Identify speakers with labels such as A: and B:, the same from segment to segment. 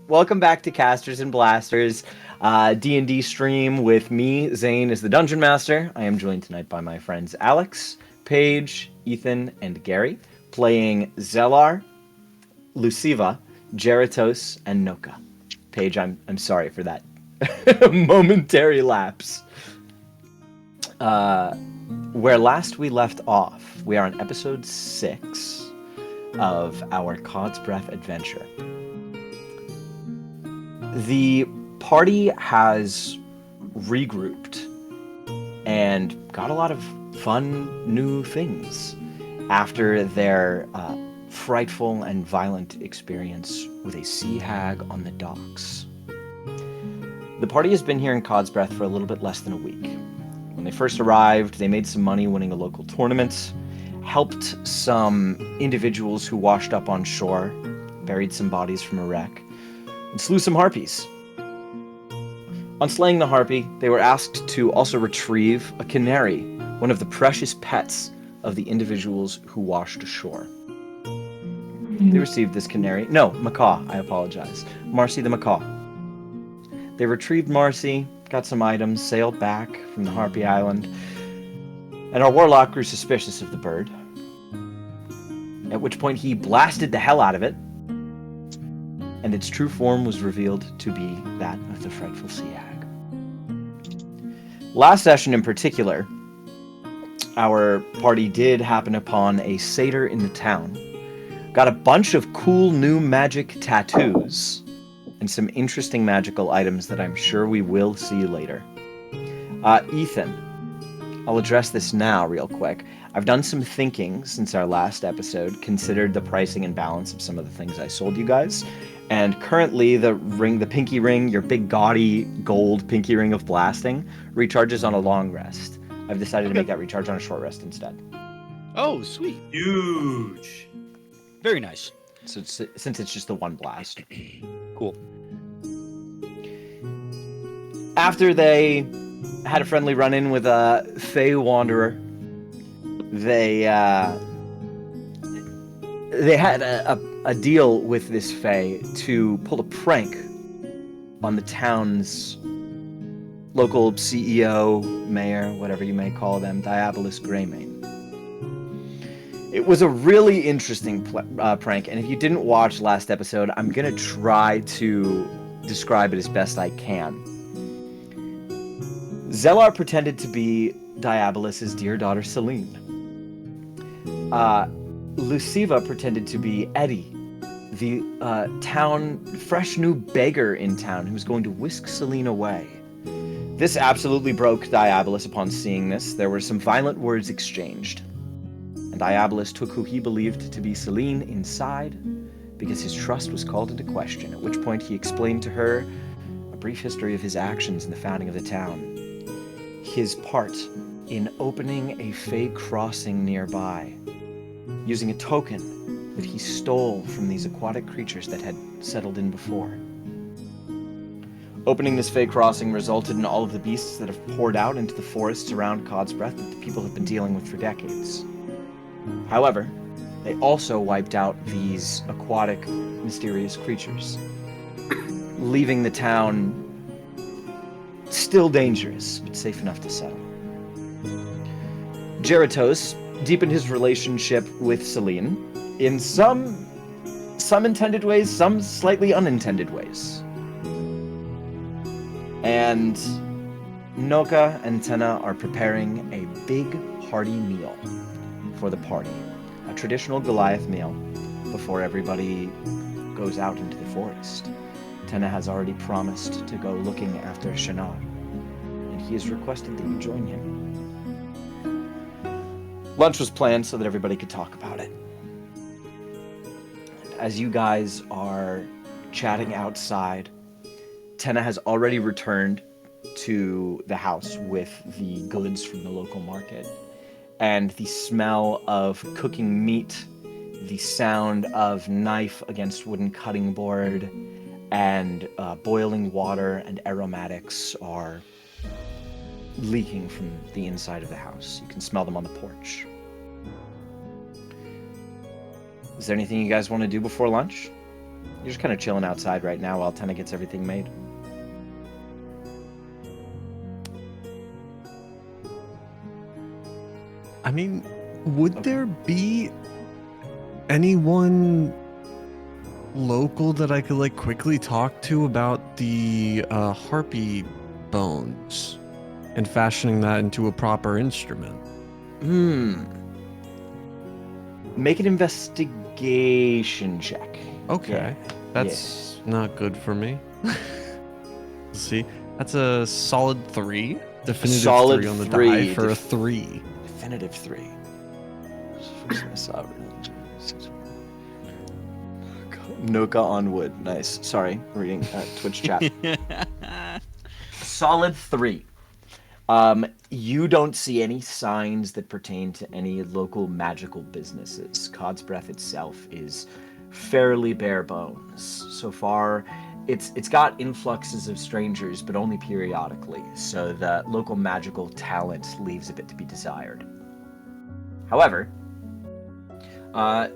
A: Welcome back to Casters and Blasters, D&D stream with me, Zane, as the Dungeon Master. I am joined tonight by my friends Alex, Paige, Ethan, and Gary, playing Zellar, Luciva, Geratos, and Nokka. Paige, I'm sorry for that momentary lapse. Where last we left off, we are on episode 6 of our Cod's Breath adventure. The party has regrouped and got a lot of fun new things after their frightful and violent experience with a sea hag on the docks. The party has been here in Cod's Breath for a little bit less than a week. When they first arrived, they made some money winning a local tournament, helped some individuals who washed up on shore, buried some bodies from a wreck, and slew some harpies. On slaying the harpy, they were asked to also retrieve a canary, one of the precious pets of the individuals who washed ashore. They received this canary. No, macaw, I apologize. Marcy the macaw. They retrieved Marcy, got some items, sailed back from the Harpy Island, and our warlock grew suspicious of the bird, at which point he blasted the hell out of it, and its true form was revealed to be that of the frightful sea hag. Last session in particular, our party did happen upon a satyr in the town, got a bunch of cool new magic tattoos, and some interesting magical items that I'm sure we will see later. Ethan, I'll address this now real quick. I've done some thinking since our last episode, considered the pricing and balance of some of the things I sold you guys, and currently the pinky ring, your big gaudy gold pinky ring of blasting, recharges on a long rest. I've decided to make that recharge on a short rest instead.
B: Oh, sweet.
C: Huge.
B: Very nice.
A: So since it's just the one blast.
B: Cool.
A: After they had a friendly run-in with a Fey Wanderer, they had a deal with this Fey to pull a prank on the town's local CEO, mayor, whatever you may call them, Diabolus Greymane. It was a really interesting prank, and if you didn't watch last episode, I'm going to try to describe it as best I can. Zellar pretended to be Diabolus's dear daughter Celine. Luciva pretended to be Eddie, the fresh new beggar in town who was going to whisk Celine away. This absolutely broke Diabolus upon seeing this. There were some violent words exchanged, and Diabolus took who he believed to be Celine inside because his trust was called into question, at which point he explained to her a brief history of his actions in the founding of the town. His part in opening a Fey crossing nearby, using a token that he stole from these aquatic creatures that had settled in before. Opening this Fey crossing resulted in all of the beasts that have poured out into the forests around Cod's Breath that the people have been dealing with for decades. However, they also wiped out these aquatic, mysterious creatures, leaving the town still dangerous, but safe enough to settle. Geratos deepened his relationship with Celine in some intended ways, some slightly unintended ways. And Nokka and Tenna are preparing a big, hearty meal for the party. A traditional Goliath meal before everybody goes out into the forest. Tenna has already promised to go looking after Shinar, and he has requested that you join him. Lunch was planned so that everybody could talk about it. As you guys are chatting outside, Tenna has already returned to the house with the goods from the local market, and the smell of cooking meat, the sound of knife against wooden cutting board, and boiling water and aromatics are leaking from the inside of the house. You can smell them on the porch. Is there anything you guys want to do before lunch? You're just kind of chilling outside right now while Tenna gets everything made.
C: I mean, would there be anyone local that I could like quickly talk to about the harpy bones and fashioning that into a proper instrument?
A: Make an investigation check.
C: Okay, that's not good for me. Let's see, that's a solid 3. Definitive
A: solid
C: 3 on the
A: 3.
C: die for a 3.
A: Definitive 3. Nokka on wood. Nice. Sorry, reading Twitch chat. Solid 3. You don't see any signs that pertain to any local magical businesses. Cod's Breath itself is fairly bare bones. So far, it's got influxes of strangers, but only periodically, so the local magical talent leaves a bit to be desired. However,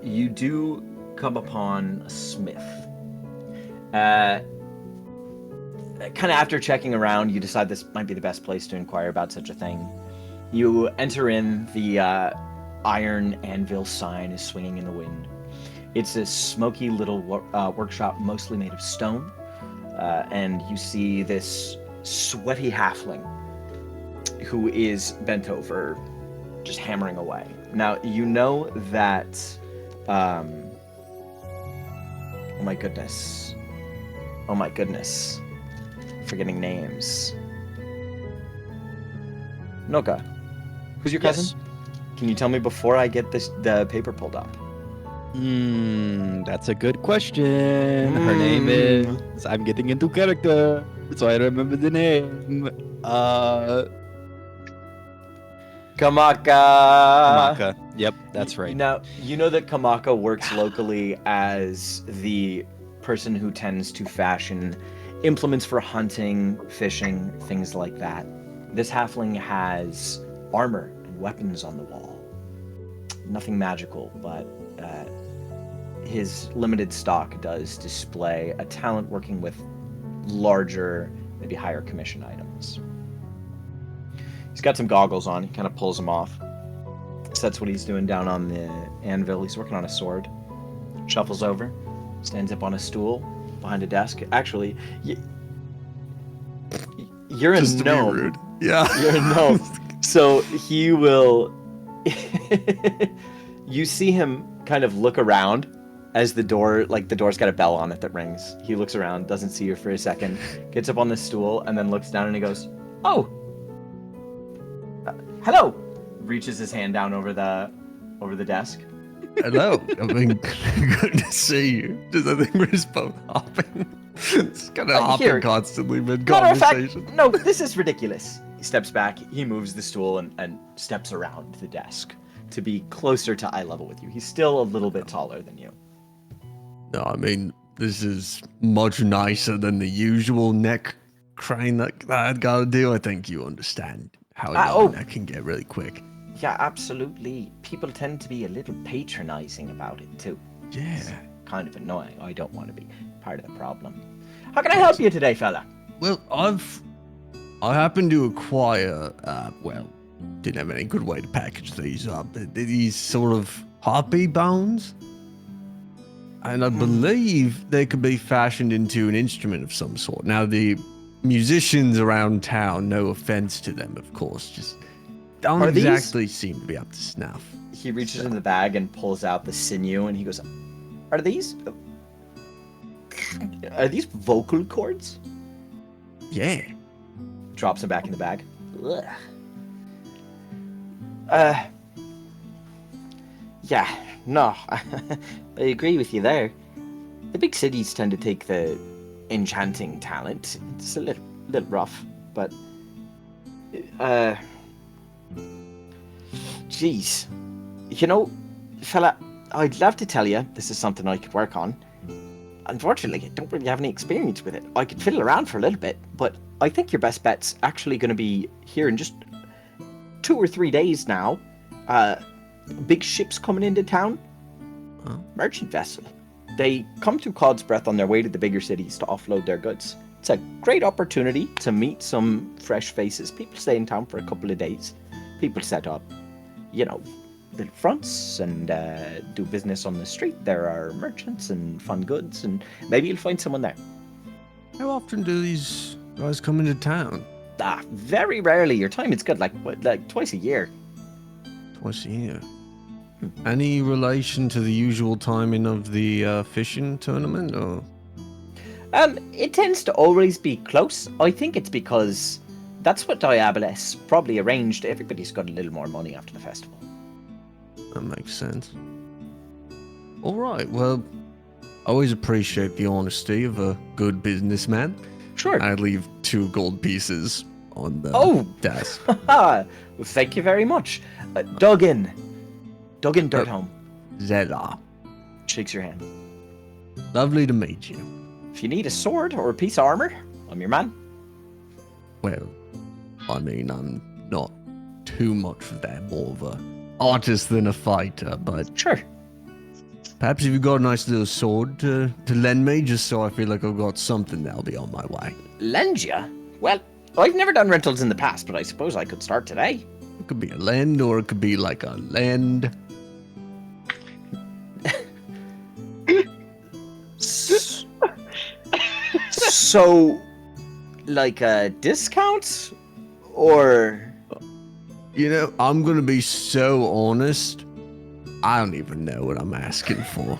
A: you do come upon a smith. Kind of after checking around, you decide this might be the best place to inquire about such a thing. You enter in, the iron anvil sign is swinging in the wind. It's a smoky little workshop mostly made of stone, and you see this sweaty halfling who is bent over, just hammering away. Now, you know that... oh my goodness. Oh my goodness. Forgetting names. Nokka, who's your cousin?
B: Yes.
A: Can you tell me before I get the paper pulled up?
B: That's a good question. Her name is... I'm getting into character, so I remember the name.
A: Kamaka.
B: Maka. Yep, that's right.
A: Now, you know that Kamaka works locally as the person who tends to fashion implements for hunting, fishing, things like that. This halfling has armor and weapons on the wall. Nothing magical, but his limited stock does display a talent working with larger, maybe higher commission items. He's got some goggles on. He kind of pulls them off. So that's what he's doing down on the anvil. He's working on a sword. Shuffles over, stands up on a stool behind a desk. Actually, you're a
C: Just to be
A: gnome.
C: rude. Yeah.
A: You're a gnome. So he will... You see him kind of look around as the door's got a bell on it that rings. He looks around, doesn't see you for a second, gets up on the stool, and then looks down and he goes, "Oh! Hello!" Reaches his hand down over the desk.
C: Hello. I mean, good to see you. I think we're just both hopping. It's kind of hopping
A: here.
C: constantly mid
A: Matter of
C: conversation.
A: fact, no, this is ridiculous. He steps back, he moves the stool and steps around the desk to be closer to eye level with you. He's still a little bit taller than you.
C: No, I mean, this is much nicer than the usual neck crane that I'd got to do. I think you understand how long that can get really quick.
A: Yeah, absolutely. People tend to be a little patronizing about it too.
C: Yeah.
A: It's kind of annoying. I don't want to be part of the problem. How can I help you today, fella?
C: Well, I happened to acquire, didn't have any good way to package these up. These sort of harpy bones. And I believe they could be fashioned into an instrument of some sort. Now, the musicians around town, no offense to them, of course, just don't exactly seem to be up to snuff.
A: He reaches in the bag and pulls out the sinew, and he goes, Are these vocal cords?"
C: Yeah.
A: Drops them back in the bag. Ugh. Yeah, no, I agree with you there. The big cities tend to take the enchanting talent. It's a little rough, but geez, you know, fella, I'd love to tell you this is something I could work on. Unfortunately, I don't really have any experience with it. I could fiddle around for a little bit, but I think your best bet's actually going to be here in just 2 or 3 days now. Big ships coming into town.
C: Huh?
A: Merchant vessel. They come to Cod's Breath on their way to the bigger cities to offload their goods. It's a great opportunity to meet some fresh faces. People stay in town for a couple of days. People set up, little fronts and do business on the street. There are merchants and fun goods, and maybe you'll find someone there.
C: How often do these guys come into town?
A: Very rarely. Your timing's good, like twice a year.
C: Twice a year. Any relation to the usual timing of the fishing tournament, or?
A: It tends to always be close. I think it's because that's what Diabolus probably arranged. Everybody's got a little more money after the festival.
C: That makes sense. All right, well, I always appreciate the honesty of a good businessman.
A: Sure.
C: I leave 2 gold pieces on the desk.
A: Well, thank you very much. Duggan Dirtholm.
C: Zella.
A: Shakes your hand.
C: Lovely to meet you.
A: If you need a sword or a piece of armor, I'm your man.
C: Well, I mean, I'm not too much of that, more of a artist than a fighter, but
A: Sure.
C: perhaps if you've got a nice little sword to lend me, just so I feel like I've got something that'll be on my way.
A: Lend ya? Well, I've never done rentals in the past, but I suppose I could start today.
C: It could be a lend, or it could be like a lend.
A: So, like a discount? Or...
C: You know, I'm gonna be so honest. I don't even know what I'm asking for.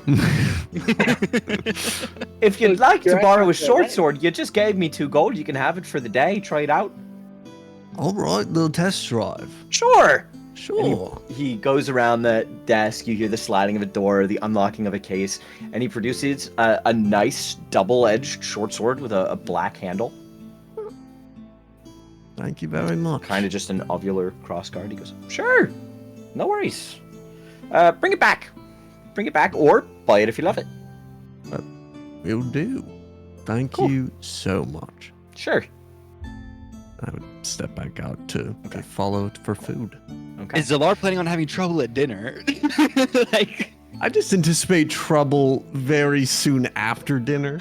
A: If you'd like to
D: You're
A: borrow a
D: asking for
A: short
D: rent.
A: sword, you just gave me 2 gold. You can have it for the day. Try it out.
C: All right, little test drive.
A: Sure.
C: Sure.
A: He goes around the desk. You hear the sliding of a door, the unlocking of a case, and he produces a nice double-edged short sword with a black handle.
C: Thank you very much.
A: Kind of just an ovular crossguard. He goes, sure. No worries. Bring it back. Bring it back, or buy it if you love it.
C: Will do. Thank
A: Cool.
C: you so much.
A: Sure.
C: I would step back out to
A: Okay.
C: follow for food.
A: Okay.
B: Is Zalar planning on having trouble at dinner? Like,
C: I just anticipate trouble very soon after dinner.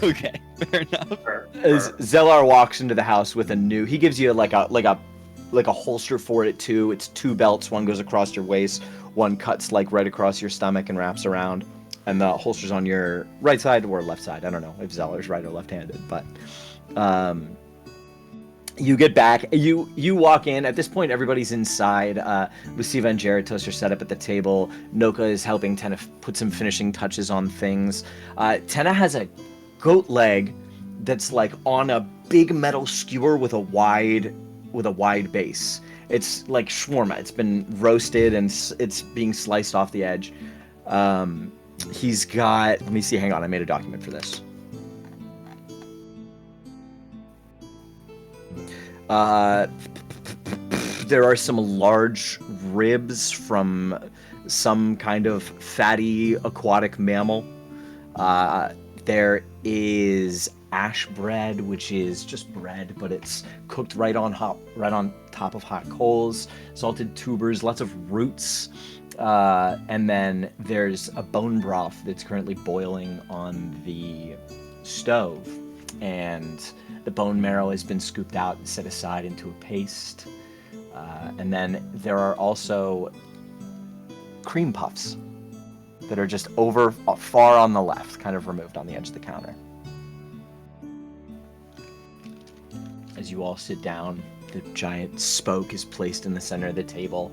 B: okay, fair enough.
A: As Zellar walks into the house with a new, he gives you like a holster for it too. It's 2 belts. One goes across your waist. One cuts like right across your stomach and wraps around. And the holster's on your right side or left side. I don't know if Zellar's right or left-handed, but you get back. You walk in. At this point, everybody's inside. Luciva and Jaratos are set up at the table. Nokka is helping Tenna put some finishing touches on things. Tenna has a goat leg that's like on a big metal skewer with a wide base. It's like shawarma. It's been roasted and it's being sliced off the edge. He's got. Let me see. Hang on. I made a document for this. There are some large ribs from some kind of fatty aquatic mammal. There is ash bread, which is just bread, but it's cooked right on top of hot coals. Salted tubers, lots of roots, and then there's a bone broth that's currently boiling on the stove, and the bone marrow has been scooped out and set aside into a paste. And then there are also cream puffs that are just over far on the left, kind of removed on the edge of the counter. As you all sit down, the giant spoke is placed in the center of the table.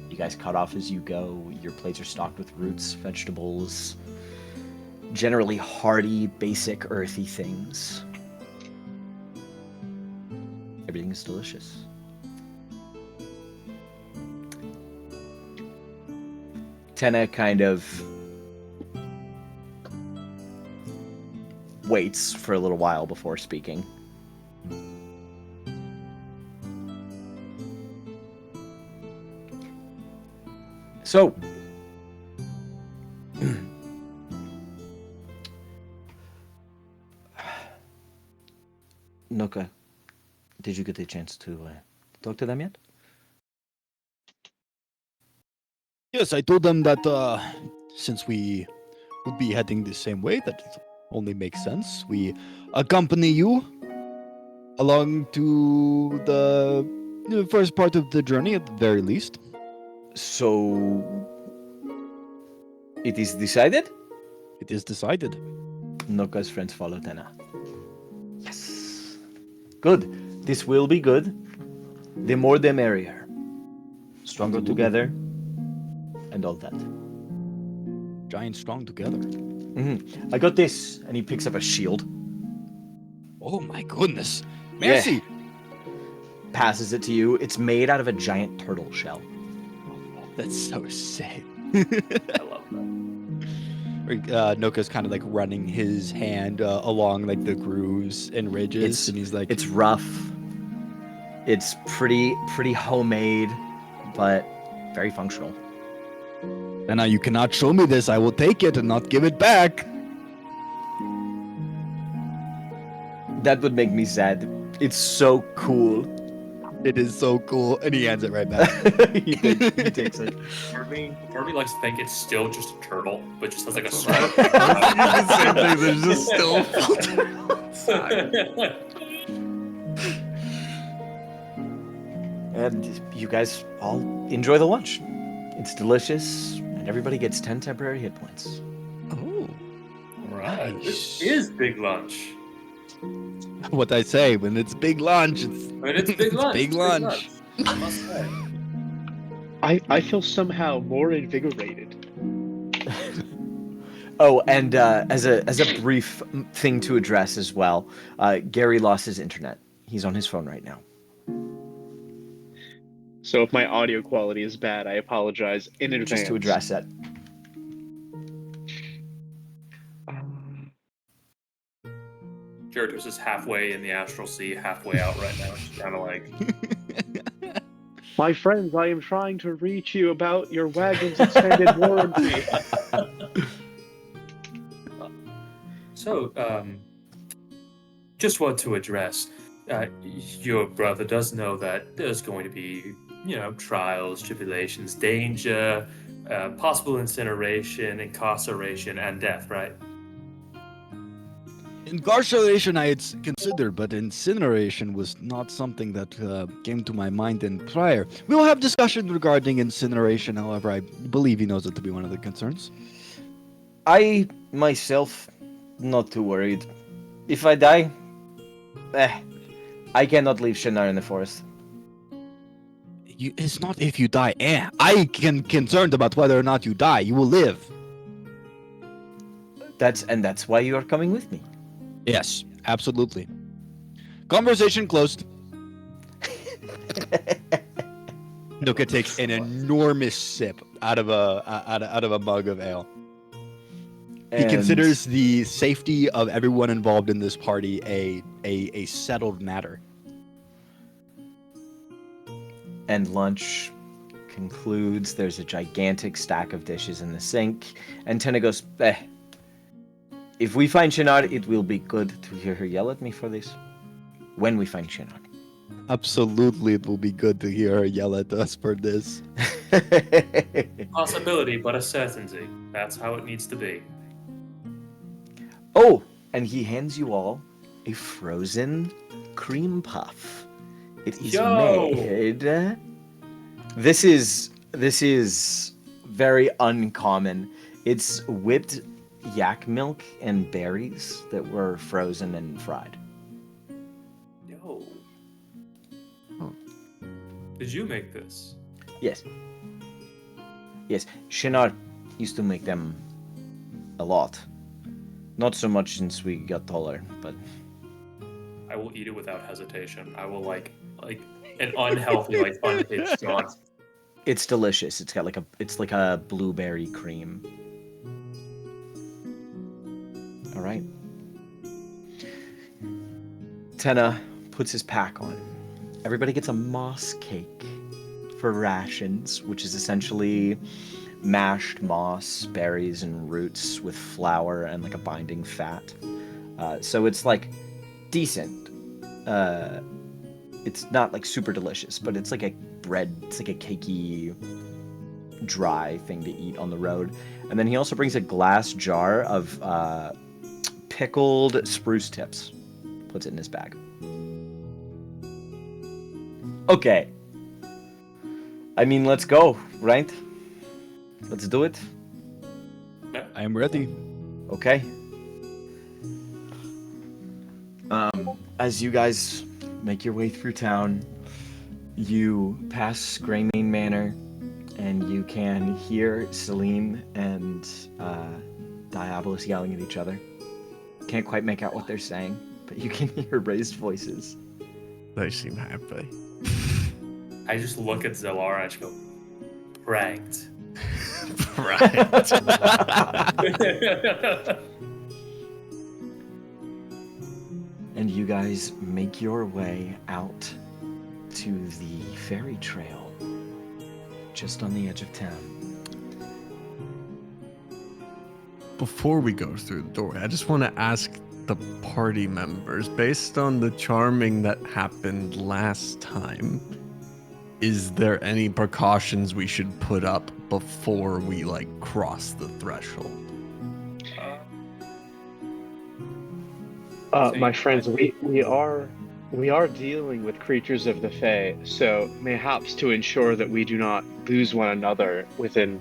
A: You guys cut off as you go. Your plates are stocked with roots, vegetables, generally hearty, basic, earthy things. Everything is delicious. Tenna kind of waits for a little while before speaking. So, Nokka, did you get the chance to talk to them yet?
B: Yes, I told them that since we would be heading the same way. That only makes sense. We accompany you along to the first part of the journey at the very least.
A: So, it is decided?
B: It is decided.
A: Nokka's friends follow Tena. Yes. Good. This will be good. The more the merrier. Stronger together. And all that.
B: Giant strong together.
A: I got this. And he picks up a shield.
B: Oh my goodness. Merci.
A: Passes it to you. It's made out of a giant turtle shell.
B: That's so sick.
D: I love that.
B: Nokka's kind of like running his hand along like the grooves and ridges, and he's like,
A: It's rough. It's pretty homemade, but very functional.
B: and now you cannot show me this. I will take it and not give it back.
A: That would make me sad. It's so cool.
B: It is so cool, and he hands it right back.
A: he takes it.
D: Part of me likes to think it's still just a turtle, but just has like a stripe.
C: The same thing. There's just still a full turtle inside.
A: And you guys all enjoy the lunch. It's delicious, and everybody gets 10 temporary hit points.
B: Oh,
D: Right.
B: nice.
D: This is big lunch.
B: What I say when it's big lunch, it's
D: I mean, it's big lunch.
B: big
D: it's
B: lunch.
D: I must say.
E: I feel somehow more invigorated.
A: Oh, and as a brief thing to address as well, Gary lost his internet. He's on his phone right now.
E: So if my audio quality is bad, I apologize in advance.
A: Just to address it.
D: Jared was just halfway in the astral sea, halfway out right now. Just kind of like,
E: My friends, I am trying to reach you about your wagon's extended warranty.
D: so, just want to address, your brother does know that there's going to be, trials, tribulations, danger, possible incineration, incarceration, and death, right?
B: Incarceration I had considered, but incineration was not something that came to my mind in prior. We will have discussion regarding incineration, however, I believe he knows it to be one of the concerns.
A: I, myself, not too worried. If I die, I cannot leave Shinar in the forest.
B: It's not if you die. I am concerned about whether or not you die. You will live.
A: That's why you are coming with me.
B: Yes, absolutely. Conversation closed. Nokka takes an enormous sip out of a mug of ale. He
A: And-
B: considers the safety of everyone involved in this party a settled matter.
A: And lunch concludes. There's a gigantic stack of dishes in the sink, and Tenna goes, If we find Shinar, it will be good to hear her yell at me for this. When we find Shinar.
B: Absolutely, it will be good to hear her yell at us for this.
D: Possibility, but a certainty. That's how it needs to be.
A: Oh, and he hands you all a frozen cream puff. It is
D: Yo!
A: made. This is very uncommon. It's whipped yak milk and berries that were frozen and fried.
D: Yo. Did you make this?
A: Yes. Yes, Shinar used to make them a lot. Not so much since we got taller, but
D: I will eat it without hesitation. I will like an unhealthy, unhinged thought.
A: it's delicious. It's got like a blueberry cream. All right. Tenna puts his pack on. Everybody gets a moss cake for rations, which is essentially mashed moss, berries, and roots with flour and like a binding fat. So it's like decent. It's not like super delicious, but it's like a bread. It's like a cakey, dry thing to eat on the road. And then he also brings a glass jar of pickled spruce tips. Puts it in his bag. Okay. I mean, let's go, right? Let's do it.
B: I am ready.
A: Okay. As you guys make your way through town, you pass Greymane Manor, and you can hear Celine and Diabolus yelling at each other. Can't quite make out what they're saying, but you can hear raised voices.
C: They seem happy.
D: I just look at Zelara and I just go, pranked.
C: Right.
A: And you guys make your way out to the ferry trail just on the edge of town.
C: Before we go through the doorway, I just want to ask the party members, based on the charming that happened last time, is there any precautions we should put up before we cross the threshold?
E: My friends, we are dealing with creatures of the Fae, so mayhaps to ensure that we do not lose one another within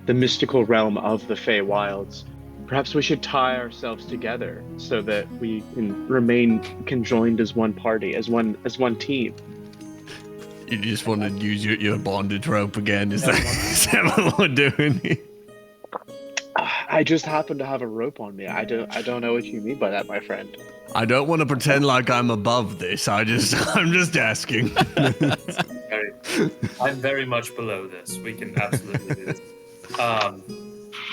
E: the mystical realm of the Fae Wilds, perhaps we should tie ourselves together so that we can remain conjoined as one party, as one team.
C: You just want to use your bondage rope again? Is that what we're doing here?
E: I just happen to have a rope on me. I don't know what you mean by that, my friend.
C: I don't want to pretend like I'm above this. I'm just asking.
D: I'm very much below this. We can absolutely do this.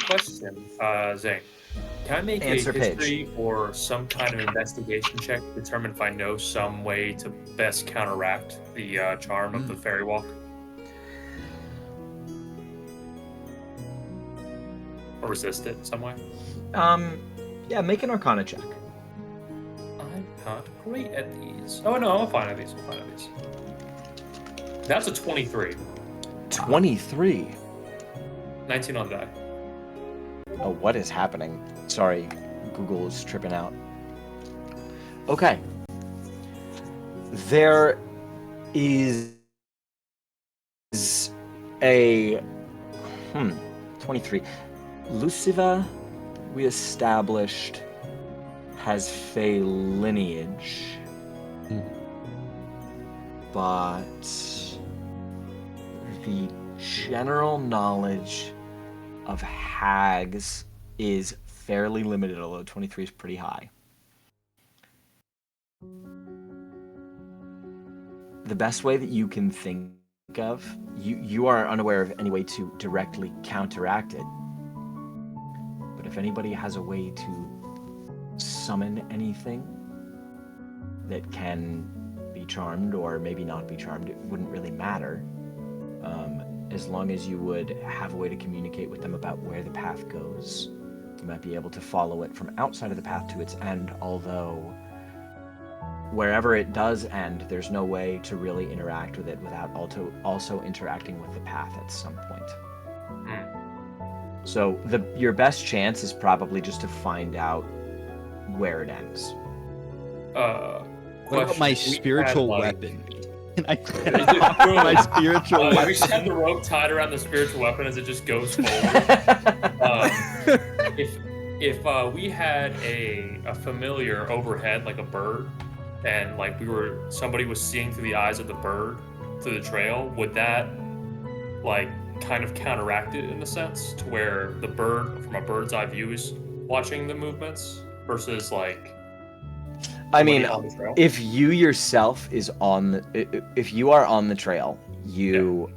D: Question, Zane. Can I make
A: Answer
D: a history
A: page.
D: or some kind of investigation check to determine if I know some way to best counteract the charm of the fairy walk? Or resist it in some way?
A: Yeah, make an Arcana check.
D: I'm not great at these. Oh no, I'm fine at these. That's a 23.
A: 23.
D: 19 on the die.
A: Oh, what is happening? Sorry, Google is tripping out. Okay. There is a 23. Luciva, we established, has Fey lineage, but the general knowledge of hags is fairly limited, although 23 is pretty high. The best way that you can think of, you are unaware of any way to directly counteract it. But if anybody has a way to summon anything that can be charmed or maybe not be charmed, it wouldn't really matter. As long as you would have a way to communicate with them about where the path goes, you might be able to follow it from outside of the path to its end, although wherever it does end, there's no way to really interact with it without also interacting with the path at some point. So your best chance is probably just to find out where it ends.
B: What about my
D: We
B: spiritual
D: had,
B: weapon? Can I
D: Boom.
B: my spiritual
D: We
B: weapon?
D: should have the rope tied around the spiritual weapon as it just goes forward. If we had a familiar overhead, like a bird, and somebody was seeing through the eyes of the bird through the trail, would that kind of counteract it in the sense to where the bird from a bird's eye view is watching the movements versus
A: I mean,
D: on the trail?
A: if you yourself if you are on the trail, you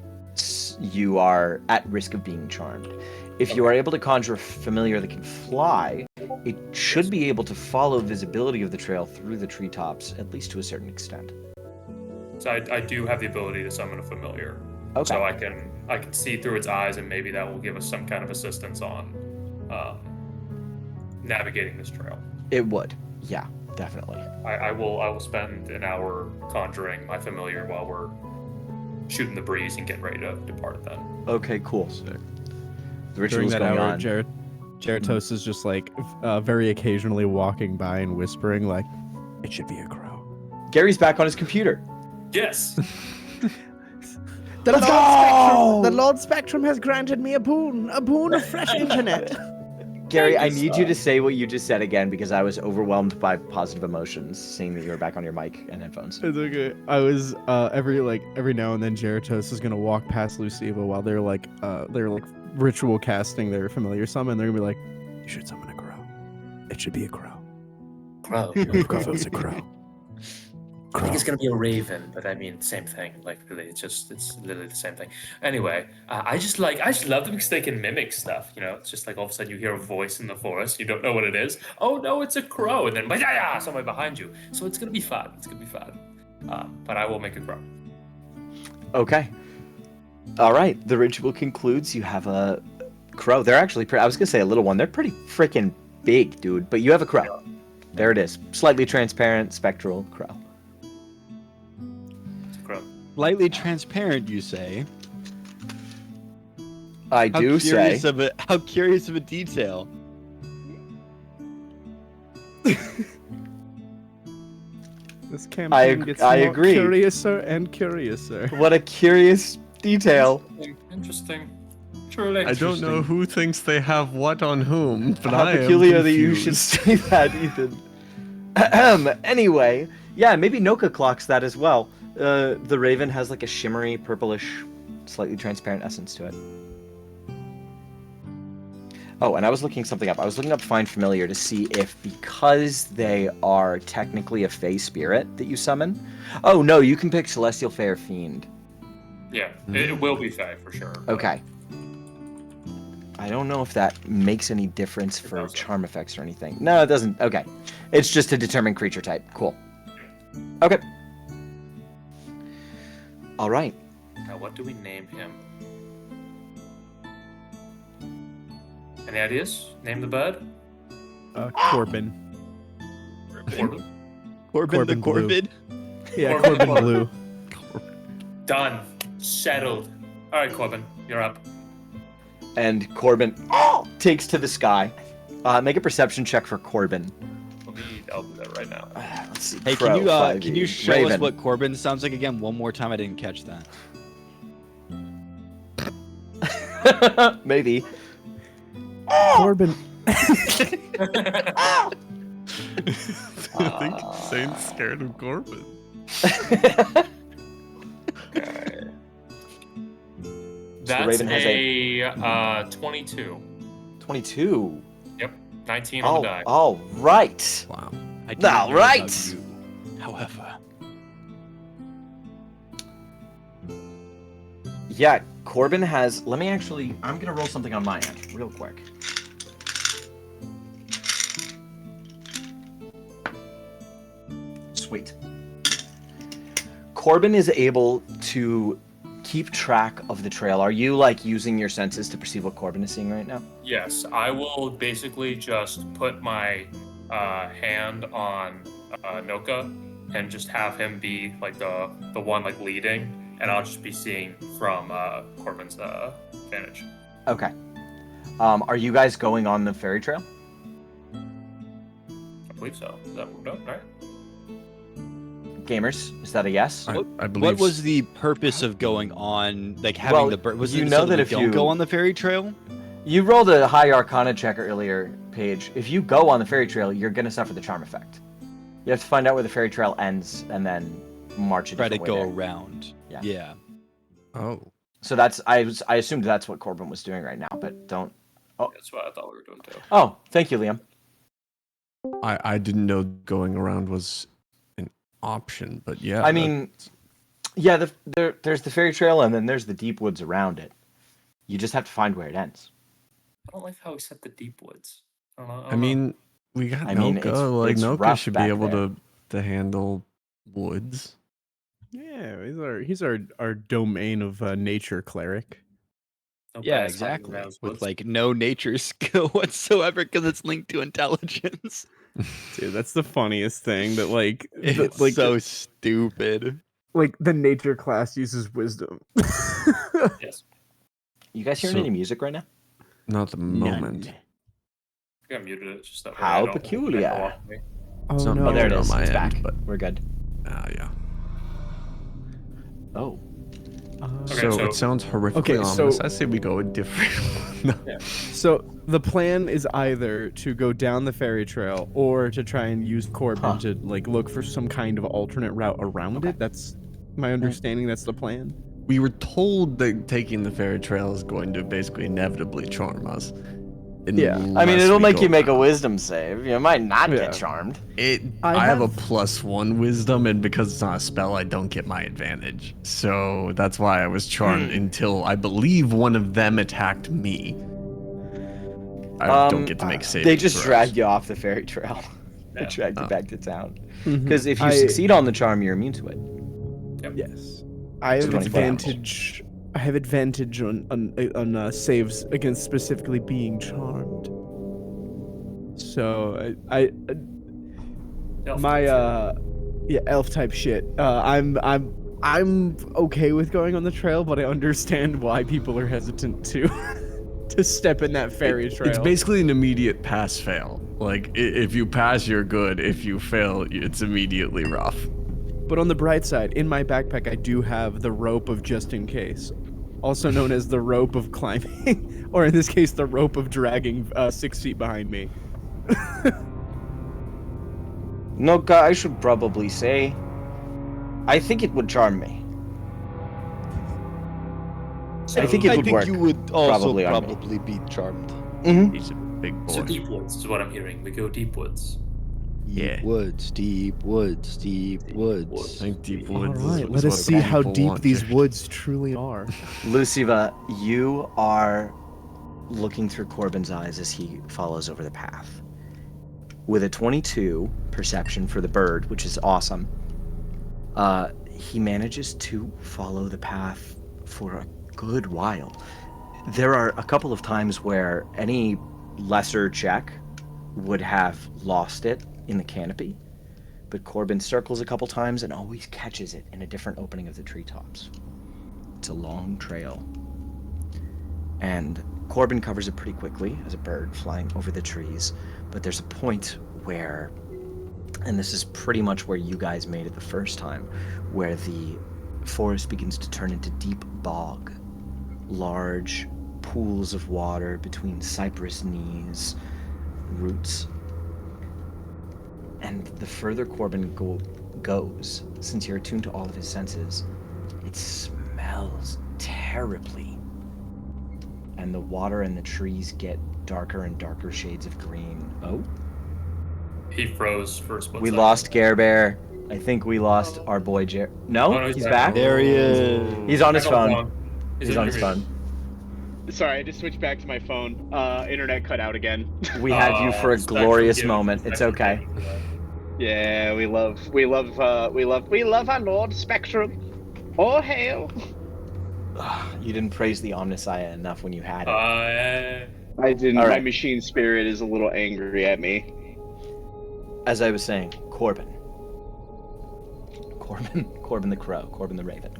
A: are at risk of being charmed. If you are able to conjure a familiar that can fly, it should be able to follow visibility of the trail through the treetops, at least to a certain extent.
D: So I do have the ability to summon a familiar.
A: Okay.
D: So I can see through its eyes, and maybe that will give us some kind of assistance on navigating this trail.
A: It would. Yeah, definitely.
D: I will spend an hour conjuring my familiar while we're shooting the breeze and getting ready to depart then.
A: Okay, cool. The ritual
F: During
A: is
F: that
A: going
F: hour,
A: on.
F: Jeratos is just like very occasionally walking by and whispering like, "It should be a crow."
A: Gary's back on his computer.
D: Yes.
F: The
A: Let's go!
F: The Lord Spectrum has granted me a boon of fresh internet.
A: Gary, I
D: Thank you,
A: need you to
D: son.
A: say what you just said again because I was overwhelmed by positive emotions seeing that you were back on your mic and headphones.
F: It's okay. I was every now and then Jeratos is gonna walk past Luciva while they're like ritual casting their familiar summon. They're gonna be like, "You should summon a crow. It should be a crow.
D: Crow.
F: It's a crow."
D: I think it's gonna be a raven, but I mean, same thing. Like, really, it's literally the same thing. Anyway, I just love them because they can mimic stuff. You know, it's just like all of a sudden you hear a voice in the forest, you don't know what it is. Oh no, it's a crow, and then yeah, somebody behind you. So it's gonna be fun. It's gonna be fun. But I will make a crow.
A: Okay. All right. The ritual concludes. You have a crow. They're actually I was gonna say a little one. They're pretty freaking big, dude. But you have a crow. There it is. Slightly transparent, spectral crow.
D: It's a crow.
B: Slightly transparent, you say?
A: I do say.
B: How curious of a detail.
F: This campaign gets more
A: agree.
F: curiouser and curiouser.
A: What a curious detail.
D: Interesting. Truly.
C: I don't know who thinks they have what on whom, but
A: How
C: I am
A: peculiar that you should
C: confused.
A: say that, Ethan. Anyway, yeah, maybe Nokka clocks that as well. The raven has like a shimmery, purplish, slightly transparent essence to it. Oh, and I was looking something up. I was looking up Find Familiar to see if, because they are technically a Fey spirit that you summon. Oh, no, you can pick Celestial, Fey, or Fiend.
D: Yeah, it will be Fae for sure. but-
A: Okay. I don't know if that makes any difference for
D: doesn't.
A: charm effects or anything. No, it doesn't. Okay. It's just to determine creature type. Cool. Okay. All right.
D: Now, what do we name him? Any ideas? Name the bird?
F: Corbin.
D: Corbin?
B: Corbin the
F: Blue.
B: Corbin?
F: Yeah,
D: Corbin
F: Corbin Blue.
D: Done. Settled. All right, Corbin, you're up.
A: And Corbin takes to the sky. Make a perception check for Corbin.
D: I'll do that right now.
A: Let's see.
B: Hey,
A: Crow,
B: can
A: 5e.
B: you show
A: Raven.
B: us what Corbin sounds like again one more time? I didn't catch that.
A: Maybe.
F: Corbin.
C: I think Zane's scared of Corbin.
D: Okay.
A: So
D: That's
A: Raven has
D: a 22.
A: 22.
D: 19 on the die.
A: All right.
B: Wow. I
A: didn't All know right. about
B: you. However,
A: Yeah, Corbin has. Let me actually. I'm gonna roll something on my end, real quick. Sweet. Corbin is able to keep track of the trail. Are you like using your senses to perceive what Corbin is seeing right now?
D: Yes, I will basically just put my hand on Nokka and just have him be like the one like leading, and I'll just be seeing from Corbin's vantage.
A: Okay. Are you guys going on the fairy trail?
D: I believe so. Is that what we're doing, right?
A: Gamers, is that a yes?
C: I believe.
B: what was the purpose of going on, like having
A: Well,
B: the bird? Was
A: you
B: it
A: know
B: so
A: that
B: we
A: if
B: don't
A: you-
B: go on the fairy trail?
A: You rolled a high Arcana check earlier, Paige. If you go on the fairy trail, you're going to suffer the charm effect. You have to find out where the fairy trail ends and then march a
B: Try to
A: different way
B: go
A: there.
B: around.
A: Yeah.
B: Yeah.
C: Oh.
A: So that's I assumed that's what Corbin was doing right now, but don't.
D: That's what I thought we were doing too.
A: Oh, thank you, Liam.
C: I didn't know going around was an option, but yeah.
A: I mean, yeah, there's the fairy trail and then there's the deep woods around it. You just have to find where it ends.
D: I don't like how he said the deep woods. I don't know,
C: I mean, we got
A: I mean,
C: Nokka. Like
A: it's
C: Nokka
A: rough
C: should be
A: back
C: able
A: there.
C: to handle woods.
F: Yeah, he's our domain of nature cleric.
D: no
B: Yeah,
D: bad spot in
B: exactly.
D: those
B: With
D: woods.
B: like no nature skill whatsoever because it's linked to intelligence.
F: Dude, that's the funniest thing. That like,
B: It's
F: like
B: so stupid.
F: like the nature class uses wisdom.
D: Yes.
A: You guys hearing
C: So-
A: any music right now?
C: Not the moment.
B: None.
D: I got muted it just that way.
A: How
D: I don't think it
A: peculiar.
D: echo off me.
C: It's
F: Oh
C: not
F: no.
A: Oh, there it
C: muted on
A: is.
C: my
A: It's
C: end,
A: back.
C: but
A: We're good.
C: yeah.
A: Oh.
D: Okay,
C: So
D: so-
C: it sounds horrifically
F: Okay,
C: ominous.
F: so-
C: I say we go a different. No.
F: So the plan is either to go down the ferry trail or to try and use Corbin to like look for some kind of alternate route around it. That's my understanding. That's the plan.
C: We were told that taking the ferry trail is going to basically inevitably charm us.
F: Yeah.
A: I mean,
C: unless
A: it'll
C: we
A: make
C: go
A: you make a
C: around.
A: have save. You might not
F: Yeah.
A: get charmed.
C: I have a
F: have-
C: +1 wisdom, and because it's not a spell, I don't get my advantage. So that's why I was charmed until I believe one of them attacked me. I don't get to make saving
A: They just
C: throws.
A: dragged you off the ferry trail. They
D: Yeah.
A: dragged you
C: Oh.
A: back to town.
F: Mhm.
A: Because if you
F: I-
A: succeed on the charm, you're immune to it.
F: Yes, I have
A: 24 hours.
F: advantage. I have advantage on saves against specifically being charmed. So
D: Elf
F: my
D: type
F: yeah, elf type shit. I'm okay with going on the trail, but I understand why people are hesitant to to step in that ferry trail.
C: It's basically an immediate pass-fail. Like, if you pass, you're good. If you fail, it's immediately rough.
F: But on the bright side, in my backpack, I do have the rope of just in case, also known as the rope of climbing, or in this case, the rope of dragging 6 feet behind me.
A: Nokka, I should probably say, I think it would charm me. I think it would work.
B: you would also
A: probably on me.
B: probably be charmed.
A: Mm-hmm.
C: He's a big boy.
D: So deep woods is what I'm hearing. We go deep woods.
C: Yeah.
B: Woods, deep woods, deep woods.
C: I think deep
F: All
C: woods.
F: right,
C: is
F: let
C: what
F: us see how
C: people
F: deep
C: want
F: these
C: here.
F: woods truly are.
A: Luciva, you are looking through Corbin's eyes as he follows over the path. With a 22 perception for the bird, which is awesome, he manages to follow the path for a good while. There are a couple of times where any lesser check would have lost it in the canopy, but Corbin circles a couple times and always catches it in a different opening of the treetops. It's a long trail. And Corbin covers it pretty quickly as a bird flying over the trees, but there's a point where, and this is pretty much where you guys made it the first time, where the forest begins to turn into deep bog. Large pools of water between cypress knees, roots. And the further Corbin goes, since you're attuned to all of his senses, it smells terribly. And the water and the trees get darker and darker shades of green. Oh?
D: He froze for a split
A: We
D: second.
A: lost Care Bear. I think we lost our boy No,
D: Oh, no,
A: he's back.
B: There he is.
A: He's on his
D: Back
A: phone.
D: long.
A: He's on his phone.
E: Sorry, I just switched back to my phone. Internet cut out again.
A: We had you for a
D: Spectrum
A: glorious
D: gives-
A: moment. It's
D: Spectrum
A: okay.
D: gives that.
E: Yeah, we love our Lord Spectrum. Oh hail!
A: You didn't praise the Omnissiah enough when you had it.
E: I didn't.
A: All
E: My
A: right.
E: machine spirit is a little angry at me.
A: As I was saying, Corbin the Crow, Corbin the Raven,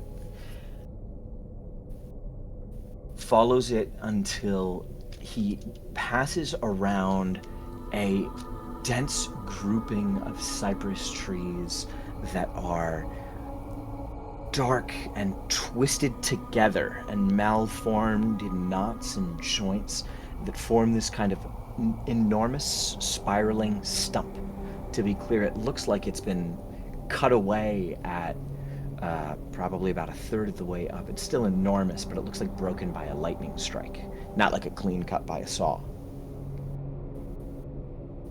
A: follows it until he passes around a dense grouping of cypress trees that are dark and twisted together and malformed in knots and joints that form this kind of enormous spiraling stump. To be clear, it looks like it's been cut away at probably about a third of the way up. It's still enormous, but it looks like broken by a lightning strike, not like a clean cut by a saw.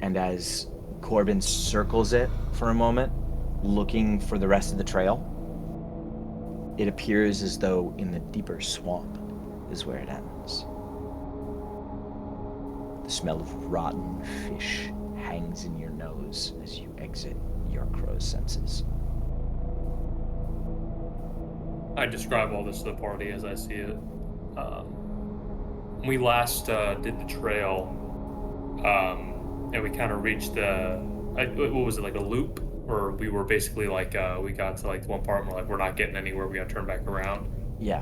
A: And as Corbin circles it for a moment, looking for the rest of the trail, it appears as though in the deeper swamp is where it ends. The smell of rotten fish hangs in your nose as you exit your crow's senses.
D: I describe all this to the party as I see it. We last did the trail, and we kind of reached what was it, like a loop? Or we were basically like, we got to like one part and we're like, we're not getting anywhere, we gotta turn back around.
A: Yeah.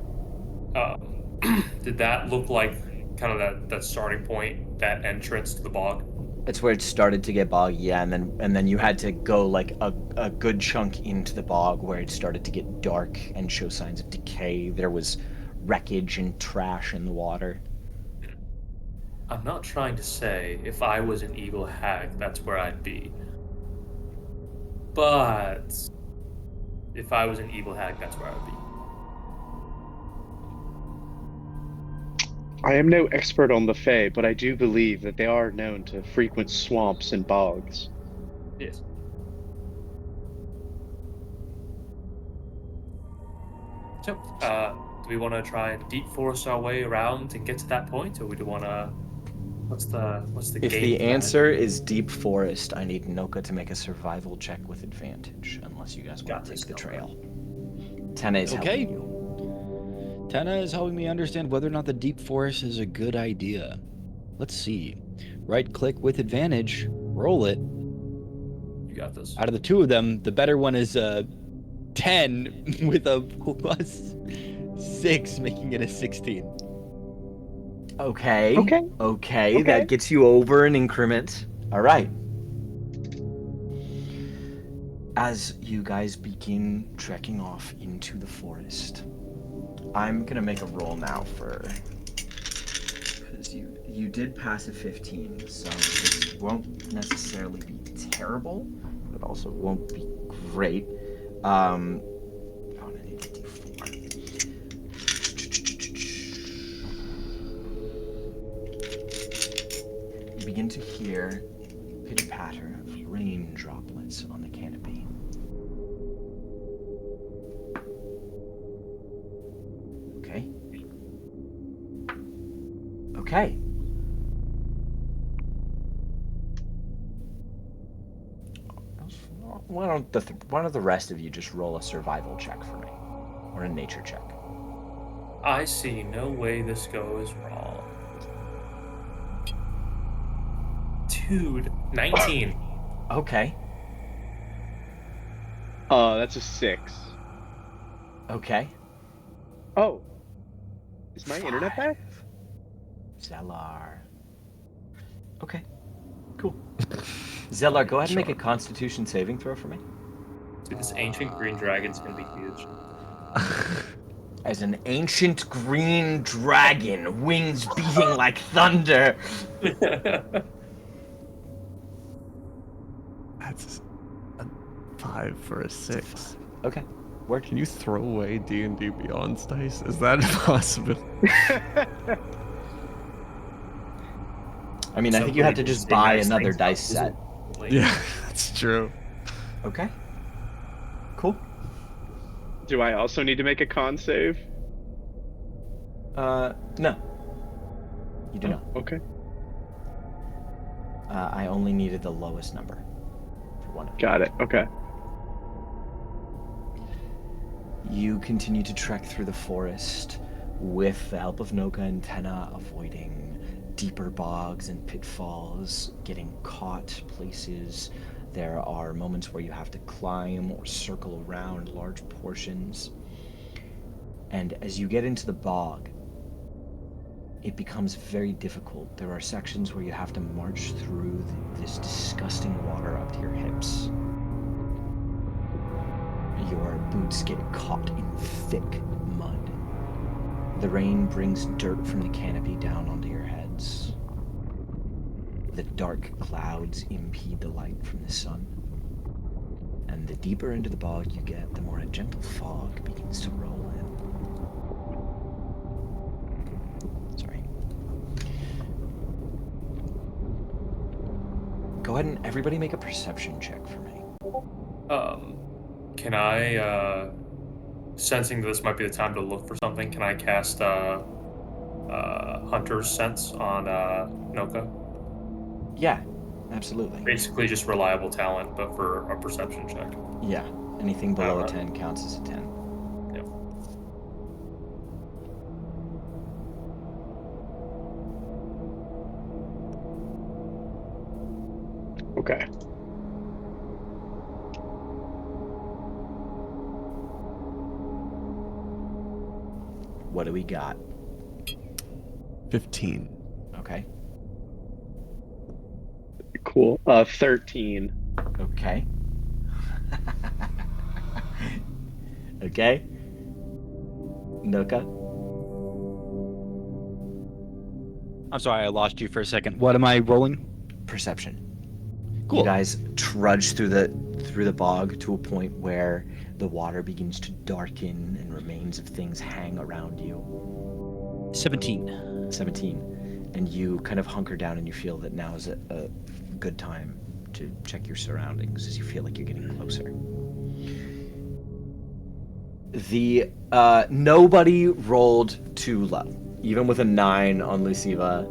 D: Did that look like kind of that starting point, that entrance to the bog?
A: It's where it started to get boggy, yeah, and then you had to go like a good chunk into the bog where it started to get dark and show signs of decay. There was wreckage and trash in the water.
D: I'm not trying to say if I was an evil hag, that's where I'd be. But if I was an evil hag, that's where I would be.
E: I am no expert on the Fae, but I do believe that they are known to frequent swamps and bogs.
D: Yes. So, do we want to try and deep forest our way around and get to that point, or we do want to? What's the
A: If
D: game
A: the
D: plan?
A: answer is deep forest, I need Nokka to make a survival check with advantage, unless you guys want
D: Got
A: to
D: this,
A: take the
D: Nokka.
A: trail. Tenna is
B: Okay.
A: helping you.
B: Tenna is helping me understand whether or not the deep forest is a good idea. Let's see. Right click with advantage, roll it.
D: You got this.
B: Out of the two of them, the better one is a 10 with a plus 6, making it a 16.
A: Okay.
E: Okay.
A: Okay, that gets you over an increment. All right. As you guys begin trekking off into the forest, I'm gonna make a roll now for, because you did pass a 15, so this won't necessarily be terrible, but also won't be great. Oh, I need a D4. You begin to hear pitter-patter of rain droplets on the canopy. Okay. Okay. Why don't the rest of you just roll a survival check for me, or a nature check?
D: I see no way this goes wrong. Dude, 19.
A: Okay.
E: That's a 6.
A: Okay.
E: Oh. Is my internet back?
A: Zellar. Okay. Cool. Zellar, go ahead and make a Constitution saving throw for me.
D: Dude, this ancient green dragon's gonna be huge.
A: As an ancient green dragon, wings beating like thunder.
C: That's a 5 for a 6.
A: Okay. Work.
C: Can you throw away D&D Beyond's dice? Is that possible?
A: I mean, I think you have to
D: Somebody
A: just
D: say
A: buy
D: nice
A: another
D: things about
A: dice set.
D: Blizzard.
C: Yeah, that's true.
A: Okay. Cool.
E: Do I also need to make a con save?
A: No. You do not.
E: Okay.
A: I only needed the lowest number for one of you.
E: Got it. Okay.
A: You continue to trek through the forest with the help of Nokka and Tenna, avoiding deeper bogs and pitfalls, getting caught places. There are moments where you have to climb or circle around large portions. And as you get into the bog, it becomes very difficult. There are sections where you have to march through this disgusting water up to your hips. Your boots get caught in thick mud. The rain brings dirt from the canopy down onto your heads. The dark clouds impede the light from the sun. And the deeper into the bog you get, the more a gentle fog begins to roll in. Sorry. Go ahead and everybody make a perception check for me.
D: Can I, sensing that this might be the time to look for something, can I cast, Hunter's Sense on, Nokka?
A: Yeah, absolutely.
D: Basically just reliable talent, but for a perception check.
A: Yeah, anything below a
D: Alright.
A: 10 counts as a 10.
D: Yep.
E: Okay.
A: What do we got?
C: 15.
A: Okay.
E: Cool. 13.
A: Okay. Okay. Nokka.
B: I'm sorry, I lost you for a second. What am I rolling?
A: Perception.
B: Cool.
A: You guys trudge through the bog to a point where the water begins to darken and remains of things hang around you.
G: 17.
A: 17. And you kind of hunker down and you feel that now is a good time to check your surroundings as you feel like you're getting closer. The nobody rolled too low, even with a 9 on Luciva.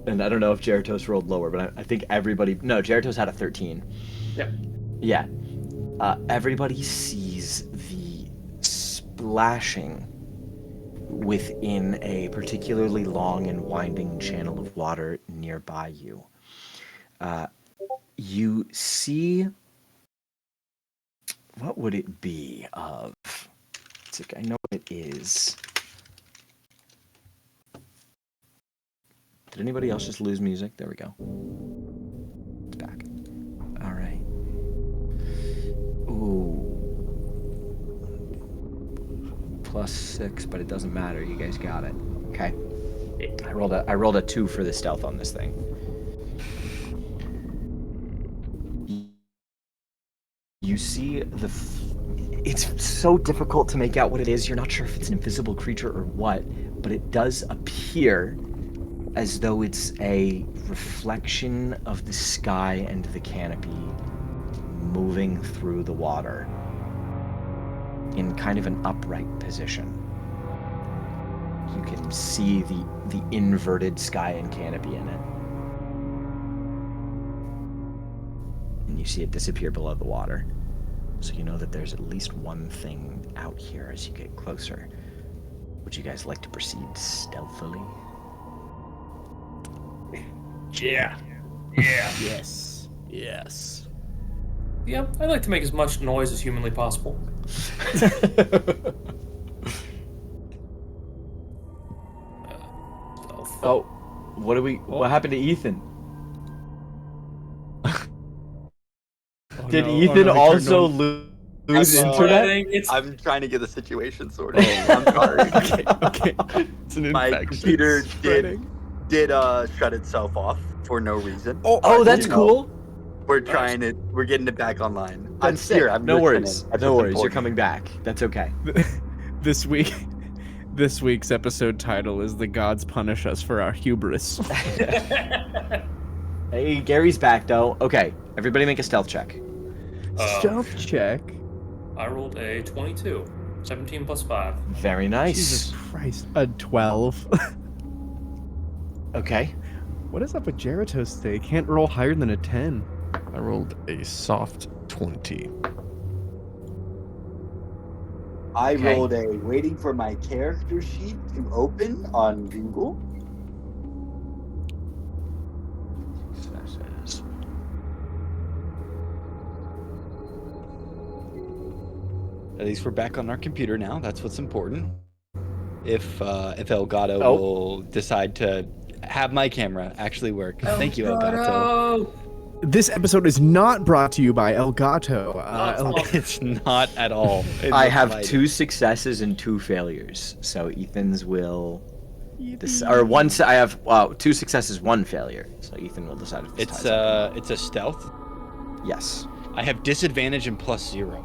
A: And I don't know if Jeratos rolled lower, but I think everybody. No, Jeratos had a 13.
D: Yeah.
A: Yeah. Everybody sees the splashing within a particularly long and winding channel of water nearby you. You see. What would it be of? I know what it is. Did anybody else just lose music? There we go. It's back. All right. Ooh. +6, but it doesn't matter. You guys got it. Okay. I rolled a 2 for the stealth on this thing. You see it's so difficult to make out what it is. You're not sure if it's an invisible creature or what, but it does appear as though it's a reflection of the sky and the canopy moving through the water in kind of an upright position. You can see the inverted sky and canopy in it. And you see it disappear below the water. So you know that there's at least one thing out here as you get closer. Would you guys like to proceed stealthily?
D: Yeah. Yeah.
G: Yes. Yes.
D: Yeah, I like to make as much noise as humanly possible. Stealth.
A: Oh, what happened to Ethan? Did Ethan also lose internet?
H: I'm trying to get the situation sorted. I'm sorry.
F: Okay.
C: It's an
H: My
C: infection.
H: computer
F: Spreading.
H: did shut itself off for no reason.
A: Oh, that's cool.
H: We're getting it back online. I'm
A: That's sick.
H: here. I'm
A: No
H: listening.
A: worries.
H: That's
A: No
H: what's
A: worries. You're
H: important.
A: coming back. That's okay.
F: This week's episode title is "The Gods Punish Us for Our Hubris."
A: Hey, Gary's back though. Okay, everybody make a stealth check.
F: Stealth check.
D: I rolled a 22. 17 plus 5.
A: Very nice.
F: Jesus Christ. A 12.
A: Okay.
F: What is up with Jeratos today? Can't roll higher than a 10.
C: I rolled a soft 20.
H: I
A: Okay.
H: rolled a waiting for my character sheet to open on Google.
A: Successes.
B: At least we're back on our computer now. That's what's important. If Elgato
A: Oh.
B: will decide to have my camera actually work. Thank you, Elgato.
F: This episode is not brought to you by Elgato.
B: It's not at all.
A: I have 2 successes and 2 failures. So Ethan's will I have 2 successes, 1 failure. So Ethan will decide if this ties up.
B: It's a stealth.
A: Yes.
B: I have disadvantage and +0.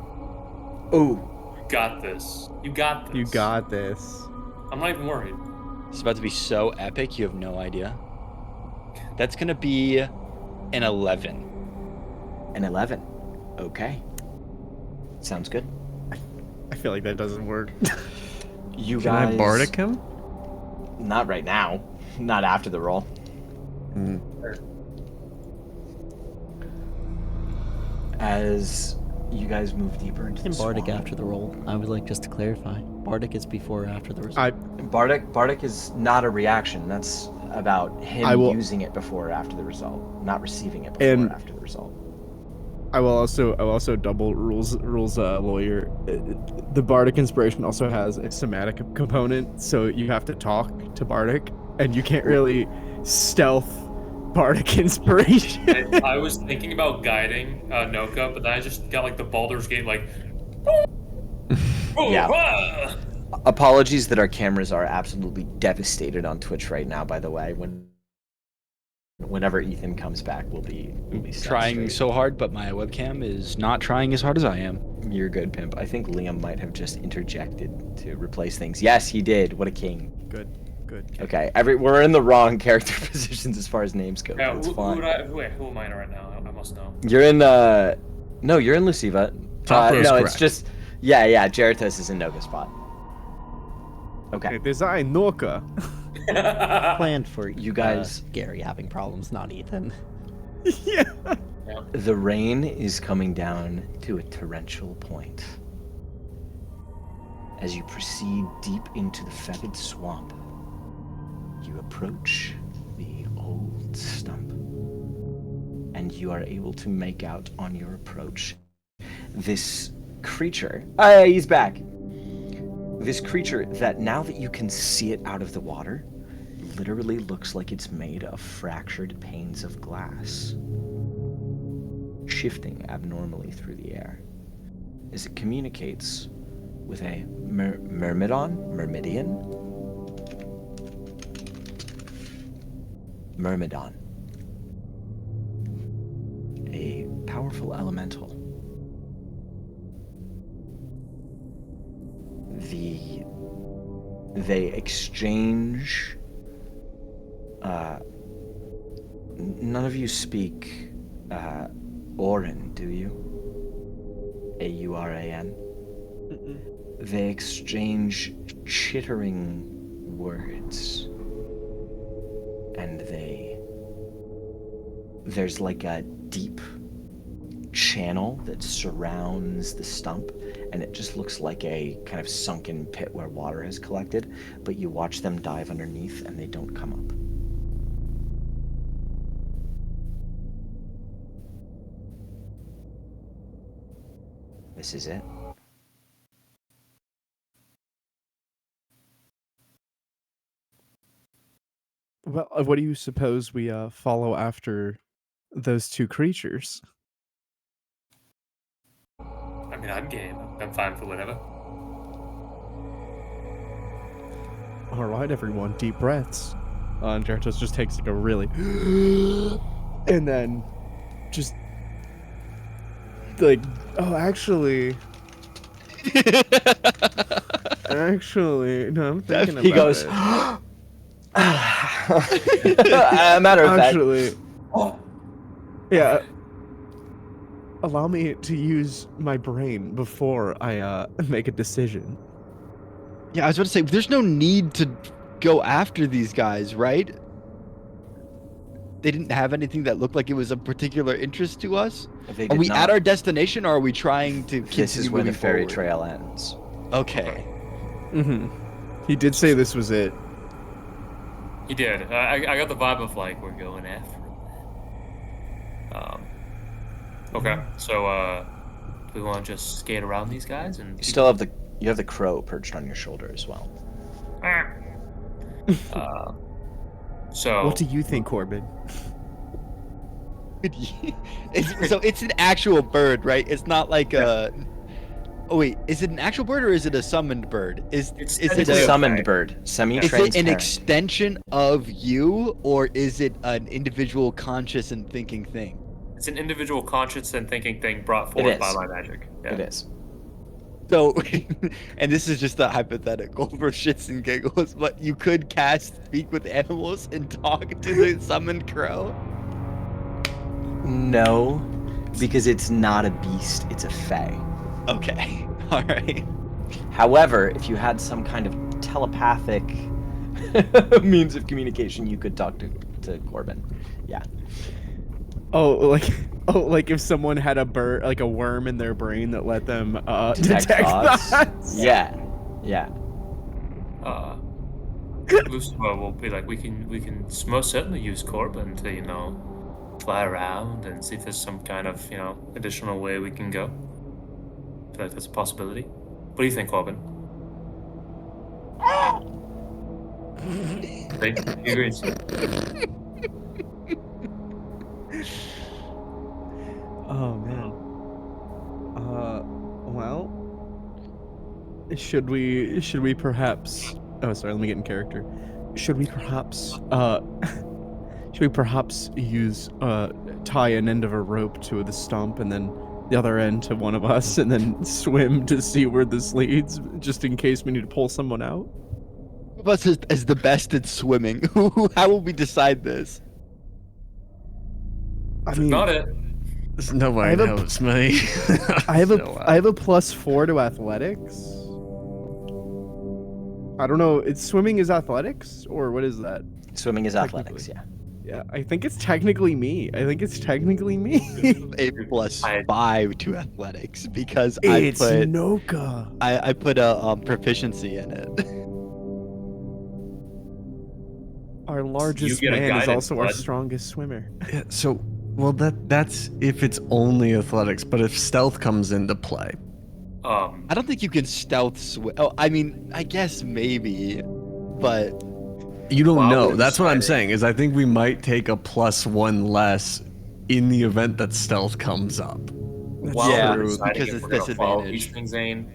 A: Oh,
D: You got this. You got this.
F: You got this.
D: I'm not even worried.
B: It's about to be so epic, you have no idea. That's gonna be an 11.
A: an 11. Okay. Sounds good.
F: I feel like that doesn't work.
A: You
C: Can I
A: guys
C: bardic him?
A: Not right now. Not after the roll. As you guys move deeper into
G: And
A: the
G: Bardic
A: swamp.
G: after the roll. I would like just to clarify. Bardic is before or after the result.
A: Bardic is not a reaction. That's about him
F: I will-
A: using it before or after the result, not receiving it before
F: And-
A: or after the result.
F: I will also double rules lawyer. The bardic inspiration also has a somatic component, so you have to talk to bardic, and you can't really stealth bardic inspiration.
D: I was thinking about guiding Nokka, but then I just got like the Baldur's Gate like.
A: Yeah.
D: Ah!
A: Apologies that our cameras are absolutely devastated on Twitch right now, by the way. Whenever Ethan comes back, we'll be set
B: Trying
A: straight.
B: so hard, but my webcam is not trying as hard as I am.
A: You're good, Pimp. I think Liam might have just interjected to replace things. Yes, he did. What a king.
F: Good.
A: Okay, we're in the wrong character positions as far as names go.
D: Yeah,
A: But it's
D: who
A: fine.
D: who am I right now? I must know.
A: You're in no, you're in Luciva.
C: Top row's
A: no,
C: correct.
A: it's just yeah. Jaratos is in Nokka's spot. Okay,
F: Design Nokka.
G: Planned for
A: You guys-
G: Gary having problems, not Ethan.
F: Yeah.
A: the rain is coming down to a torrential point. As you proceed deep into the fetid swamp, you approach the old stump, and you are able to make out on your approach this creature. Hey, he's back. This creature that, now that you can see it out of the water, literally looks like it's made of fractured panes of glass, shifting abnormally through the air as it communicates with a myrmidon, a powerful elemental. They exchange. None of you speak Auran, do you? Auran. They exchange chittering words, and there's like a deep channel that surrounds the stump, and it just looks like a kind of sunken pit where water has collected, but you watch them dive underneath and they don't come up. This is it.
F: Well, what do you suppose we follow after those two creatures?
D: I mean, I'm game. I'm fine for whatever.
F: All right, everyone, deep breaths. And Jaratos just takes like a really, and then just like, oh, actually, no, I'm thinking about
A: He goes,
F: it.
A: a matter of fact,
F: Actually, yeah. Allow me to use my brain before I make a decision.
B: Yeah, I was about to say, there's no need to go after these guys, right? They didn't have anything that looked like it was of particular interest to us.
A: they
B: Are
A: did
B: we
A: not.
B: at our destination, or are we trying to continue
A: This is where the
B: moving
A: fairy
B: forward?
A: trail ends.
B: Okay.
F: Mm-hmm. He did say this was it.
D: He did. I got the vibe of like we're going after him. Okay, so do we want to just skate around these guys and
A: You still have the crow perched on your shoulder as well.
D: so
F: What do you think, Corbin?
B: So it's an actual bird, right? It's not like a. Oh wait, is it an actual bird or is it a summoned bird? Is
D: It's
B: it
A: It's
D: It's
A: a
D: a-
A: summoned
D: okay.
A: bird,
B: is
A: semi-transparent.
B: it an extension of you, or is it an individual conscious and thinking thing?
D: It's an individual conscious and thinking thing brought forth by
A: is.
D: my magic. Yeah.
A: It is.
B: So, and this is just a hypothetical for shits and giggles, but you could cast Speak with Animals and talk to the summoned crow?
A: No, because it's not a beast, it's a fae.
B: Okay, alright.
A: However, if you had some kind of telepathic means of communication, you could talk to Corbin. Yeah.
F: Oh, like if someone had a bird, like a worm in their brain that let them detect
A: thoughts.
F: thoughts.
A: Yeah.
D: Lucifer will be like, we can most certainly use Corbin to, fly around and see if there's some kind of, additional way we can go. I feel like that's a possibility. What do you think, Corbin? Think he agrees.
F: Oh man. Well, should we perhaps? Oh, sorry. Let me get in character. Should we perhaps use tie an end of a rope to the stump and then the other end to one of us and then swim to see where this leads, just in case we need to pull someone out?
B: Who of us is the best at swimming? How will we decide this?
F: I mean,
D: Got it.
C: There's no way
F: I have a-
C: knows me.
F: I have a +4 to athletics. I don't know. Swimming is athletics, or what is that?
A: Swimming is athletics, yeah.
F: Yeah, I think it's technically me.
B: A +5 to athletics because
F: It's
B: I put
F: Nokka.
B: I put a proficiency in it.
F: Our largest
D: get a
F: man is
D: guidance,
F: also our
D: bud.
F: strongest swimmer.
C: Yeah, so, well, that's if it's only athletics, but if stealth comes into play,
B: I don't think you can stealth swim. Oh, I mean, I guess maybe, but
C: you don't
D: Well, I
C: know.
D: wouldn't
C: That's what I'm
D: decide it.
C: saying. Is I think we might take a +1 less in the event that stealth comes up.
D: While
B: Yeah,
D: we're deciding
B: because
D: if
B: it's
D: we're gonna follow
B: disadvantage.
D: Eastman Zane,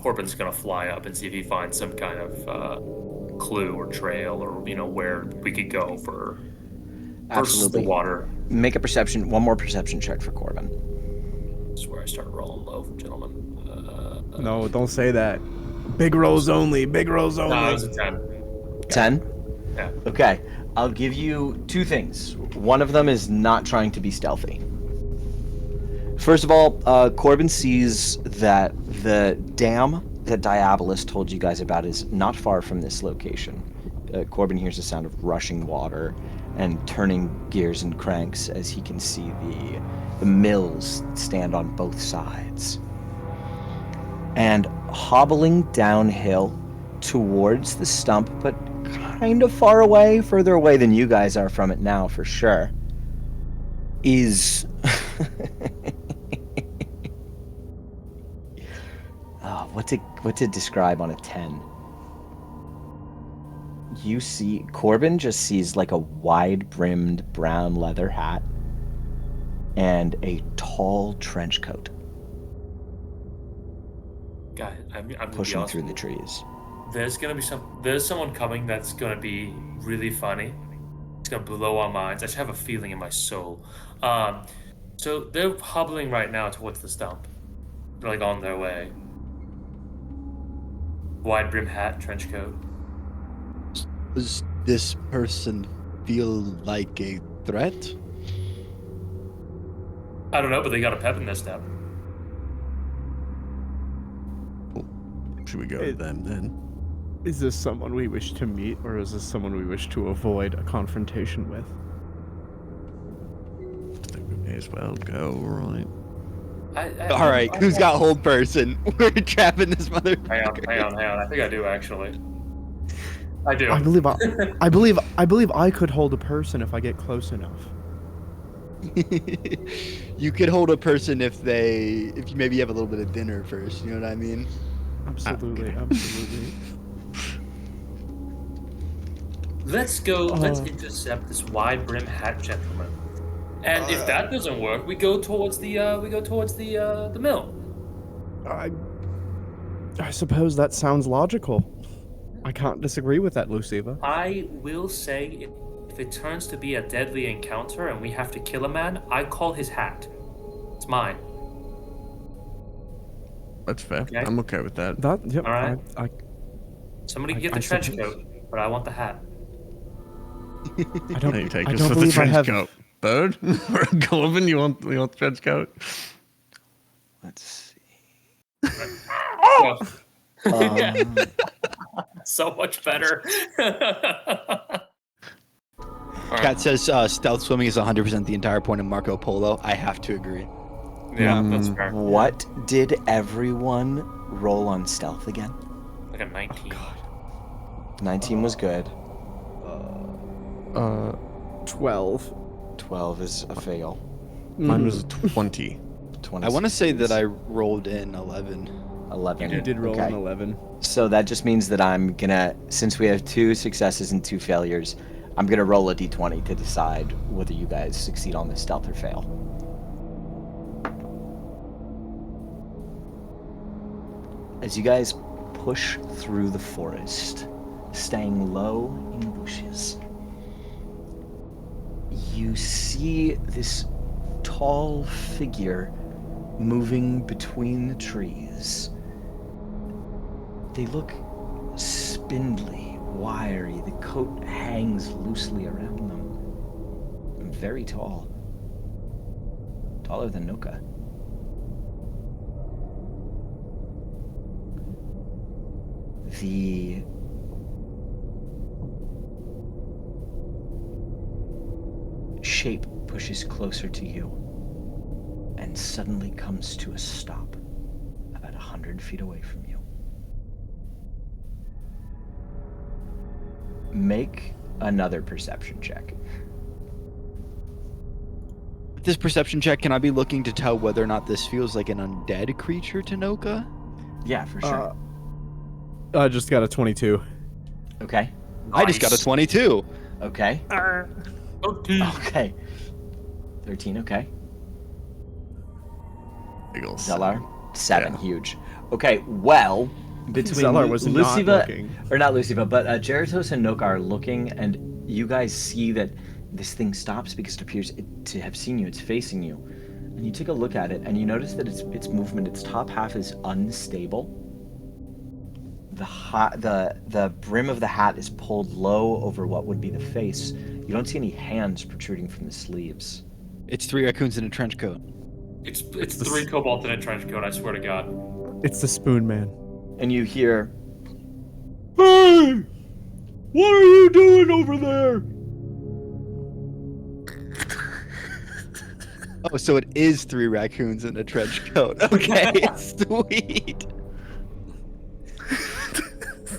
D: Corbin's gonna fly up and see if he finds some kind of clue or trail or where we could go for versus the
A: Absolutely.
D: water.
A: Make a one more perception check for Corbin.
D: This is where I start rolling low, gentlemen.
F: No, don't say that. Big rolls only. Big rolls only.
D: No, it was a 10.
A: 10?
D: Yeah.
A: Okay, I'll give you two things. One of them is not trying to be stealthy. First of all, Corbin sees that the dam that Diabolus told you guys about is not far from this location. Corbin hears the sound of rushing water and turning gears and cranks as he can see the mills stand on both sides. And hobbling downhill towards the stump, but kind of far away, further away than you guys are from it now for sure, is what to describe on a 10? You see, Corbin just sees like a wide-brimmed brown leather hat and a tall trench coat
D: God, I'm gonna be
A: pushing
D: honest
A: through
D: with
A: the
D: you.
A: trees.
D: There's someone coming that's gonna be really funny. It's gonna blow our minds. I just have a feeling in my soul. So they're hobbling right now towards the stump. They're like on their way. Wide brim hat, trench coat.
B: Does this person feel like a threat?
D: I don't know, but they got a pep in their step.
C: Should we go to
F: It-
C: them then?
F: Is this someone we wish to meet, or is this someone we wish to avoid a confrontation with?
C: I think we may as well go, right?
B: All right, who's got hold person? We're trapping this motherfucker.
D: Hang on. I think I do actually. I do.
F: I believe I could hold a person if I get close enough.
B: You could hold a person if you maybe have a little bit of dinner first. You know what I mean?
F: Absolutely, absolutely.
D: Let's go. Let's intercept this wide brim hat gentleman. And if that doesn't work, we go towards the mill.
F: I suppose that sounds logical. I can't disagree with that, Luciva.
D: I will say, if it turns to be a deadly encounter and we have to kill a man, I call his hat. It's mine.
C: That's fair.
D: Okay.
C: I'm okay with that.
F: Yep.
D: All right.
F: I
D: Somebody
F: I-
D: get the
F: I
D: trench
F: suppose-
D: coat, but I want the hat.
F: I don't.
C: Hey, you take
F: I
C: us
F: don't
C: for the
F: believe I
C: trench
F: have.
C: coat. Bird? Corbin, you want the trench coat?
A: Let's see.
D: Oh,
A: Um,
D: so much better.
B: Cat says stealth swimming is 100% the entire point of Marco Polo. I have to agree.
D: Yeah, that's fair.
A: what did everyone roll on stealth again?
D: Like a 19.
A: 19 was good.
F: 12.
A: 12 is a fail.
C: Mine was a 20.
A: 20.
B: I want to say that I rolled in 11.
A: 11.
F: You did roll
A: okay.
F: an 11.
A: So that just means that I'm gonna, since we have 2 successes and 2 failures, I'm gonna roll a d20 to decide whether you guys succeed on this stealth or fail. As you guys push through the forest, staying low in bushes, you see this tall figure moving between the trees. They look spindly, wiry. The coat hangs loosely around them. Very tall. Taller than Nokka. The shape pushes closer to you and suddenly comes to a stop about 100 feet away from you. Make another perception check.
B: With this perception check, can I be looking to tell whether or not this feels like an undead creature to Nokka?
A: Yeah, for sure.
F: I just got a 22.
A: Okay.
B: I just got a 22.
A: Okay.
D: 13.
A: Okay. 13, okay.
C: Big ol'
A: Zellar? 7,
C: Yeah.
A: huge. Okay, well, between
F: Zellar was not looking.
A: or not Luciva, but Jeratos and Nokka are looking, and you guys see that this thing stops because it appears to have seen you. It's facing you, and you take a look at it, and you notice that its movement, its top half is unstable. The brim of the hat is pulled low over what would be the face. You don't see any hands protruding from the sleeves.
B: It's 3 raccoons in a trench coat.
D: It's 3 cobalt in a trench coat, I swear to God.
F: It's the Spoon Man.
A: And you hear, "Hey! What are you doing over there?"
B: Oh, so it is 3 raccoons in a trench coat. Okay, sweet.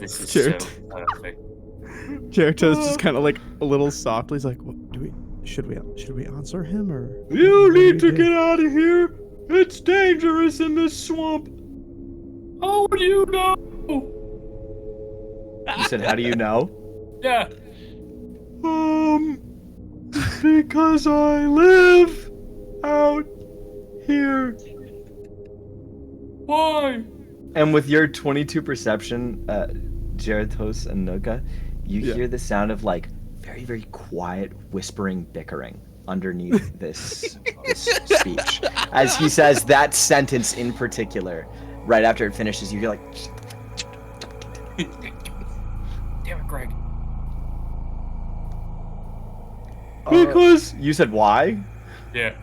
D: This is
F: Jared.
D: so perfect.
F: Jericho's just kind of like a little softly. He's like, what, should we answer him or?
A: You need to get out of here. It's dangerous in this swamp.
D: How do you know?
A: You said, "How do you know?"
D: Yeah.
A: Because I live out here.
D: Why?
A: And with your 22 perception, Jeratos and Nokka, you
F: Yeah.
A: hear the sound of like very, very quiet whispering bickering underneath this speech. As he says that sentence in particular, right after it finishes, you hear like,
D: Damn it, Greg.
A: "Because..." You said why?
D: Yeah.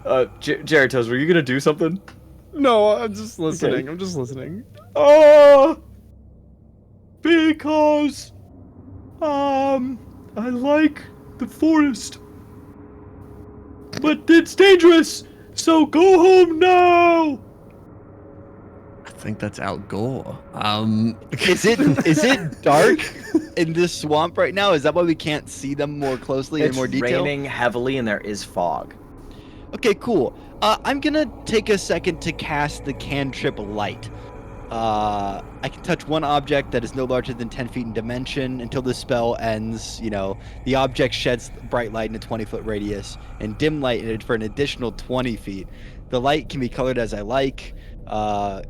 A: Jeratos, were you gonna do something?
F: No, I'm just listening.
A: Okay.
F: I'm just listening.
A: Because, I like the forest. But it's dangerous, so go home now!
C: I think that's Al Gore.
B: Is it dark in this swamp right now? Is that why we can't see them more closely in more detail?
A: It's raining heavily and there is fog.
B: Okay, cool. I'm gonna take a second to cast the cantrip light. I can touch one object that is no larger than 10 feet in dimension until the spell ends. You know, the object sheds bright light in a 20-foot radius and dim light for an additional 20 feet. The light can be colored as I like.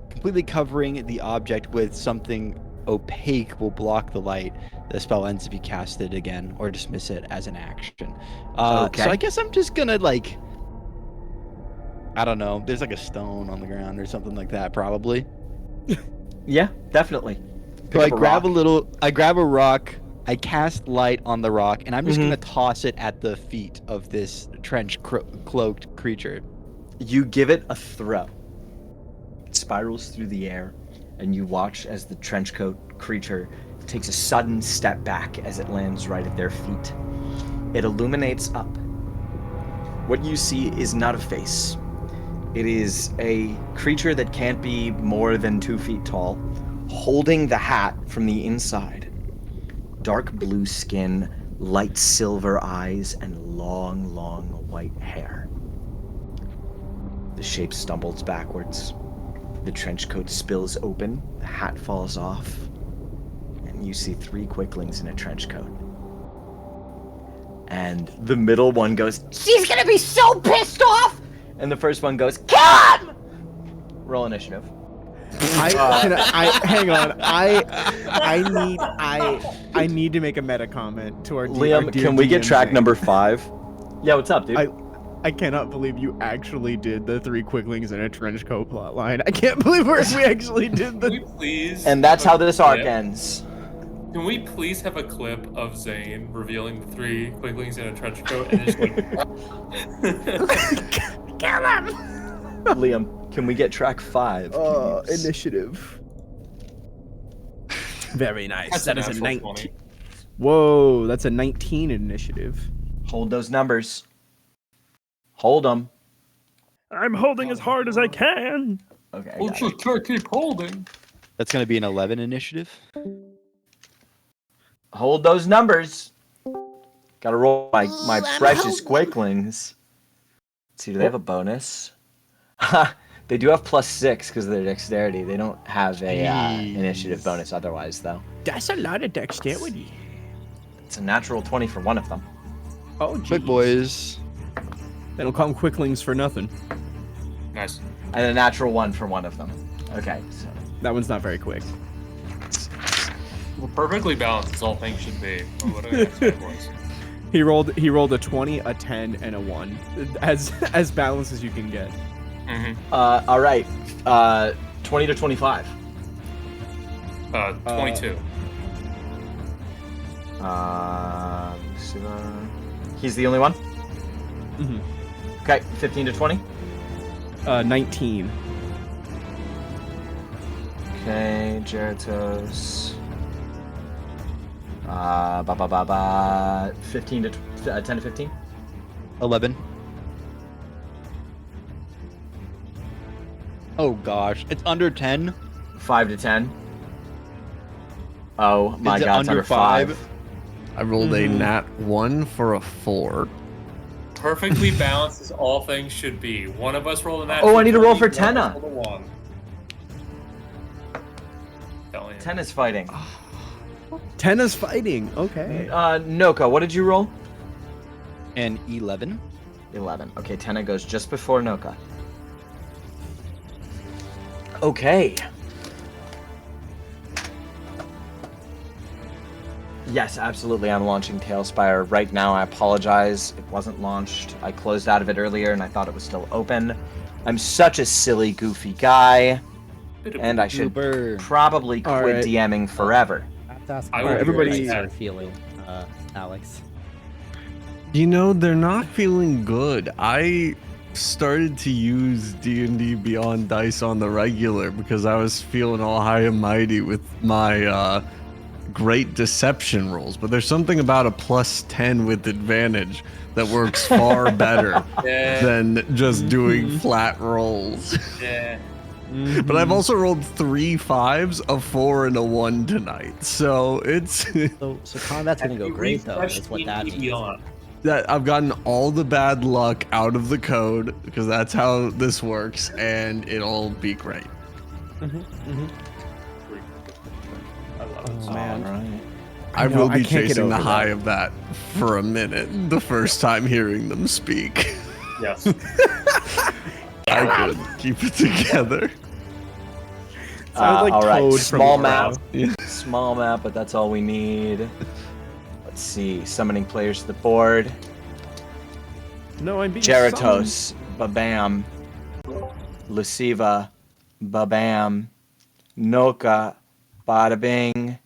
B: Completely covering the object with something opaque will block the light. The spell ends if you cast it again or dismiss it as an action.
A: Okay.
B: So I guess I'm just gonna like, I don't know. There's like a stone on the ground or something like that, probably.
A: Yeah, definitely.
B: So I
A: up a
B: grab
A: rock.
B: I grab a rock, I cast light on the rock, and I'm just
A: Mhm.
B: gonna toss it at the feet of this cloaked creature.
A: You give it a throw. It spirals through the air, and you watch as the trenchcoat creature takes a sudden step back as it lands right at their feet. It illuminates up. What you see is not a face. It is a creature that can't be more than 2 feet tall, holding the hat from the inside. Dark blue skin, light silver eyes, and long, long white hair. The shape stumbles backwards. The trench coat spills open, the hat falls off, and you see 3 quicklings in a trench coat. And the middle one goes, "She's gonna be so pissed off!" And the first one goes, "Kill him!" Roll initiative.
F: Hang on. I need to make a meta comment to our
A: Liam,
F: dear
A: can we get
F: DM
A: track
F: Zane.
A: number 5? Yeah, what's up, dude?
F: I cannot believe you actually did the 3 quicklings in a trench coat plot line. I can't believe we actually did
D: Can we
F: the.
D: please?
A: And that's
D: have
A: how
D: a
A: this arc
D: clip?
A: ends.
D: Can we please have a clip of Zane revealing the 3 quicklings in a trench coat and just like
F: Kill him!
A: Liam, can we get track 5? please?
F: Initiative. Very nice.
D: That's
F: That
D: a
F: is a
D: natural
F: 19.
D: 20.
F: Whoa, that's a 19 initiative.
A: Hold those numbers. Hold them.
F: I'm holding as hard as I can.
A: Okay, I
D: We'll
A: got it.
D: just can't keep holding.
B: That's going to be an 11 initiative.
A: Hold those numbers. Gotta roll my precious quicklings. Let's see, do they have a bonus? They do have +6 because of their dexterity. They don't have a initiative bonus otherwise, though.
F: That's a lot of dexterity.
A: It's a natural 20 for one of them.
F: Oh,
B: Big boys.
F: They don't call them quicklings for nothing.
D: Nice.
A: And a natural 1 for one of them. Okay, so
F: That one's not very quick.
D: Well, perfectly balanced as all things should be. Well, what I said was.
F: He rolled a 20, a 10, and a 1. As balanced as you can get.
A: all right. 20 to 25.
D: 22.
A: He's the only one?
F: Mhm.
A: Okay, 15 to 20.
F: 19.
A: Okay, Geratos. 15 to 10 to 15.
B: 11. Oh gosh, it's under 10.
A: 5 to 10. Oh my
B: Is it
A: god, it's
B: under
A: under 5.
C: I rolled a nat 1 for a 4.
D: Perfectly balanced as all things should be. One of us rolled a nat.
A: Oh, I need to roll for
D: 10.
A: Tenna.
D: 10.
A: 10 is fighting.
F: 10 is fighting. Okay.
A: Nokka, what did you roll?
B: And 11.
A: 11. Okay, Tenna goes just before Nokka. Okay. Yes, absolutely. I'm launching Tailspire right now. I apologize. It wasn't launched. I closed out of it earlier and I thought it was still open. I'm such a silly, goofy guy. And I should
B: Super.
A: probably quit
F: Alright.
A: DMing forever.
G: I have to ask
D: I
G: how
D: will
G: you
F: everybody-
G: guys are feeling, Alex.
C: You know, they're not feeling good. I started to use D&D Beyond Dice on the regular because I was feeling all high and mighty with my great deception rolls. But there's something about a +10 with advantage that works far better
D: Yeah.
C: than just doing flat rolls.
D: Yeah.
C: But I've also rolled 3 5s, a 4, and a 1 tonight. So it's
G: So combat's gonna go
D: You
G: great though.
D: refreshed
G: That's what that
D: D&D
G: means.
D: Beyond.
C: that I've gotten all the bad luck out of the code because that's how this works, and it'll be great.
D: I love it.
F: Oh, man.
A: Alright.
C: I
F: know,
C: will
F: I
C: be
F: can't get
C: chasing the
F: over
C: high
F: that.
C: of that for a minute. The first time hearing them speak,
D: Yes.
C: I couldn't keep it together.
F: Sounds like
A: all right,
F: Toad from
A: small
F: Mario.
A: map. Small map, but that's all we need. Let's see. Summoning players to the board.
F: No, I'm being summoned.
A: Geratos, Babam. Luciva, Babam. Nokka, Bada Bing.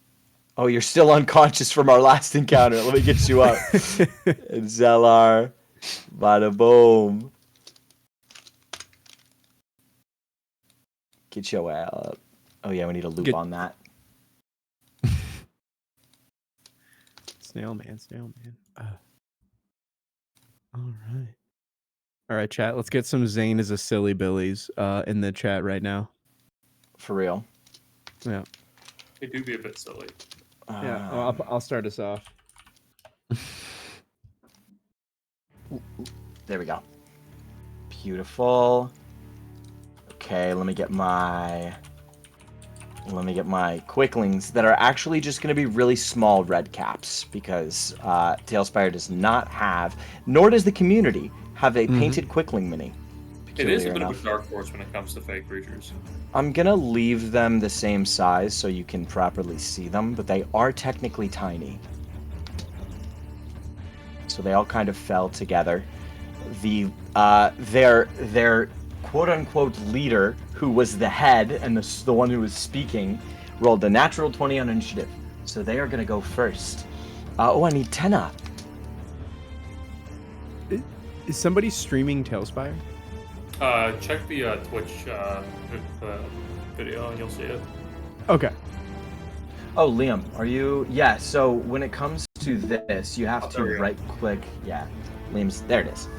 A: Oh, you're still unconscious from our last encounter. Let me get you up. And Zellar, Bada Boom. Get your ass up. Oh yeah, we need a loop
F: Get-
A: on that.
F: Snail man. All right, chat. Let's get some Zane as a silly Billies in the chat right now.
A: For real.
F: Yeah.
D: It do be a bit silly.
F: Yeah. I'll start us off.
A: There we go. Beautiful. Okay, let me get my quicklings that are actually just going to be really small red caps because Tailspire does not have, nor does the community have a painted quickling mini.
D: It is a
A: peculiar
D: bit
A: enough.
D: of a dark horse when it comes to fake creatures.
A: I'm gonna leave them the same size so you can properly see them, but they are technically tiny. So they all kind of fell together. Their quote unquote leader, who was the head and the one who was speaking, rolled a natural 20 on initiative. So they are gonna go first. I need Tenna.
F: Is somebody streaming Tailspire?
D: Check the Twitch video and you'll see it.
F: Okay.
A: Oh, Liam, are you? Yeah. So when it comes to this, you have
D: there we
A: to
D: go.
A: right-click. Yeah, Liam's. There it is.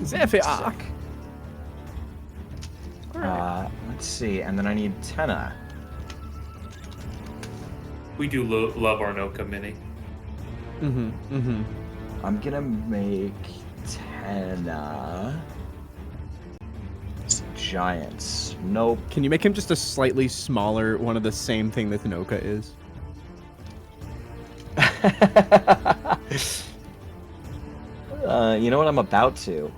F: Zephyr.
A: Let's see, and then I need Tenna.
D: We do love our Nokka mini.
A: I'm gonna make Tenna giants. Nope.
F: Can you make him just a slightly smaller one of the same thing that the Nokka is?
A: You know what? I'm about to.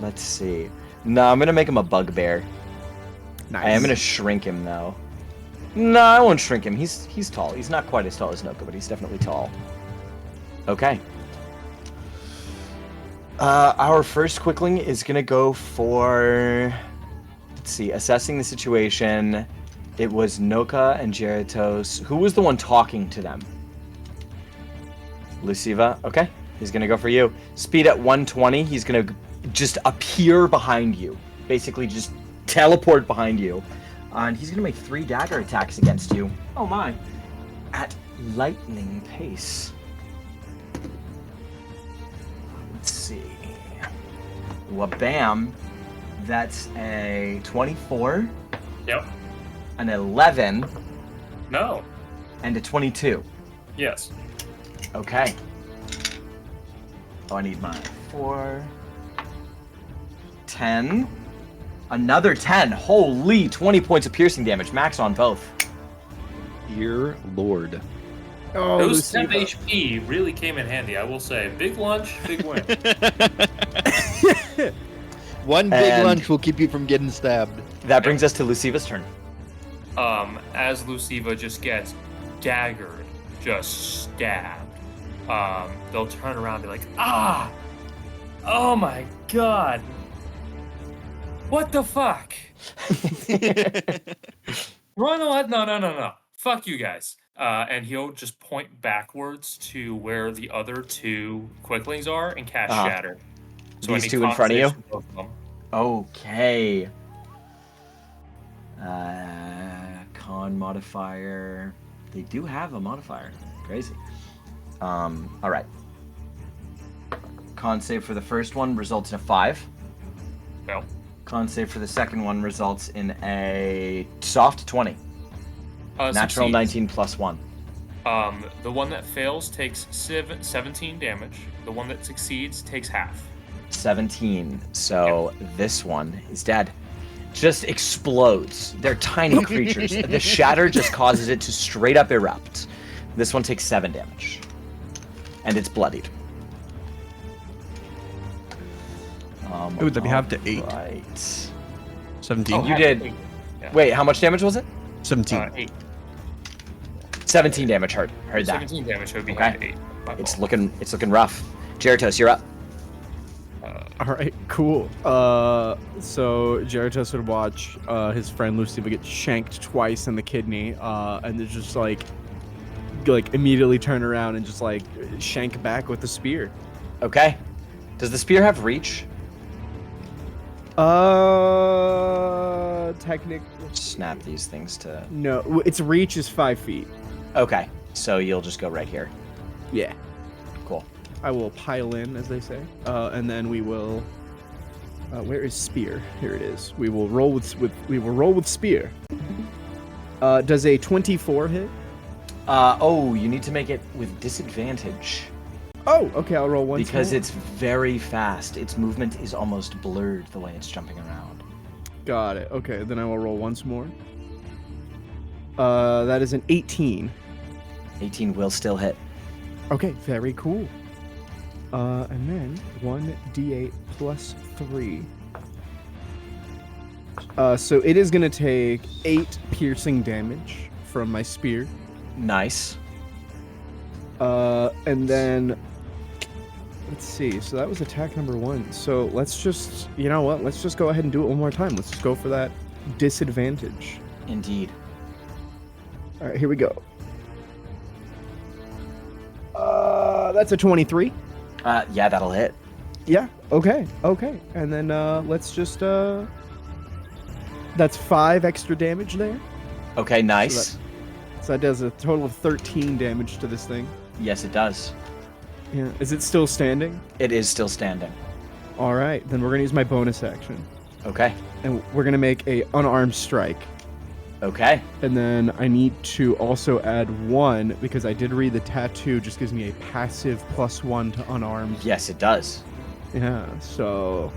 A: Let's see. No, I'm gonna make him a bugbear.
F: Nice.
A: I am gonna shrink him though. No, I won't shrink him. He's tall. He's not quite as tall as Nokka, but he's definitely tall. Okay. Our first quickling is gonna go for. Let's see. Assessing the situation. It was Nokka and Jeratos. Who was the one talking to them? Luciva. Okay. He's gonna go for you. Speed at 120. He's gonna just appear behind you. Basically, just teleport behind you. And he's gonna make 3 dagger attacks against you. Oh my. At lightning pace. Let's see. Wabam. That's a 24,
D: Yep.
A: an 11,
D: No.
A: and a 22.
D: Yes.
A: Okay. Oh, I need mine. 4, 10, another 10. Holy, 20 points of piercing damage, max on both.
B: Dear Lord.
F: Oh,
D: Those 10
F: Luciva.
D: HP really came in handy, I will say. Big lunch, big win.
B: One big
A: And-
B: lunch will keep you from getting stabbed.
A: That brings us to Luciva's turn.
D: As Luciva just gets daggered, just stabbed, they'll turn around and be like, ah! Oh my god! What the fuck? Run on! No. Fuck you guys. And he'll just point backwards to where the other 2 quicklings are and cast
A: Uh-huh.
D: Shatter. So
A: These
D: I need
A: 2 in front of you?
D: concentration from both of them.
A: Okay. Con modifier. They do have a modifier. Crazy. All right. Con save for the first one results in a 5.
D: Well,
A: Con save for the second one results in a soft 20. Natural
D: succeeds.
A: 19 plus 1.
D: The one that fails takes 17 damage. The one that succeeds takes half.
A: 17. So this one is dead. Just explodes. They're tiny creatures. The shatter just causes it to straight up erupt. This one takes 7 damage. And it's bloodied.
C: It would be half to 8.
A: Right.
C: 17.
A: You did.
D: Yeah.
A: Wait, how much damage was it?
C: 17.
D: 8.
A: 17 damage. Heard that.
D: 17 damage would be
A: Okay.
D: half to 8. My
A: It's
D: fault.
A: looking rough. Jeratos, you're up.
F: All right, cool. So Jeratos would watch his friend Luciva get shanked twice in the kidney, and then just like immediately turn around and just like shank back with the spear.
A: Okay. Does the spear have reach?
F: Technic.
A: Snap these things to.
F: No, its reach is 5 feet.
A: Okay. So you'll just go right here.
F: Yeah.
A: Cool.
F: I will pile in, as they say, and then we will. Where is spear? Here it is. We will roll with spear. Does a 24 hit?
A: You need to make it with disadvantage.
F: Oh, okay, I'll roll once
A: Because
F: more.
A: it's very fast. Its movement is almost blurred the way it's jumping around.
F: Got it. Okay, then I will roll once more. That is an 18.
A: 18 will still hit.
F: Okay, very cool. And then 1d8 plus 3. So it is going to take 8 piercing damage from my spear.
A: Nice.
F: And then, let's see. So that was attack number 1. So let's just, you know what? Let's just go ahead and do it one more time. Let's just go for that disadvantage.
A: Indeed.
F: All right, here we go. That's a 23.
A: Yeah, that'll hit.
F: Yeah, okay. And then let's just, that's 5 extra damage there.
A: Okay, nice.
F: So that does a total of 13 damage to this thing.
A: Yes, it does.
F: Yeah. Is it still standing?
A: It is still standing.
F: All right, then we're going to use my bonus action.
A: Okay.
F: And we're going to make a unarmed strike.
A: Okay.
F: And then I need to also add 1, because I did read the tattoo just gives me a passive +1 to unarmed.
A: Yes, it does.
F: Yeah, so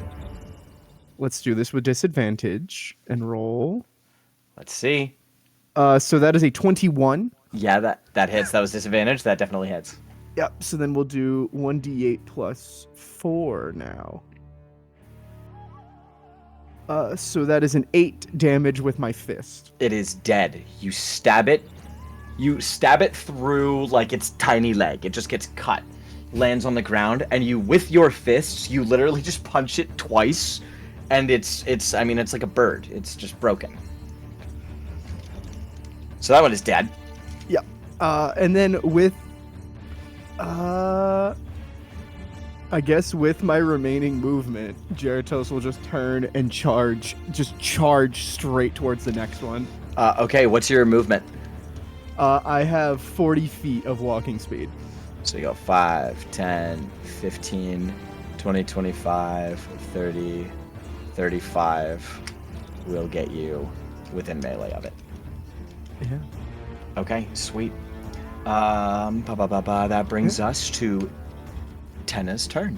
F: let's do this with disadvantage and roll.
A: Let's see.
F: So that is a 21.
A: Yeah, that hits. That was disadvantage. That definitely hits.
F: Yep, so then we'll do 1d8 plus 4 now. So that is an 8 damage with my fist.
A: It is dead. You stab it through like its tiny leg. It just gets cut, lands on the ground, and you, with your fists, you literally just punch it twice, and it's like a bird. It's just broken. So that one is dead.
F: Yep. And then with, I guess with my remaining movement, Jeratos will just turn and charge straight towards the next one.
A: Okay, what's your movement?
F: I have 40 feet of walking speed.
A: So you go 5, 10, 15, 20, 25, 30, 35. We'll get you within melee of it.
F: Yeah.
A: Okay, sweet. That brings us to Tenna's turn.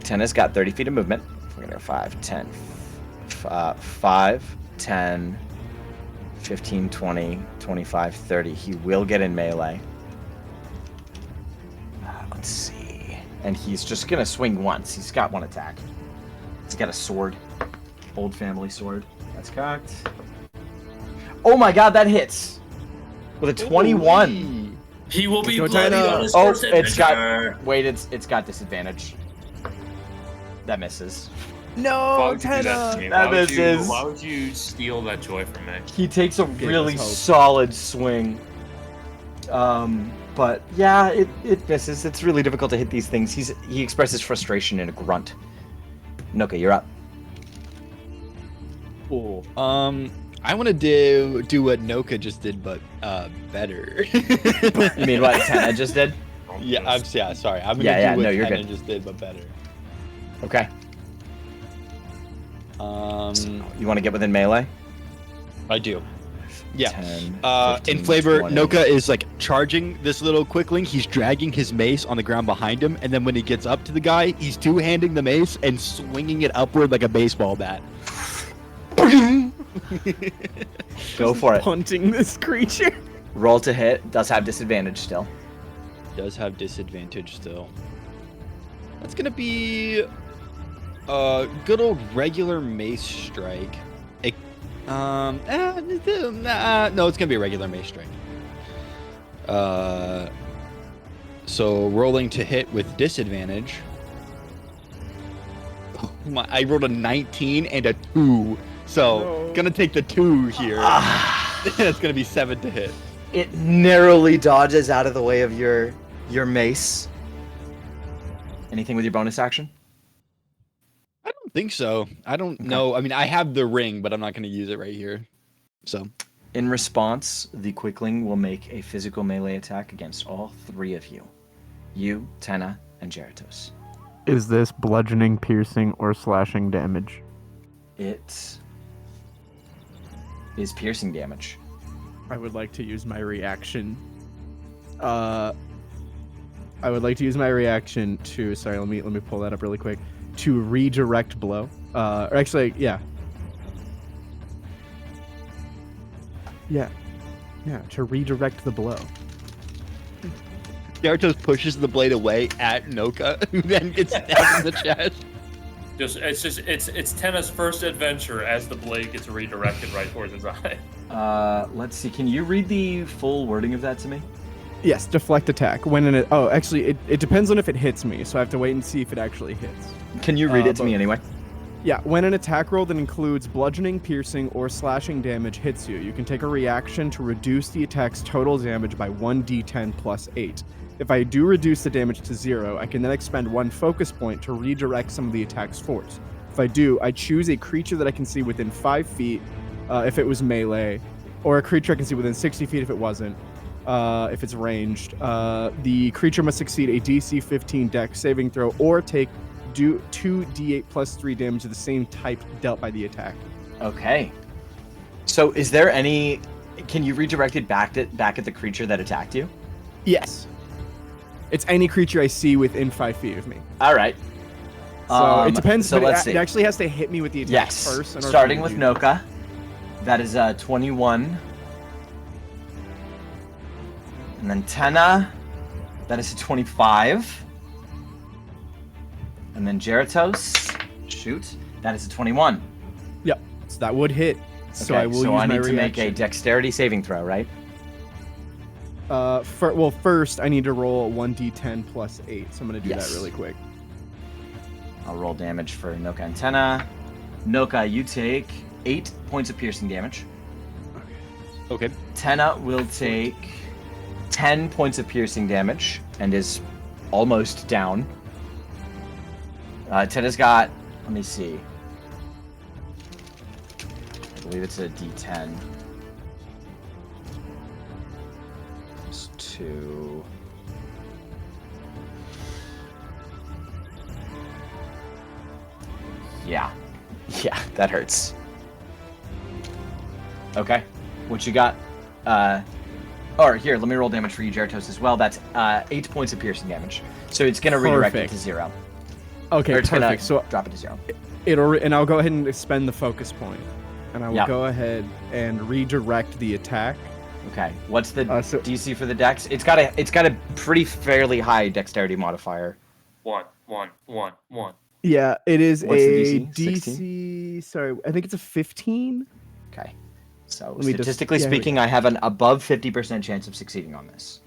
A: Tenna's got 30 feet of movement. We're gonna go 5, 10, 5, 10, 15, 20, 25, 30. He will get in melee. Let's see. And he's just gonna swing once. He's got one attack. He's got a sword. Old family sword. That's cocked. Oh my god, that hits! With a 21.
D: He will be
F: Go
D: bloody
F: China.
D: on his
A: Oh,
D: first
A: it's got...
D: adventure.
A: Wait, it's got disadvantage. That misses.
D: Why
F: No,
D: would you do that to me?
A: That
D: Why would you-
A: misses.
D: Why would you steal that joy from me?
A: He takes a
F: Gave
A: really
F: us hope.
A: solid swing. But yeah, it misses. It's really difficult to hit these things. He expresses frustration in a grunt. Nokka, you're up.
B: Cool. I want to do what Nokka just did, but better.
A: You mean what Tenna just did?
B: Yeah, sorry. I'm gonna
A: Yeah,
B: do what
A: no, you're
B: Tenna
A: good.
B: just did, but better.
A: Okay. You want to get within melee?
B: I do. Yeah.
A: 10, 15,
B: In flavor,
A: 20.
B: Nokka is like charging this little quickling. He's dragging his mace on the ground behind him, and then when he gets up to the guy, he's two-handing the mace and swinging it upward like a baseball bat.
A: Go for it.
F: punting this creature.
A: Roll to hit. Does have disadvantage still.
B: Does have disadvantage still. That's gonna be a good old regular mace strike. No, it's gonna be a regular mace strike. So rolling to hit with disadvantage. Oh I rolled a 19 and a 2, so
F: No.
B: gonna take the 2 here. It's gonna be 7 to hit.
A: It narrowly dodges out of the way of your mace. Anything with your bonus action?
B: I don't think so. I don't
A: Okay.
B: know. I mean, I have the ring, but I'm not gonna use it right here. So.
A: In response, the Quickling will make a physical melee attack against all three of you. You, Tenna, and Jeratos.
F: Is this bludgeoning, piercing, or slashing damage?
A: It is piercing damage.
F: I would like to use my reaction. I would like to use my reaction to. Sorry, let me pull that up really quick. To redirect blow. Or actually, yeah. Yeah. Yeah. To redirect the blow.
B: Gyarados pushes the blade away at Nokka, who then gets stabbed in the chest.
D: It's Tenna's first adventure as the blade gets redirected right towards his eye.
A: Let's see. Can you read the full wording of that to me?
F: Yes, deflect attack. When in it. Oh, actually, it depends on if it hits me, so I have to wait and see if it actually hits.
A: Can you read it to me anyway?
F: Yeah, when an attack roll that includes bludgeoning, piercing, or slashing damage hits you, you can take a reaction to reduce the attack's total damage by 1d10 plus 8. If I do reduce the damage to 0, I can then expend 1 focus point to redirect some of the attack's force. If I do, I choose a creature that I can see within 5 feet if it was melee, or a creature I can see within 60 feet if it wasn't, if it's ranged. The creature must succeed a DC 15 Dex saving throw or take 2d8 plus 3 damage of the same type dealt by the attack.
A: Okay. So is there any... Can you redirect it back at the creature that attacked you?
F: Yes. It's any creature I see within 5 feet of me.
A: All right.
F: So it depends,
A: so
F: but
A: let's
F: it
A: see.
F: actually has to hit me with the attack
A: Yes.
F: first. in order
A: Starting
F: to
A: with
F: do
A: Nokka. That is 21. And then Tenna. That is a 25. And then Gyarados. Shoot. That is a 21.
F: Yep. So that would hit. So
A: Okay,
F: I will
A: so
F: use
A: I
F: my
A: need to make a
F: reaction.
A: dexterity saving throw, right?
F: First I need to roll 1d10 plus 8. So I'm going to do
A: Yes.
F: that really quick.
A: I'll roll damage for Nokka and Tenna. Nokka, you take 8 points of piercing damage.
B: Okay.
A: Tenna will take 10 points of piercing damage and is almost down. Tenna's got, let me see. I believe it's a d10. It's 2. Yeah. Yeah, that hurts. Okay. What you got? Or here, let me roll damage for you, Gyarados, as well. That's 8 points of piercing damage. So it's going to redirect it
F: Perfect.
A: to 0.
F: Okay,
A: Or it's going
F: perfect.
A: to
F: So
A: drop it to 0.
F: and I'll go ahead and spend the focus point. And I will
A: Yep.
F: go ahead and redirect the attack.
A: Okay. What's the
F: So-
A: DC for the dex? It's got a pretty fairly high dexterity modifier.
D: 1.
F: Yeah, it is
A: What's the
F: a
A: DC?
F: DC. Sorry, I think it's a 15.
A: Okay. So
F: Let me just-
A: statistically
F: yeah, here we
A: speaking, I have an above 50% chance of succeeding on this.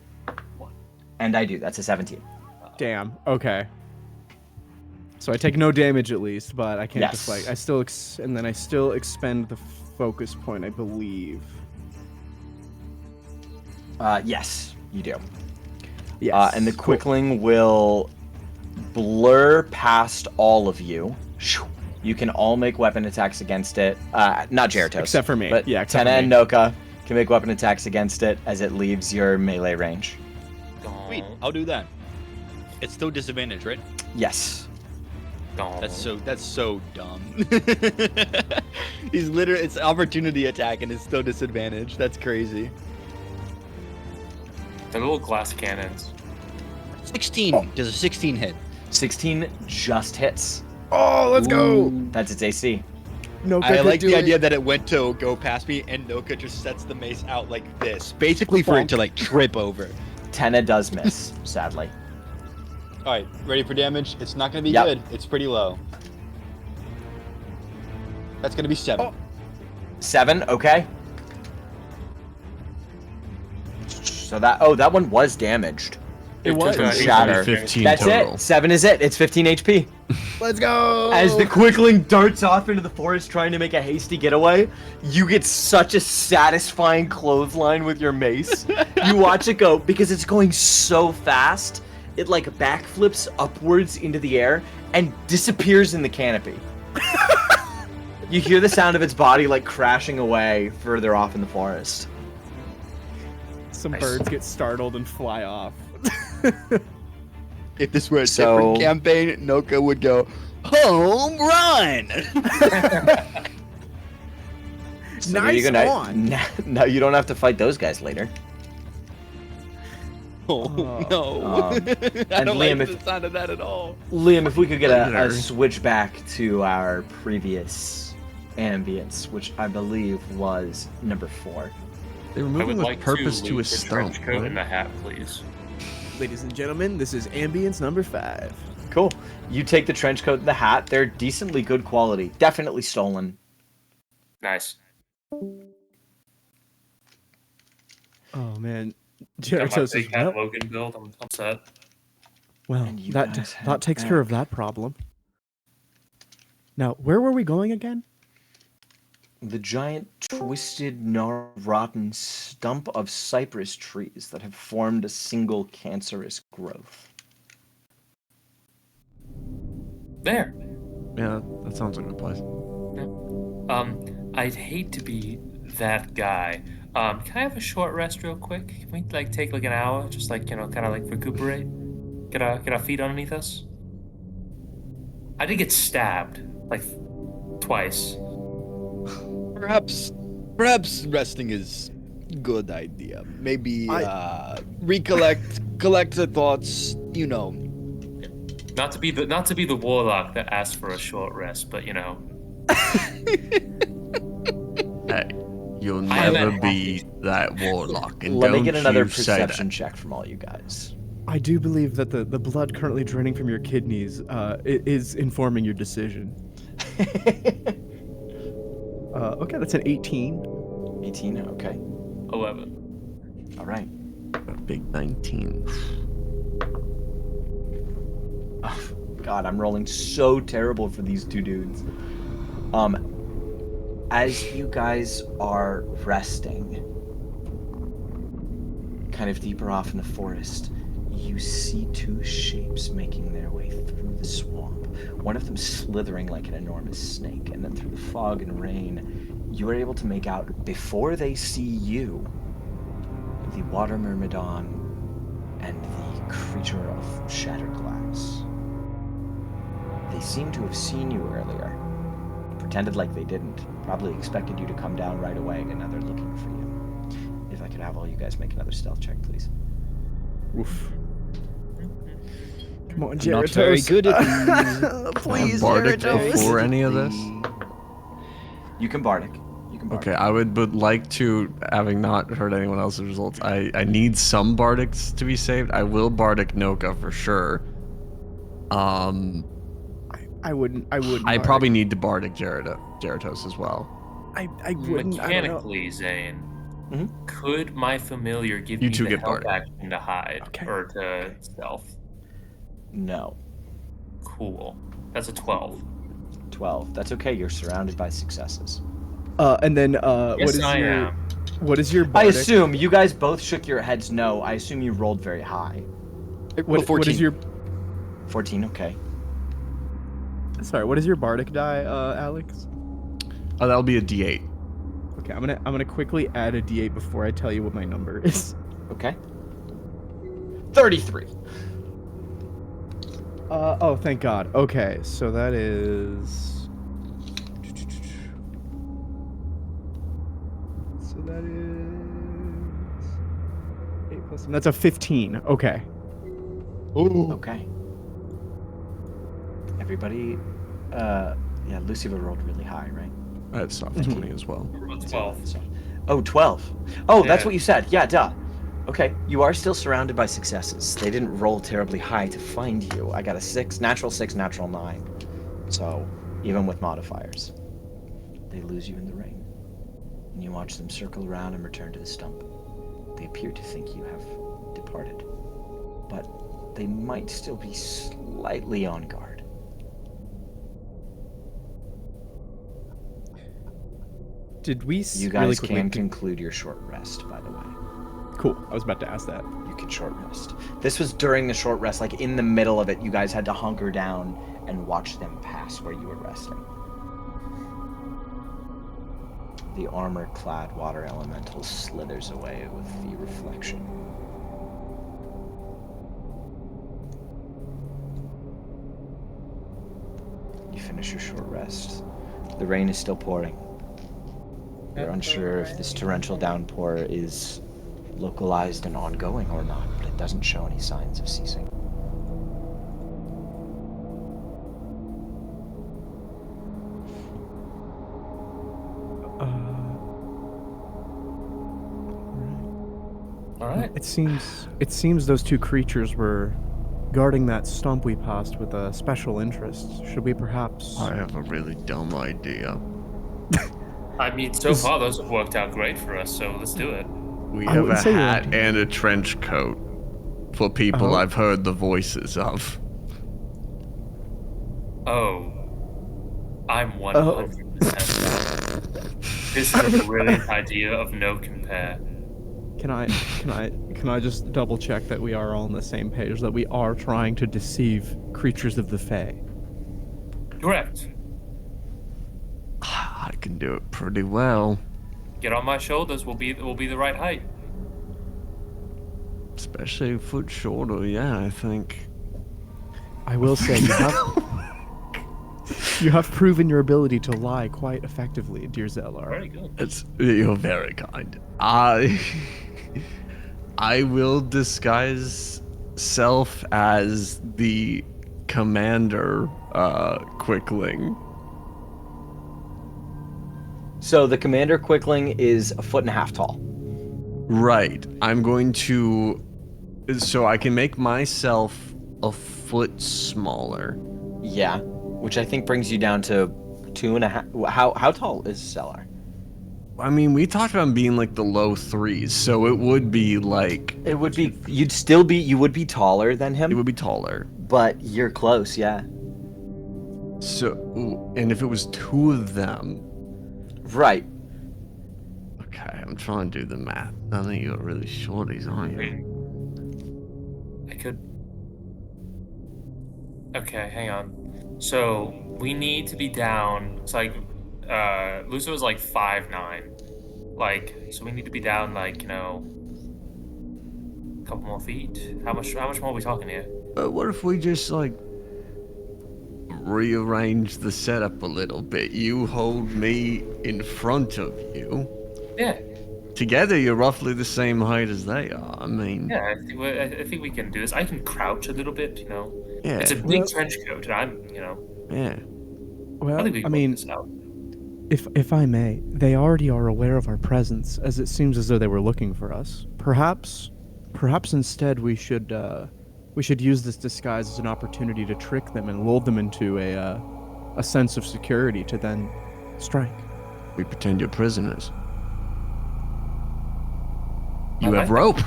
A: And I do. That's a 17.
F: Damn. Okay. So I take no damage at least, but I can't
A: Yes.
F: deflect. I still and then I still expend the focus point, I believe.
A: Yes, you do.
F: Yes.
A: And the Quickling will blur past all of you. You can all make weapon attacks against it. Not Gyarados.
F: Except for me.
A: But
F: Yeah, except
A: Tenna
F: for
A: and
F: me.
A: Nokka can make weapon attacks against it as it leaves your melee range.
B: Sweet. I'll do that. It's still disadvantage, right?
A: Yes.
B: That's so dumb. He's literally it's opportunity attack and it's still disadvantage. That's crazy.
D: The little glass cannons.
B: 16. Does a 16 hit?
A: 16 just hits.
F: Oh, let's go.
A: That's its AC.
F: No,
B: I like the idea that it went to go past me and Nokka just sets the mace out like this, basically for it to like trip over.
A: Tenna does miss, sadly.
B: All right, ready for damage? It's not gonna be
A: Yep.
B: good. It's pretty low. That's gonna be 7.
F: Oh.
A: 7, okay. So that one was damaged.
F: It was.
A: From shatter.
C: 15
A: That's
C: total.
A: it. 7 is it. It's 15 HP.
F: Let's go.
A: As the Quickling darts off into the forest trying to make a hasty getaway, you get such a satisfying clothesline with your mace. You watch it go, because it's going so fast, it like backflips upwards into the air and disappears in the canopy. You hear the sound of its body like crashing away further off in the forest.
F: Some
A: Nice.
F: birds get startled and fly off.
B: If this were a
A: So-
B: different campaign, Nokka would go home run.
A: So there you
F: Nice
A: go.
F: on.
A: Now you don't have to fight those guys later.
B: Oh, no. I
A: and
B: don't
A: Liam,
B: like
A: if-
B: the sound of that at all.
A: Liam, if we could get a
C: Legendary.
A: switch back to our previous ambience, which I believe was number 4.
C: They were
D: I
C: moving
D: would
C: with
D: like
C: purpose
D: to
C: to a
D: leave the
C: stump.
D: trench coat and the
C: Right?
D: hat, please.
F: Ladies and gentlemen, this is ambience number 5.
A: Cool. You take the trench coat and the hat. They're decently good quality. Definitely stolen.
D: Nice.
F: Oh man,
D: Got my
F: Jeratos is
D: big hat Logan build. I'm set.
F: well.
A: And you
F: That
A: guys head
F: that takes care of
A: back.
F: that problem. Now, where were we going again?
A: The giant, twisted, gnarled, rotten stump of cypress trees that have formed a single cancerous growth.
D: There.
C: Yeah, that sounds like a good place.
D: I'd hate to be that guy. Can I have a short rest real quick? Can we take an hour, just kind of recuperate, get our feet underneath us? I did get stabbed twice.
B: Perhaps resting is good idea. Maybe collect the thoughts,
D: Not to be the warlock that asked for a short rest, but
C: Hey, you'll
D: I am
C: never
D: at
C: be that warlock. And
A: Let me
C: don't
A: get another
C: you say that.
A: perception check from all you guys.
F: I do believe that the blood currently draining from your kidneys is informing your decision. Okay, that's an 18.
A: 18, okay.
D: 11.
A: All right.
C: A big 19.
A: Oh, God, I'm rolling so terrible for these two dudes. As you guys are resting, kind of deeper off in the forest, you see two shapes making their way through the swamp. One of them slithering like an enormous snake, and then through the fog and rain, you are able to make out, before they see you, the water myrmidon and the creature of shattered glass. They seem to have seen you earlier. Pretended like they didn't. Probably expected you to come down right away, and now they're looking for you. If I could have all you guys make another stealth check, please.
F: Oof. Come on,
B: I'm
F: Jeratos.
B: not very good at these.
F: Please,
C: Bardic
F: Jeratos.
C: before any of this?
A: You can Bardic. You can Bardic.
C: Okay, I would like to, having not heard anyone else's results, I need some Bardics to be saved. I will Bardic Nokka for sure.
F: I wouldn't.
C: I probably need to Bardic Jeratos as well.
F: I wouldn't. I don't know.
D: Mechanically, Zane,
A: Mhm.
D: could my familiar give
C: You
D: me
C: two
D: the
C: get
D: help
C: Bardic.
D: action to hide
F: Okay.
D: or to stealth?
A: No.
D: Cool. That's a 12.
A: 12. That's okay. You're surrounded by successes.
F: And then
D: Yes,
F: what is
D: I
F: your
D: am.
F: what is your
A: I
F: Bardic?
A: assume you guys both shook your heads no. I assume you rolled very high.
F: What
B: 14.
F: is your
A: 14, okay.
F: sorry? What is your Bardic die, Alex?
C: Oh, that'll be a D8.
F: Okay, I'm gonna quickly add a D8 before I tell you what my number is.
A: Okay. 33.
F: Oh, thank God. Okay, so that is. So that is 8 plus. That's a 15. Okay.
A: Okay. Everybody, yeah, Lucifer rolled really high, right?
C: I had soft 20 as well.
D: 12.
A: Oh, 12. Oh, that's
D: Yeah.
A: what you said. Yeah, duh. Okay, you are still surrounded by successes. They didn't roll terribly high to find you. I got a 6, natural 9. So, even with modifiers, they lose you in the rain. And you watch them circle around and return to the stump. They appear to think you have departed. But they might still be slightly on guard.
F: Did we?
A: You
F: really
A: guys
F: quickly,
A: can conclude your short rest, by the way.
F: Cool. I was about to ask that.
A: You can short rest. This was during the short rest, like in the middle of it, you guys had to hunker down and watch them pass where you were resting. The armor-clad water elemental slithers away with the reflection. You finish your short rest. The rain is still pouring. We're unsure if this torrential downpour is localized and ongoing or not, but it doesn't show any signs of ceasing.
D: All right.
F: It seems those two creatures were guarding that stump we passed with a special interest. Should we perhaps?
C: I have a really dumb idea.
D: I mean, so far those have worked out great for us, so let's do it.
C: We
F: I
C: have a
F: wouldn't say
C: hat
F: that.
C: and a trench coat for people
F: Oh.
C: I've heard the voices of.
D: Oh, I'm 100%. This is a brilliant idea of no compare.
F: Can I just double check that we are all on the same page, that we are trying to deceive creatures of the Fae?
D: Correct.
C: I can do it pretty well.
D: Get on my shoulders. We'll be the right height.
C: Especially a foot shorter, yeah, I think.
F: I will say you have proven your ability to lie quite effectively, dear Zelar.
D: Very good.
C: You're very kind. I will disguise self as the commander, Quickling.
A: So the Commander Quickling is 1.5 feet tall.
C: Right. I'm going to... So I can make myself a foot smaller.
A: Yeah, which I think brings you down to 2.5. How tall is Zelar?
C: I mean, we talked about being like the low threes, so it would be like...
A: It would be. You would be taller than him.
C: It would be taller.
A: But you're close, yeah.
C: So, and if it was two of them...
A: Right.
C: Okay, I'm trying to do the math. I think you're really shorties, aren't you?
D: I could. Okay, hang on. So we need to be down. It's like, Lucio was like 5'9". Like, so we need to be down like, a couple more feet. How much more are we talking here?
C: What if we just like rearrange the setup a little bit? You hold me in front of you.
D: Yeah.
C: Together, you're roughly the same height as they are. I mean,
D: Yeah, I think we can do this. I can crouch a little bit,
C: yeah,
D: It's a big trench coat, and I'm,
C: yeah.
F: Well,
D: I think we can work this out.
F: if I may, they already are aware of our presence, as it seems as though they were looking for us. Perhaps instead we should use this disguise as an opportunity to trick them and lull them into a sense of security to then strike.
C: We pretend you're prisoners. You
D: Okay.
C: have rope.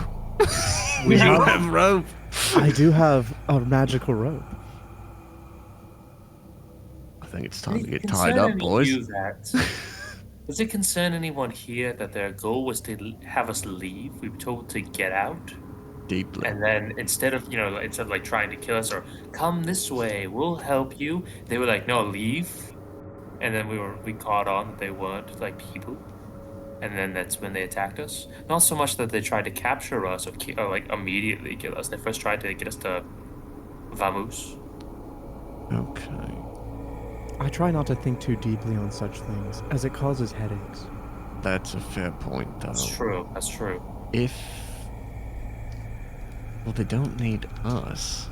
F: We
C: you
F: have-
C: have rope.
F: I do have a magical rope.
C: I think it's time to get
D: Concern
C: tied up,
D: any
C: boys.
D: you that- Does it concern anyone here that their goal was to have us leave? We were told to get out,
C: Deeply.
D: and then instead of like trying to kill us or come this way, we'll help you, they were like, no, leave. And then we caught on that they weren't like people, and then that's when they attacked us. Not so much that they tried to capture us or like immediately kill us. They first tried to get us to Vamoose.
C: Okay.
F: I try not to think too deeply on such things, as it causes headaches.
C: That's a fair point, though.
D: That's true. That's true.
C: Well, they don't need us.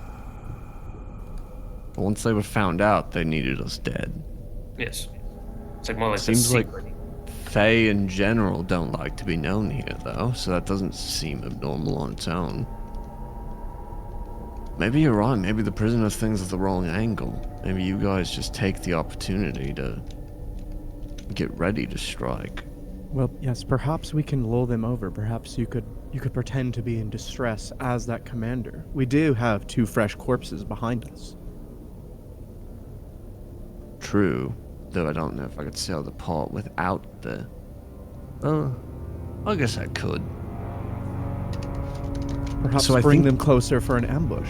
C: But once they were found out, they needed us dead.
D: Yes. It's like more like
C: Seems
D: the
C: like
D: secret.
C: Fae in general don't like to be known here, though, so that doesn't seem abnormal on its own. Maybe you're right. Maybe the prisoner thing's at the wrong angle. Maybe you guys just take the opportunity to get ready to strike.
F: Well, yes, perhaps we can lull them over. Perhaps you could pretend to be in distress as that commander. We do have 2 fresh corpses behind us.
C: True, though I don't know if I could sell the part without the... Oh, I guess I could.
F: Perhaps
C: So I
F: bring
C: think-
F: them closer for an ambush.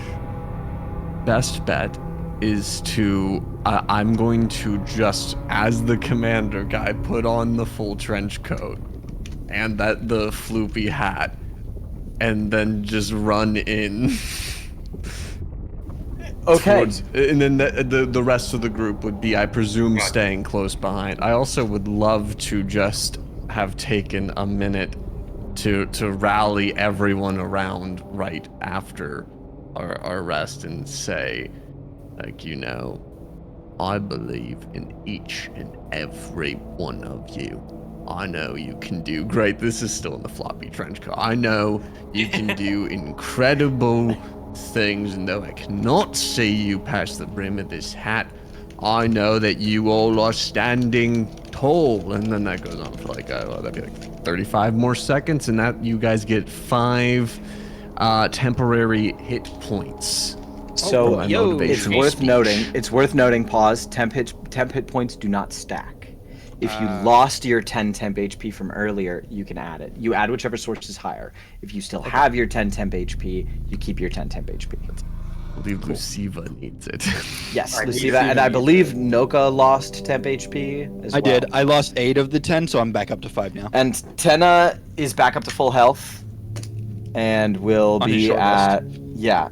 C: Best bet is to... I'm going to just, as the commander guy, put on the full trench coat and the floopy hat, and then just run in.
A: Okay.
C: And then the rest of the group would be, I presume, staying close behind. I also would love to just have taken a minute to rally everyone around right after our rest and say, like, I believe in each and every one of you. I know you can do great. This is still in the floppy trench coat. I know you can do incredible things, and though I cannot see you past the brim of this hat, I know that you all are standing tall. And then that goes on for like, that'd be like 35 more seconds, and that you guys get 5 temporary hit points.
A: So
C: my
B: yo,
A: it's
C: motivational
A: worth
C: speech.
A: noting. It's worth noting. Pause. Temp hit points do not stack. If you lost your 10 temp HP from earlier, you can add it. You add whichever source is higher. If you still have your 10 temp HP, you keep your 10 temp HP.
C: I believe Luciva needs it.
A: Yes,
E: I
A: Luciva, and I believe Nokka lost temp HP as well.
B: I did. I lost 8 of the 10, so I'm back up to 5 now.
A: And Tenna is back up to full health, and will
B: On his
A: be
B: short
A: at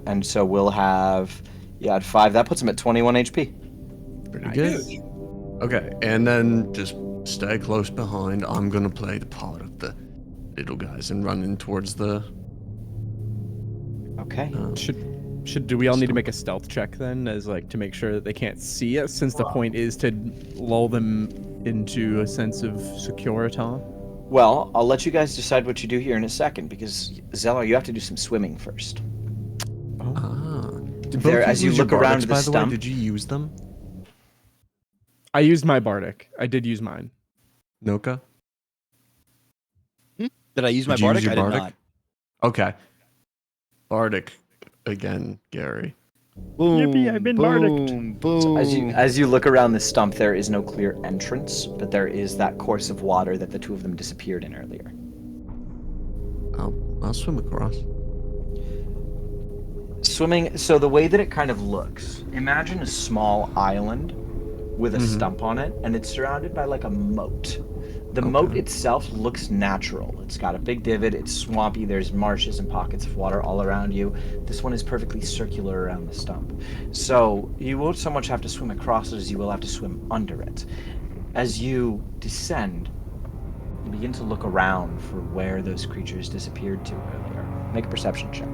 A: and so we'll have at 5. That puts him at 21 HP.
C: Pretty good. Okay, and then just stay close behind. I'm gonna play the part of the little guys and run in towards the.
A: Okay.
F: Do we all need to make a stealth check then, as like to make sure that they can't see us, since the point is to lull them into a sense of security?
A: Well, I'll let you guys decide what you do here in a second, because Zellar, you have to do some swimming first.
C: Did
A: There,
C: both
A: as you
C: use your
A: look around
C: bardics,
A: the
C: by the way,
A: stump-
C: did you use them?
F: I used my bardic. I did use mine.
C: Nokka?
B: Did I use my
C: Did you use
B: bardic?
C: your
B: I did
C: bardic?
B: not.
C: Okay. Bardic again, Gary.
B: Boom,
F: Yippee, I've been
B: boom, boom.
A: So as you look around the stump, there is no clear entrance, but there is that course of water that the two of them disappeared in earlier.
C: I'll swim across.
A: Swimming, so the way that it kind of looks, imagine a small island with a stump on it, and it's surrounded by like a moat. The moat itself looks natural. It's got a big divot, it's swampy, there's marshes and pockets of water all around you. This one is perfectly circular around the stump. So you won't so much have to swim across it as you will have to swim under it. As you descend, you begin to look around for where those creatures disappeared to earlier. Make a perception check.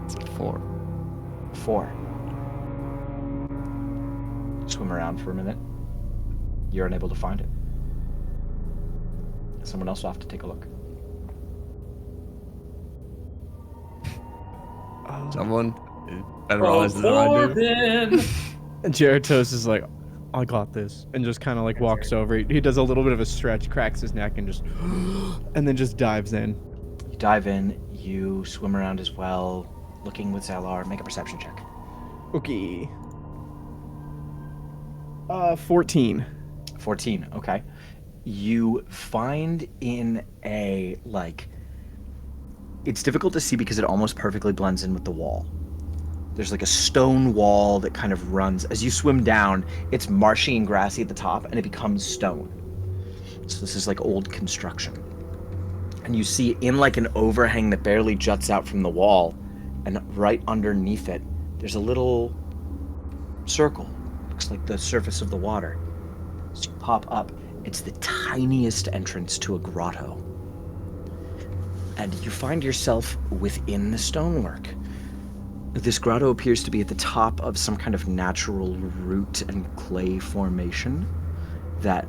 C: It's a 4.
A: 4. Swim around for a minute. You're unable to find it. Someone else will have to take a look.
C: Someone better realize than I do.
F: And Jeratos is like, I got this, and just kind of like walks over. He does a little bit of a stretch, cracks his neck, and just, and then just dives in.
A: You dive in. You swim around as well, looking with Zalar. Make a perception check.
F: Okay. 14.
A: 14. Okay. You find in a it's difficult to see because it almost perfectly blends in with the wall. There's like a stone wall that kind of runs. As you swim down, it's marshy and grassy at the top, and it becomes stone. So this is like old construction. And you see in like an overhang that barely juts out from the wall, and right underneath it, there's a little circle. Looks like the surface of the water. As you pop up, it's the tiniest entrance to a grotto. And you find yourself within the stonework. This grotto appears to be at the top of some kind of natural root and clay formation that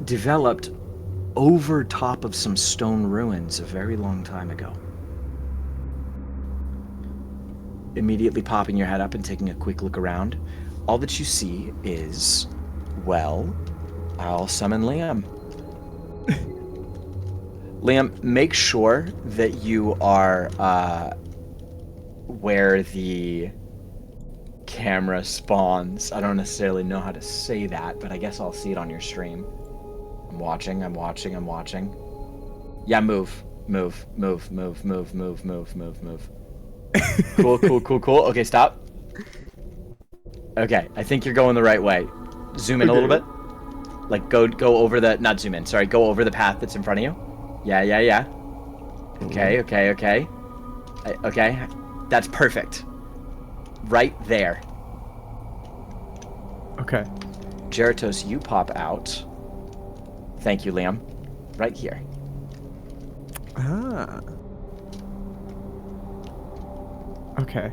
A: developed over top of some stone ruins a very long time ago. Immediately popping your head up and taking a quick look around, all that you see is, well, I'll summon Liam. Liam, make sure that you are where the camera spawns. I don't necessarily know how to say that, but I guess I'll see it on your stream. I'm watching. Yeah, move. Cool. Okay, stop. Okay, I think you're going the right way. Zoom in a little bit. Like, go over the... Not zoom in, sorry. Go over the path that's in front of you. Yeah. Okay. Okay, that's perfect. Right there.
F: Okay.
A: Geratos, you pop out. Thank you, Liam. Right here.
F: Ah. Okay.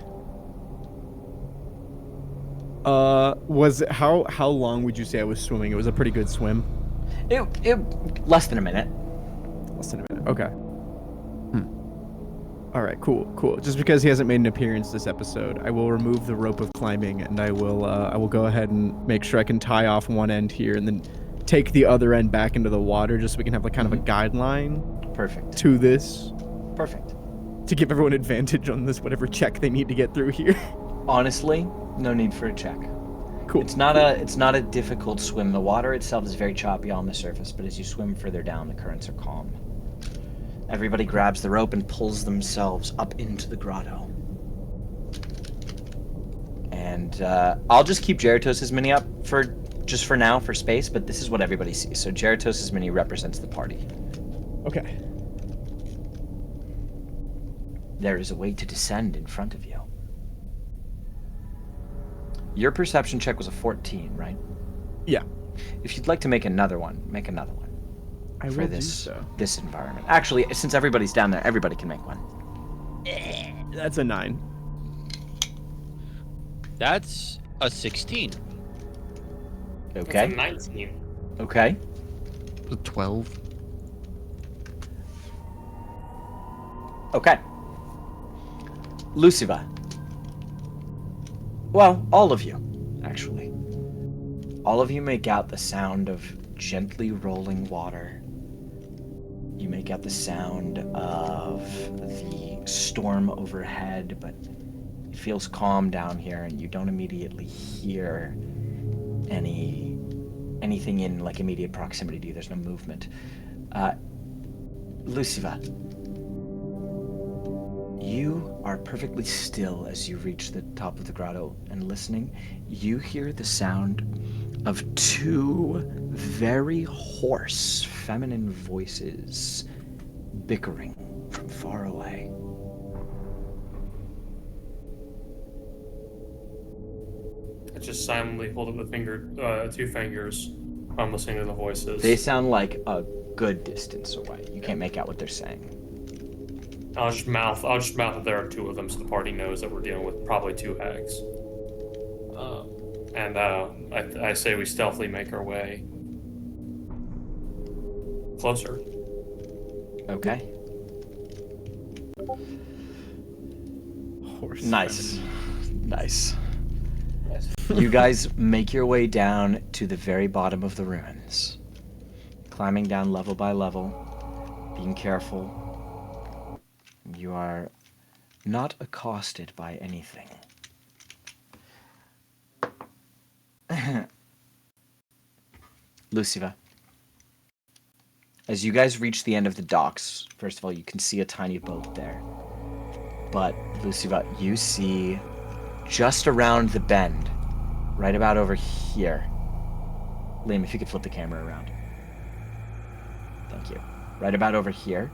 F: Was it how long would you say I was swimming? It was a pretty good swim.
A: It less than a minute.
F: Less than a minute. Okay. All right. Cool. Just because he hasn't made an appearance this episode, I will remove the rope of climbing, and I will go ahead and make sure I can tie off one end here, and then take the other end back into the water, just so we can have like kind of a guideline
A: Perfect.
F: to this,
A: Perfect.
F: to give everyone advantage on this whatever check they need to get through here.
A: Honestly, no need for a check.
F: Cool.
A: It's not a difficult swim. The water itself is very choppy on the surface, but as you swim further down, the currents are calm. Everybody grabs the rope and pulls themselves up into the grotto. And I'll just keep Geratos' mini up for now for space, but this is what everybody sees. So Geratos' mini represents the party.
F: Okay.
A: There is a way to descend in front of you. Your perception check was a 14, right?
F: Yeah.
A: If you'd like to make another one, make another one.
F: I
A: For
F: will
A: this,
F: do so.
A: this environment. Actually, since everybody's down there, everybody can make one.
F: That's a 9.
B: That's a 16.
A: Okay.
D: It's a 19.
A: Okay.
C: A 12.
A: Okay. Luciva. Well, all of you, actually. All of you make out the sound of gently rolling water. You make out the sound of the storm overhead, but it feels calm down here, and you don't immediately hear anything in like immediate proximity to you. There's no movement. Luciva, you are perfectly still as you reach the top of the grotto, and listening, you hear the sound of two very hoarse feminine voices bickering from far away.
D: I just silently hold up the two fingers. I'm listening to the voices.
A: They sound like a good distance away. You can't make out what they're saying.
D: I'll just mouth that there are two of them, so the party knows that we're dealing with probably two hags. And I say we stealthily make our way closer.
A: Okay.
F: Horse.
A: Nice. Nice. You guys make your way down to the very bottom of the ruins. Climbing down level by level, being careful. You are not accosted by anything. Luciva. As you guys reach the end of the docks, first of all, you can see a tiny boat there. But, Luciva, you see just around the bend, right about over here. Liam, if you could flip the camera around. Thank you. Right about over here,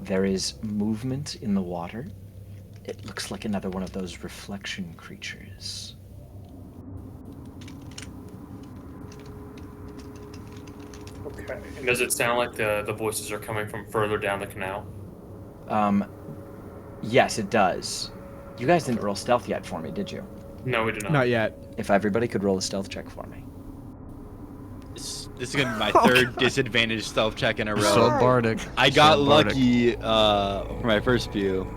A: there is movement in the water. It looks like another one of those reflection creatures.
D: Okay. And does it sound like the voices are coming from further down the canal?
A: Yes, it does. You guys didn't roll stealth yet for me, did you?
D: No, we do not.
F: Not yet.
A: If everybody could roll a stealth check for me.
B: This is gonna be my third disadvantaged stealth check in a row.
C: So bardic.
B: I got
C: So bardic.
B: lucky for my first few.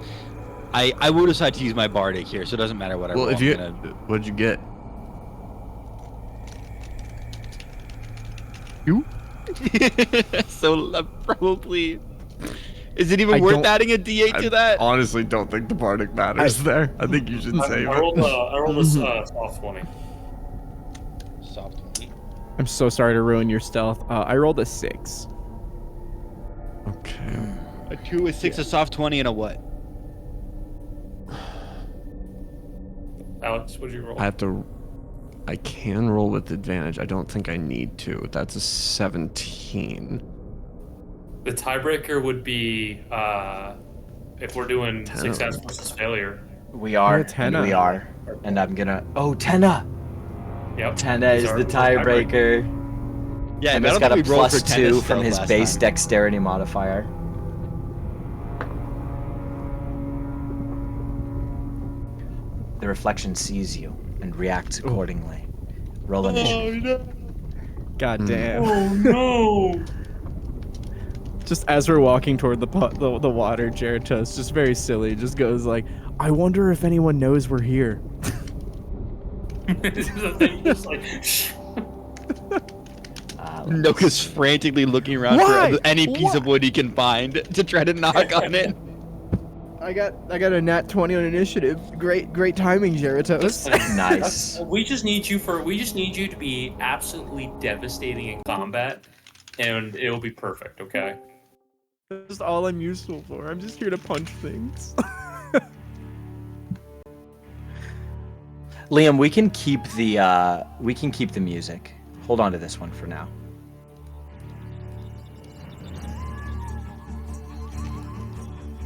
B: I will decide to use my bardic here, so it doesn't matter what I roll.
C: Well, if you,
B: I'm gonna...
C: what'd you get?
B: So probably. Is it even worth adding a D8 to that?
C: I honestly don't think the bardic matters there. I think you should save
D: I rolled a soft 20.
B: Soft 20.
F: I'm so sorry to ruin your stealth. I rolled a 6.
C: Okay.
B: A 2, a 6, a soft 20, and a what?
D: Alex, what'd you roll?
C: I can roll with advantage. I don't think I need to. That's a 17.
D: The tiebreaker would be if we're doing
C: Tenna.
D: success versus failure.
A: We are,
F: Oh, Tenna.
A: and we are. And I'm gonna... Oh, Tenna!
D: Yep.
A: Tenna
D: These
A: is
D: are
A: the tiebreaker.
B: Yeah,
A: And
B: I
A: it's
B: don't
A: got a
B: think we rolled for
A: +2
B: tennis
A: from
B: though
A: his
B: last
A: base
B: time.
A: dexterity modifier. The reflection sees you and reacts accordingly. Roll initiative.
B: no.
F: God damn.
D: Oh no!
F: Just as we're walking toward the water, Jeritos just very silly, just goes like, "I wonder if anyone knows we're here."
D: The thing just like.
B: Nokka's frantically looking around
F: Why?
B: for any piece of
F: Why?
B: wood he can find to try to knock on it.
F: I got a nat 20 on initiative. Great timing, Jeritos.
A: Nice.
D: We just need you to be absolutely devastating in combat, and it'll be perfect. Okay.
F: That's just all I'm useful for. I'm just here to punch things.
A: Liam, we can keep the music. Hold on to this one for now.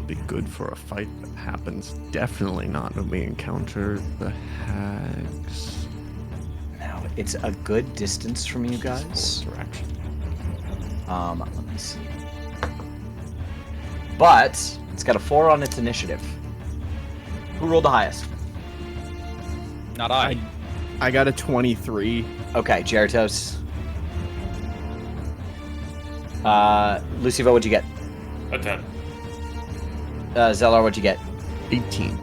C: Be good for a fight that happens. Definitely not when we encounter the hags.
A: Now, it's a good distance from you guys.
C: Direction.
A: Let me see. But it's got a 4 on its initiative. Who rolled the highest?
B: Not I.
F: I got a 23.
A: Okay, Jeritos. Lucivo, what'd you get?
D: A 10.
A: Zellar, what'd you get?
C: 18.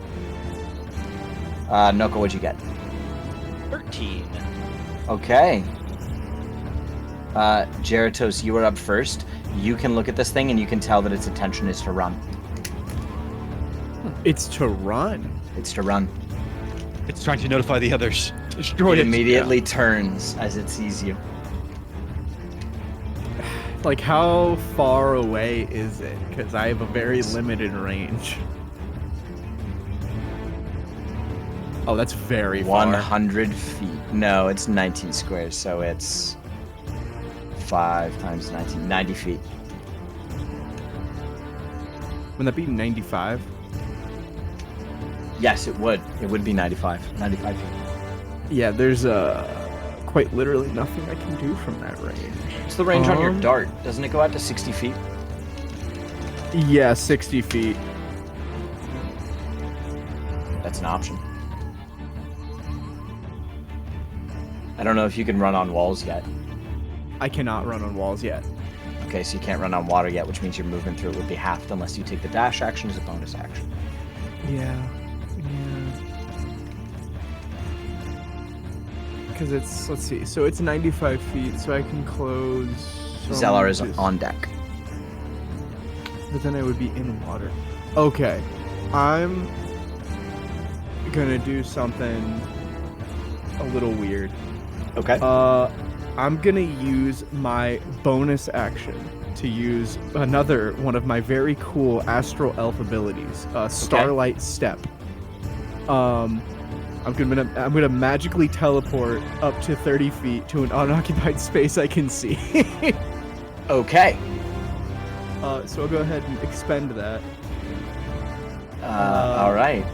A: Nokka, what'd you get?
B: 13.
A: Okay. Jeritos, you are up first. You can look at this thing and you can tell that its intention is to run.
F: It's to run.
A: It's to run.
B: It's trying to notify the others. Destroy
A: It
B: it.
A: immediately turns as it sees you.
F: Like, how far away is it? Because I have a very limited range. Oh, that's very far.
A: 100 feet. No, it's 19 squares, so it's 5 times 19, 90 feet.
F: Wouldn't that be 95?
A: Yes, it would. It would be 95. 95 feet.
F: Yeah, there's quite literally nothing I can do from that range.
A: What's the range on your dart? Doesn't it go out to 60 feet?
F: Yeah, 60 feet.
A: That's an option. I don't know if you can run on walls yet.
F: I cannot run on walls yet.
A: Okay, so you can't run on water yet, which means your movement through it would be halved unless you take the dash action as a bonus action.
F: Yeah. Because it's, let's see, so it's 95 feet, so I can close...
A: Zellar is on deck.
F: But then I would be in water. Okay. I'm gonna do something a little weird.
A: Okay.
F: I'm gonna use my bonus action to use another one of my very cool astral elf abilities, Starlight Step. I'm gonna magically teleport up to 30 feet to an unoccupied space I can see.
A: Okay.
F: So I'll go ahead and expend that.
A: All right.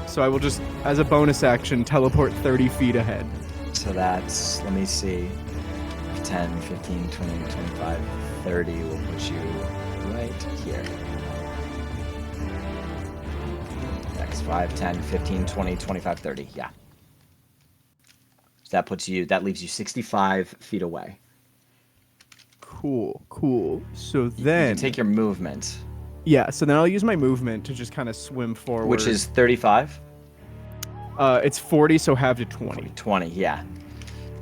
F: So I will just, as a bonus action, teleport 30 feet ahead.
A: So that's, let me see, 10, 15, 20, 25, 30 will put you right here. Next 5, 10, 15, 20, 25, 30, yeah. So that leaves you 65 feet away.
F: Cool. So
A: You
F: then...
A: take your movement.
F: Yeah, so then I'll use my movement to just kind of swim forward.
A: Which is 35?
F: It's 40, so half to 20.
A: 20, yeah.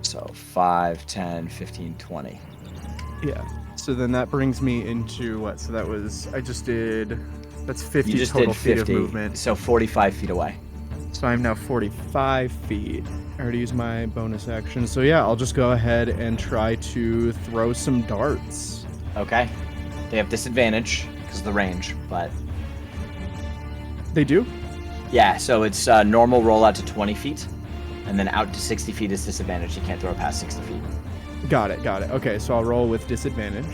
A: So 5, 10, 15, 20.
F: Yeah. So then that brings me into what? So that was, that's 50
A: You just
F: total
A: did
F: feet
A: 50,
F: of movement.
A: so 45 feet away.
F: So I'm now 45 feet. I already used my bonus action. So yeah, I'll just go ahead and try to throw some darts.
A: Okay. They have disadvantage because of the range, but...
F: They do?
A: Yeah, so it's normal roll out to 20 feet, and then out to 60 feet is disadvantage. You can't throw it past 60 feet.
F: Got it. Okay, so I'll roll with disadvantage.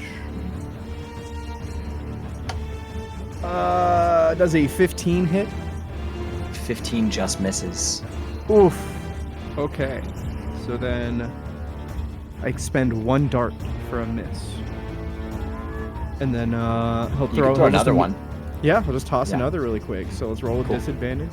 F: Does a 15 hit?
A: 15 just misses.
F: Oof. Okay. So then I expend 1 dart for a miss. And then he'll
A: You can throw
F: he'll just
A: another one.
F: Yeah, we'll just toss
A: Yeah.
F: another really quick. So let's roll with
A: Cool.
F: disadvantage.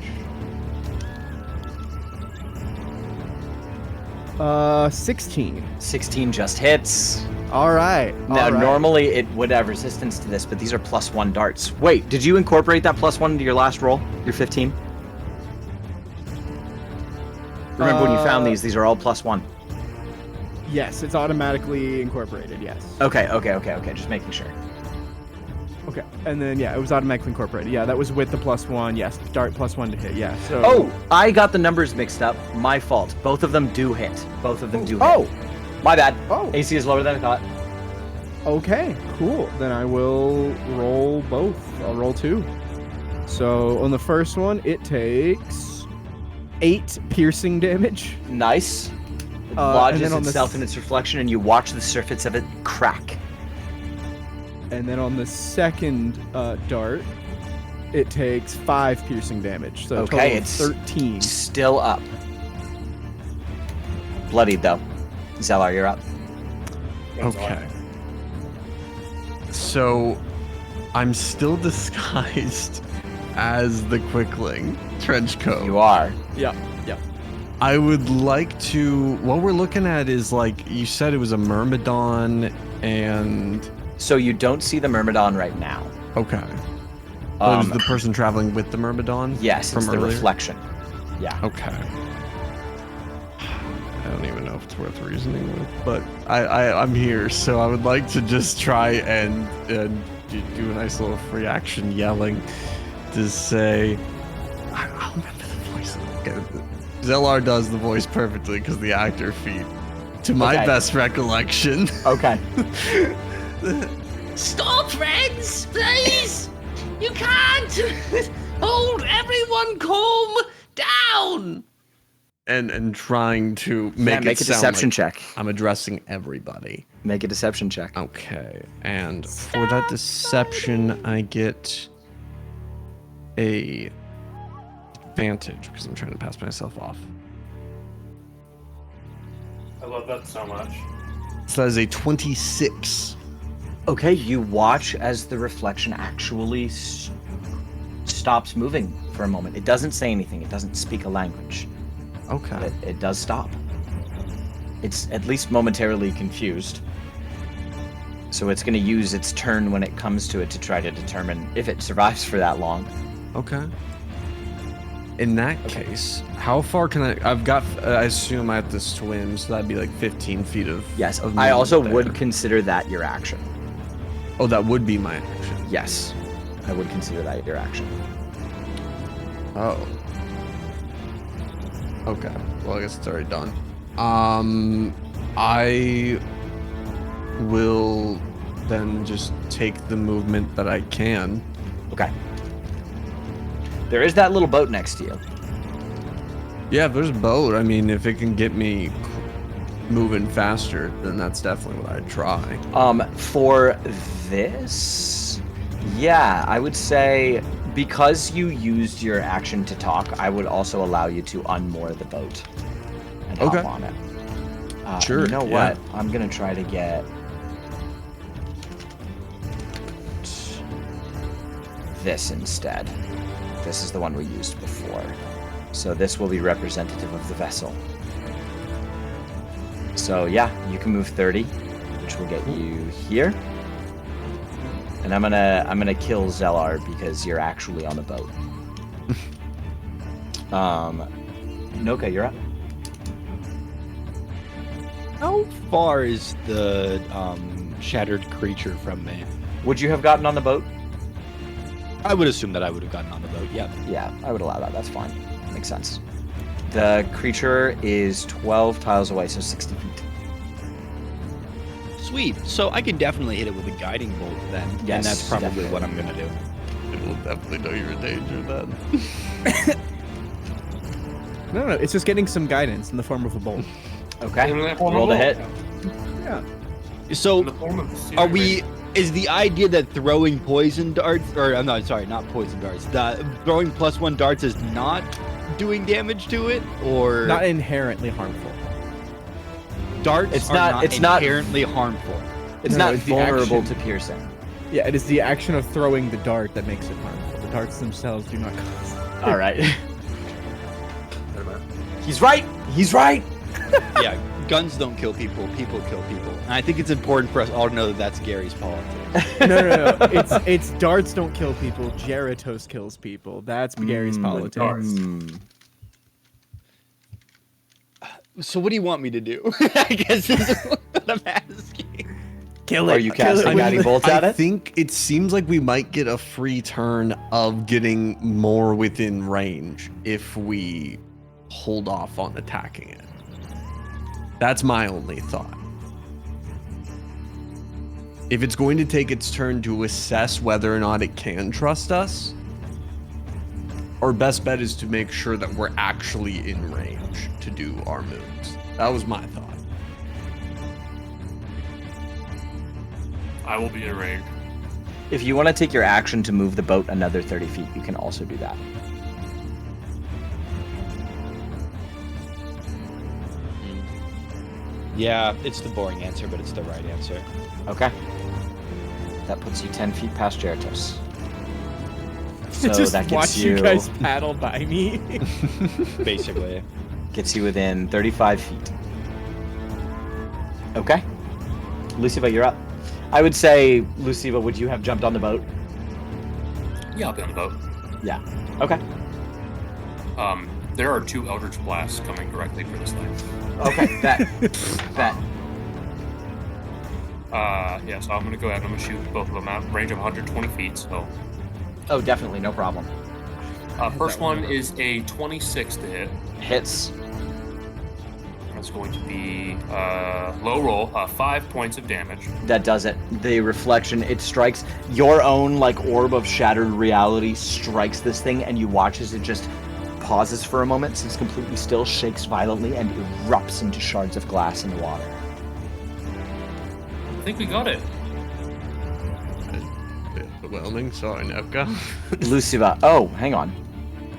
F: 16.
A: 16 just hits.
F: All right.
A: Now,
F: all right.
A: normally it would have resistance to this, but these are +1 darts. Wait, did you incorporate that +1 into your last roll? Your 15? Remember when you found these are all +1.
F: Yes, it's automatically incorporated. Yes.
A: Okay. Just making sure.
F: Okay. And then yeah, it was automatically incorporated. Yeah, that was with the +1. Yes, dart +1 to hit. Yeah. So.
A: Oh, I got the numbers mixed up. My fault. Both of them do hit. Both of them do hit.
F: Oh.
A: My bad.
F: Oh.
A: AC is lower than I thought.
F: Okay. Cool. Then I will roll both. I'll roll 2. So on the first one, it takes 8 piercing damage.
A: Nice. It
F: and
A: lodges
F: then on
A: itself in its reflection, and you watch the surface of it crack.
F: And then on the second dart, it takes 5 piercing damage. So a
A: Okay,
F: total of
A: it's
F: 13.
A: Still up. Bloodied, though. Zellar, you're up.
C: Okay. So, I'm still disguised as the Quickling Trenchcoat.
A: You are.
F: Yeah.
C: I would like to. What we're looking at is like you said, it was a Myrmidon, and
A: So you don't see the Myrmidon right now.
C: okay. It was the person traveling with the Myrmidon.
A: Yes,
C: from
A: it's the
C: earlier?
A: reflection. Yeah.
C: Okay. I don't even know if it's worth reasoning with, but I'm here, so I would like to just try and do a nice little free action yelling to say, I'll remember the voice. Okay. Zellar does the voice perfectly because the actor feat, to my
A: Okay.
C: best recollection.
A: Okay.
I: Stop, friends, please! You can't! Hold everyone calm down!
C: And trying to
A: Yeah,
C: make it
A: make a
C: sound
A: deception
C: like
A: check.
C: I'm addressing everybody.
A: Make a deception check.
C: Okay, and for that deception, I get a advantage because I'm trying to pass myself off.
D: I love that so much.
C: So that is a 26.
A: Okay, you watch as the reflection actually stops moving for a moment. It doesn't say anything. It doesn't speak a language.
C: Okay.
A: But it does stop. It's at least momentarily confused. So it's going to use its turn when it comes to it to try to determine if it survives for that long.
C: Okay. In that case, how far can I've got, I assume I have to swim, so that'd be like 15 feet of.
A: Yes,
C: of
A: I also
C: movement
A: would
C: there.
A: consider that your action.
C: Oh, that would be my action.
A: Yes, I would consider that your action.
C: Oh. Okay. Well, I guess it's already done. I will then just take the movement that I can.
A: Okay. There is that little boat next to you.
C: Yeah, if there's a boat, I mean, if it can get me moving faster, then that's definitely what I'd try.
A: For this, yeah, I would say because you used your action to talk, I would also allow you to unmoor the boat and hop
C: Okay.
A: on it. And
C: Sure,
A: you know
C: yeah.
A: what? I'm gonna try to get this instead. This is the one we used before. So this will be representative of the vessel. So yeah, you can move 30, which will get you here. And I'm gonna kill Zellar because you're actually on the boat. Nokka, you're up.
B: How far is the shattered creature from me?
A: Would you have gotten on the boat?
B: I would assume that I would have gotten on the boat. Yep.
A: Yeah, I would allow that. That's fine. Makes sense. The creature is 12 tiles away, so 60 feet.
B: Sweet. So I can definitely hit it with a guiding bolt then.
A: Yes,
B: And that's probably
A: definitely.
B: what I'm gonna do.
C: It will definitely know you're in danger then.
F: No, it's just getting some guidance in the form of a bolt.
A: Okay.
D: In the form
A: Roll
D: of
A: to
D: a
A: hit.
F: Yeah.
B: So
D: In the form of a steering
B: are we?
D: wheel.
B: Is the idea that throwing poison darts, or I'm not sorry, not poison darts. The throwing +1 darts is not doing damage to it, or
F: Not inherently harmful.
B: Darts
A: It's
B: are
A: not- it's not-
B: inherently harmful.
A: It's
F: No,
A: not
F: it's the
A: vulnerable
F: action.
A: to piercing.
F: Yeah, it is the action of throwing the dart that makes it harmful. The darts themselves do not cause.
A: All right. He's right. He's right.
B: Yeah, guns don't kill people. People kill people. And I think it's important for us all to know that that's Gary's politics.
F: No. It's darts don't kill people. Gyarados kills people. That's Gary's politics.
A: Hmm.
B: So what do you want me to do? I guess is what I'm asking.
F: Kill
A: Are you casting guiding bolts at
C: I
A: it?
C: think it seems like we might get a free turn of getting more within range if we hold off on attacking it. That's my only thought. If it's going to take its turn to assess whether or not it can trust us, our best bet is to make sure that we're actually in range to do our moves. That was my thought.
D: I will be in range.
A: If you want to take your action to move the boat another 30 feet, you can also do that.
B: Yeah, it's the boring answer, but it's the right answer.
A: Okay. That puts you 10 feet past Gyarados. So
F: Just
A: that
F: watch
A: gets
F: you guys paddle by me.
B: Basically.
A: gets you within 35 feet. Okay. Luciva, you're up. I would say, Luciva, would you have jumped on the boat?
D: Yeah, I'll be on the boat.
A: Yeah. Okay.
D: There are 2 Eldritch Blasts coming directly for this thing.
A: Okay. That.
D: Yeah, so I'm gonna go ahead and I'm gonna shoot both of them out range of 120 feet. So,
A: Oh, definitely, no problem.
D: first one is a 26 to hit.
A: Hits.
D: That's going to be low roll, 5 points of damage.
A: That does it. The reflection, it strikes your own like orb of shattered reality, strikes this thing, and you watch as it just pauses for a moment, sits completely still, shakes violently, and erupts into shards of glass in the water.
D: I think we got it.
C: A bit overwhelming. Sorry, Nokka.
A: Luciva, oh, hang on.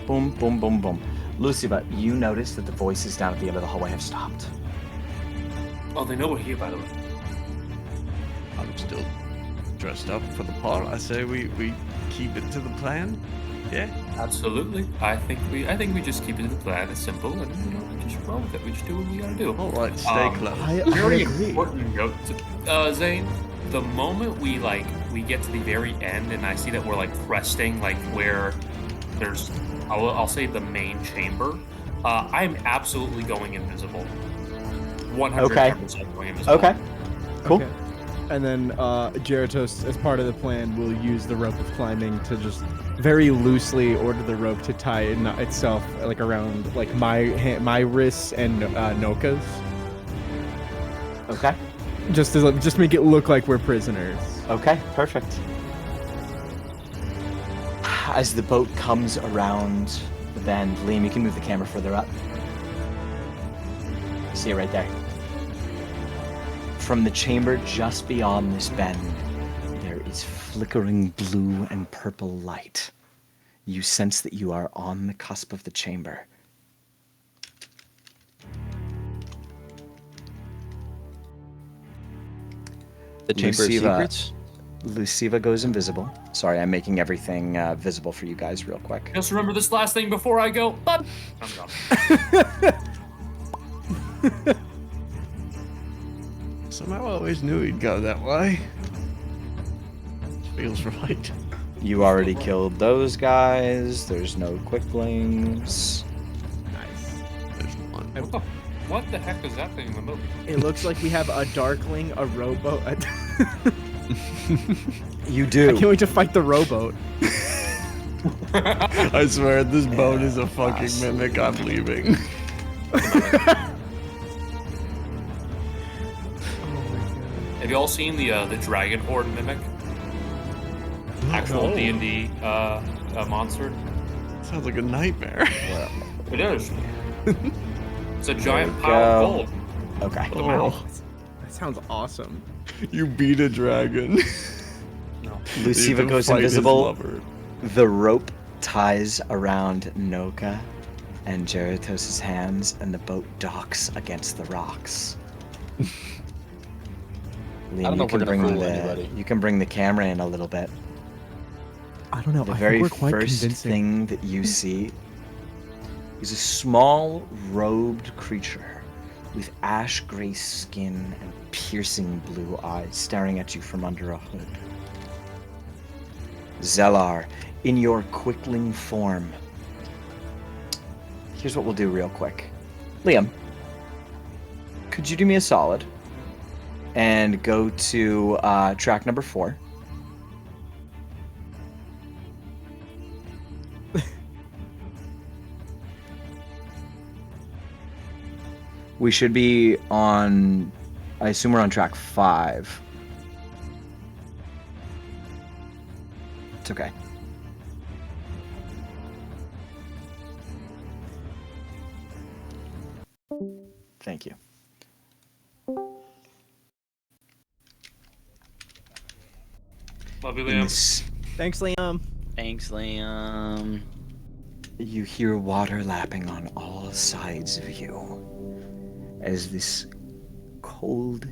A: Boom, boom, boom, boom. Luciva, you notice that the voices down at the end of the hallway have stopped.
D: Oh, they know we're here, by the way.
C: I'm still dressed up for the part. I say we keep it to the plan. Yeah.
D: Absolutely. I think we just keep it to the plan. It's simple, and we just roll with it. We just do what we gotta do.
C: All right. Stay close.
F: I
D: Very
F: agree.
D: important note, Zane. The moment we get to the very end, and I see that we're like cresting, like where there's, I'll say the main chamber. I'm absolutely going invisible. 110% going invisible.
A: Okay. Cool.
F: Okay. And then Gyarados, as part of the plan, will use the rope of climbing to just very loosely order the rope to tie itself like around like my wrists and Nokka's,
A: Okay.
F: just make it look like we're prisoners.
A: Okay, perfect. As the boat comes around the bend, Liam, you can move the camera further up. See it right there. From the chamber just beyond this bend, there is flickering blue and purple light. You sense that you are on the cusp of the chamber.
B: The Chamber of
A: Luciva.
B: Secrets?
A: Luciva goes invisible. Sorry, I'm making everything visible for you guys real quick.
D: Just remember this last thing before I go. But I'm gone.
C: Somehow I always knew he'd go that way. Feels right.
A: You already killed those guys. There's no quicklings.
F: Nice.
C: There's one.
D: What the heck is that thing in the middle?
F: It looks like we have a Darkling, a rowboat.
A: You
F: I
A: do.
F: can't wait to fight the rowboat.
C: I swear, this boat is a fucking mimic. I'm leaving.
D: Have you all seen the Dragon Horde mimic? Actual
C: No.
D: D&D monster.
C: Sounds like a nightmare.
D: It is. It's a giant
A: we
D: pile
A: go.
D: of gold.
A: Okay.
D: With a mouth.
F: That sounds awesome.
C: You beat a dragon.
A: Luciva goes invisible. The rope ties around Nokka and Gyarados' hands, and the boat docks against the rocks. Liam,
B: don't know if we're gonna fool anybody.
A: You can bring the camera in a little bit.
F: I don't know.
A: The
F: I
A: very
F: think we're quite
A: first
F: convincing.
A: thing that you see is a small robed creature with ash gray skin and piercing blue eyes staring at you from under a hood. Zellar, in your quickling form. Here's what we'll do real quick. Liam, could you do me a solid and go to track number 4? We should be on, I assume we're on track 5. It's okay. Thank you.
D: Love you,
A: In
D: Liam.
A: this,
F: Thanks, Liam.
B: Thanks, Liam.
A: you hear water lapping on all sides of you as this cold,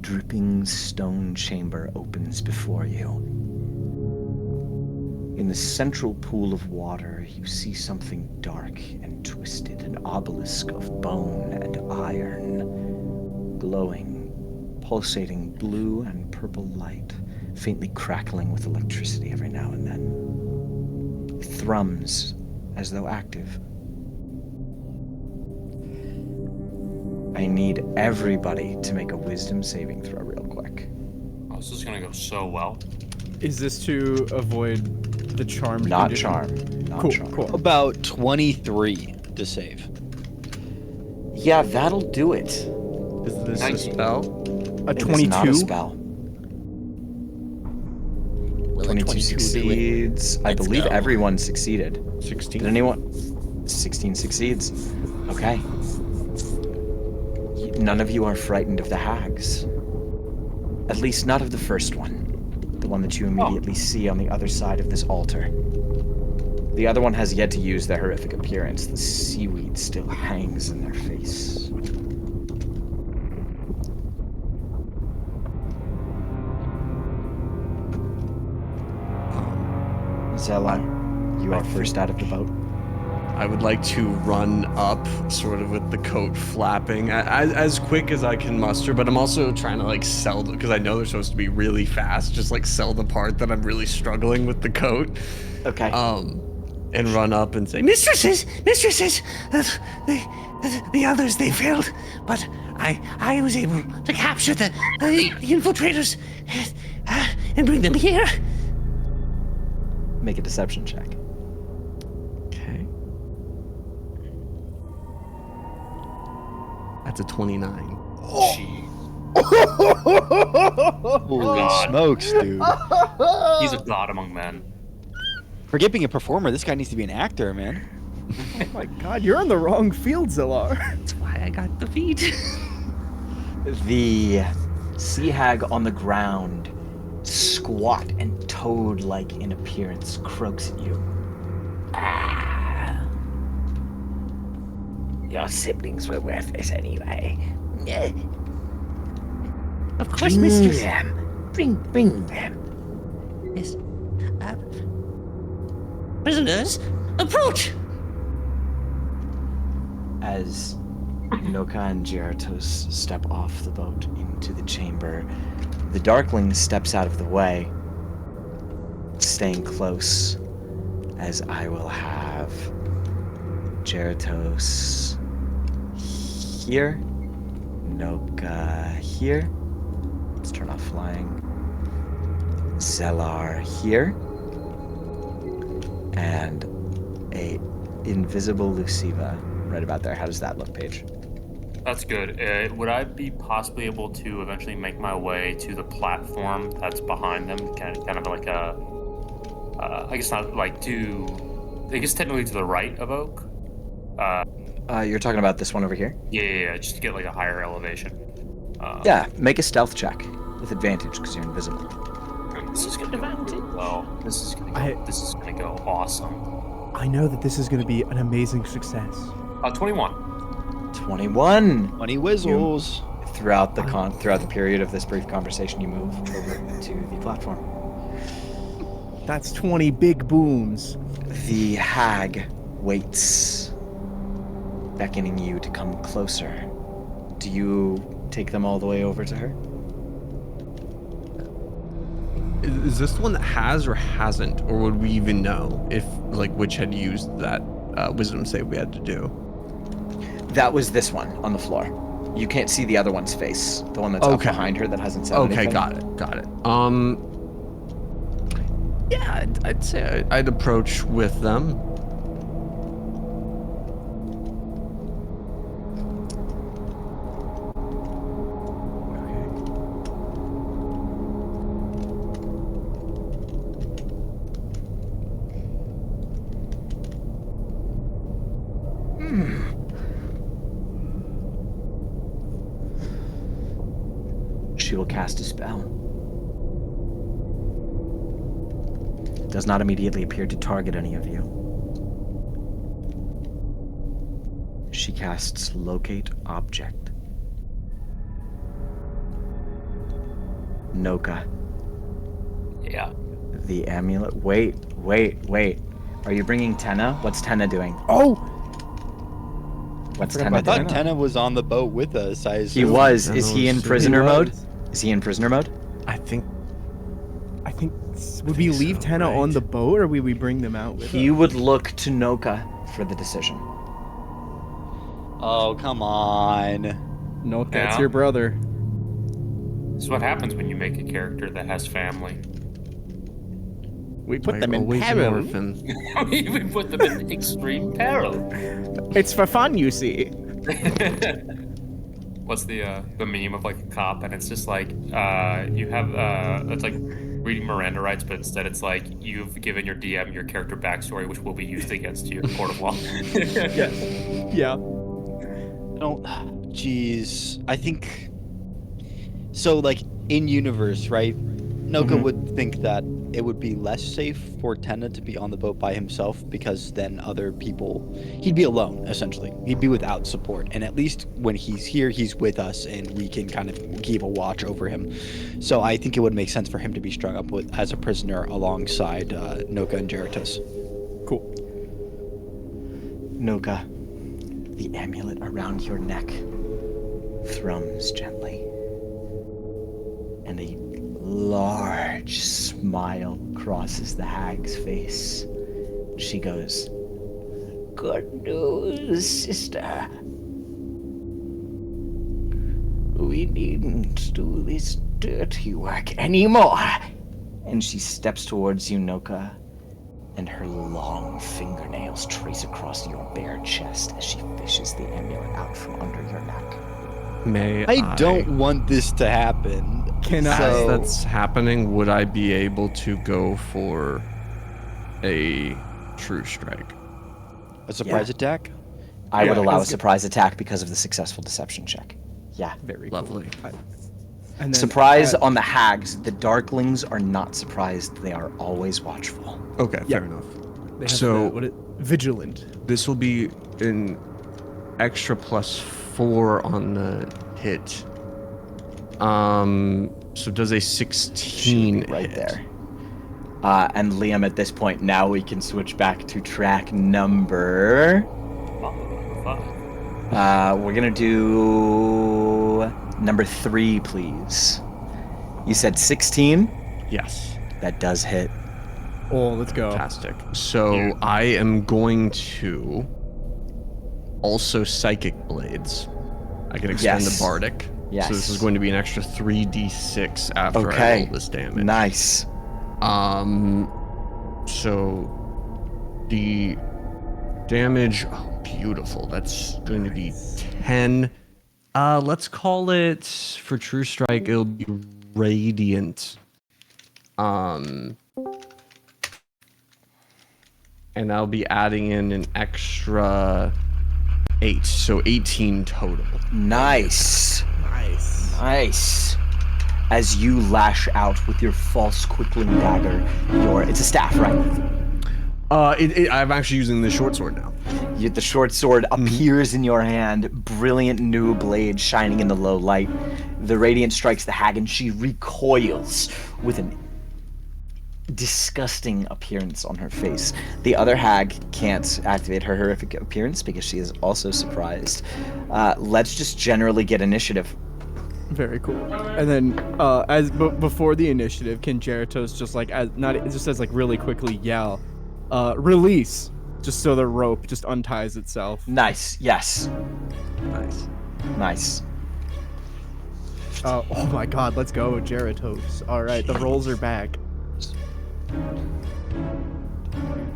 A: dripping stone chamber opens before you. In the central pool of water, you see something dark and twisted, an obelisk of bone and iron, glowing, pulsating blue and purple light, faintly crackling with electricity every now and then. It thrums as though active. I need everybody to make a wisdom saving throw real quick.
D: Oh, this is gonna go so well.
F: Is this to avoid the charm?
A: Not
F: condition?
A: charm. Not
F: Cool,
A: charm.
F: cool.
B: About 23 to save.
A: Yeah, that'll do it.
C: Is this a
D: 19.
C: spell?
F: A
A: It is not a
F: 22.
A: spell.
G: Will a
A: 22
G: do it?
A: succeeds. I
G: Let's
A: believe
G: go.
A: everyone succeeded.
C: 16.
A: Did anyone? 16 succeeds. Okay. None of you are frightened of the hags. At least not of the first one. The one that you immediately see on the other side of this altar. The other one has yet to use their horrific appearance. The seaweed still hangs in their face. Zella, you are first out of the boat.
C: I would like to run up, sort of with the coat flapping, as quick as I can muster. But I'm also trying to like sell, because I know they're supposed to be really fast. Just like sell the part that I'm really struggling with the coat.
A: Okay.
C: And run up and say, mistresses, the others they failed, but I was able to capture the infiltrators and bring them here.
A: Make a deception check.
C: Okay. That's a 29.
B: Holy
D: God.
B: smokes, dude.
D: He's a god among men.
B: Forget being a performer. This guy needs to be an actor, man.
F: Oh my god, you're in the wrong field, Zillar.
C: That's why I got the feet.
A: The sea hag on the ground, squat and toad-like in appearance, croaks at you.
I: Your siblings were worthless anyway. Of course,
G: Bring
I: mistress.
G: them.
I: Bring them.
G: Yes.
I: Prisoners, approach!
A: As Nokka and Gyarados step off the boat into the chamber, the Darkling steps out of the way, staying close, as I will have Gyarados here, Nokka here. Let's turn off flying. Zellar here, and a invisible Luciva right about there. How does that look, Paige?
D: That's good. Would I be possibly able to eventually make my way to the platform that's behind them? Kind of like a, I guess not like to, I guess technically to the right of Oak.
A: You're talking about this one over here?
D: Yeah, just to get like a higher elevation.
A: Yeah, make a stealth check with advantage because you're invisible.
D: This is gonna go well. This is gonna go awesome.
F: I know that this is going to be an amazing success.
D: 21.
A: 21.
B: 20 whistles.
A: throughout the period of this brief conversation, you move over to the platform.
F: That's 20 big booms.
A: The hag waits, beckoning you to come closer. Do you take them all the way over to her?
C: Is this the one that has or hasn't, or would we even know if which had used that wisdom save we had to do?
A: That was this one on the floor. You can't see the other one's face, the one that's up behind her that hasn't said anything.
C: Okay, got it. Yeah, I'd say I'd approach with them.
A: She will cast a spell. Does not immediately appear to target any of you. She casts Locate Object. Nokka.
D: Yeah.
A: The amulet. Wait. Are you bringing Tenna? What's Tenna doing?
F: Oh!
A: What's
B: I
A: Tenna
B: thought
A: doing?
B: Tenna was on the boat with us. I
A: He
B: assume.
A: was.
C: Tenna
A: Is he in
C: was-
A: prisoner
F: He
A: mode?
F: was.
A: Is he in prisoner mode?
C: I think
F: Would we leave
C: so,
F: Tenna on
C: right.
F: the boat, or would we bring them out with
A: He
F: us?
A: would look to Nokka for the decision.
B: Oh, come on.
F: Nokka,
D: Yeah.
F: it's your brother.
D: This is what happens when you make a character that has family.
F: We put
C: I
F: them in
C: always an
F: peril.
C: orphan.
D: We put them in extreme peril.
F: It's for fun, you see.
D: What's the meme of like a cop, and it's just like you have it's like reading Miranda rights, but instead it's like you've given your DM your character backstory, which will be used against you in court of law.
F: Yeah.
B: Don't. Jeez. I think. So, in universe, right? Nokka would think that it would be less safe for Tenna to be on the boat by himself because then other people. He'd be alone, essentially. He'd be without support. And at least when he's here, he's with us and we can kind of keep a watch over him. So I think it would make sense for him to be strung up with as a prisoner alongside Nokka and Jeritus.
F: Cool.
A: Nokka, the amulet around your neck thrums gently, and a large smile crosses the hag's face. She goes,
I: Good news, sister. We needn't do this dirty work anymore.
A: and she steps towards you, Nokka, and her long fingernails trace across your bare chest as she fishes the amulet out from under your neck.
C: May
B: I don't want this to happen.
F: Can
C: As
F: I?
C: that's happening, would I be able to go for a true strike?
B: A surprise attack?
A: I would
F: Yeah,
A: allow a
F: let's get-
A: surprise attack because of the successful deception check. Yeah.
F: Very
C: Lovely.
F: Cool. And then,
A: Surprise on the hags. The darklings are not surprised. They are always watchful.
C: Okay,
F: Yeah.
C: fair enough.
F: they have
C: So-
F: vigilant.
C: This will be an extra +4 on the hit. So does a 16
A: Should be right
C: hit?
A: there. And Liam, at this point, now we can switch back to track number. We're gonna do number 3, please. You said 16.
C: Yes.
A: That does hit.
F: Oh, let's go.
C: Fantastic. So I am going to also Psychic Blades. I can expend
A: Yes.
C: the Bardic.
A: Yes.
C: So this is going to be an extra 3d6 after I
A: Okay.
C: roll this damage.
A: Nice.
C: So the damage, oh, beautiful. That's going to be 10. Let's call it, for True Strike, it'll be Radiant. And I'll be adding in an extra 8, so 18 total.
A: Nice. Nice. As you lash out with your false quickling dagger, it's a staff, right?
C: I'm actually using the short sword now.
A: The short sword appears in your hand, brilliant new blade shining in the low light. The radiant strikes the hag, and she recoils with an disgusting appearance on her face. The other hag can't activate her horrific appearance because she is also surprised. Let's just generally get initiative.
F: Very cool. And then, before the initiative, can Jeratos just really quickly yell, "Release!" Just so the rope just unties itself.
A: Nice. Yes.
C: Nice.
F: Oh my God! Let's go, Jeratos. All right, the rolls are back.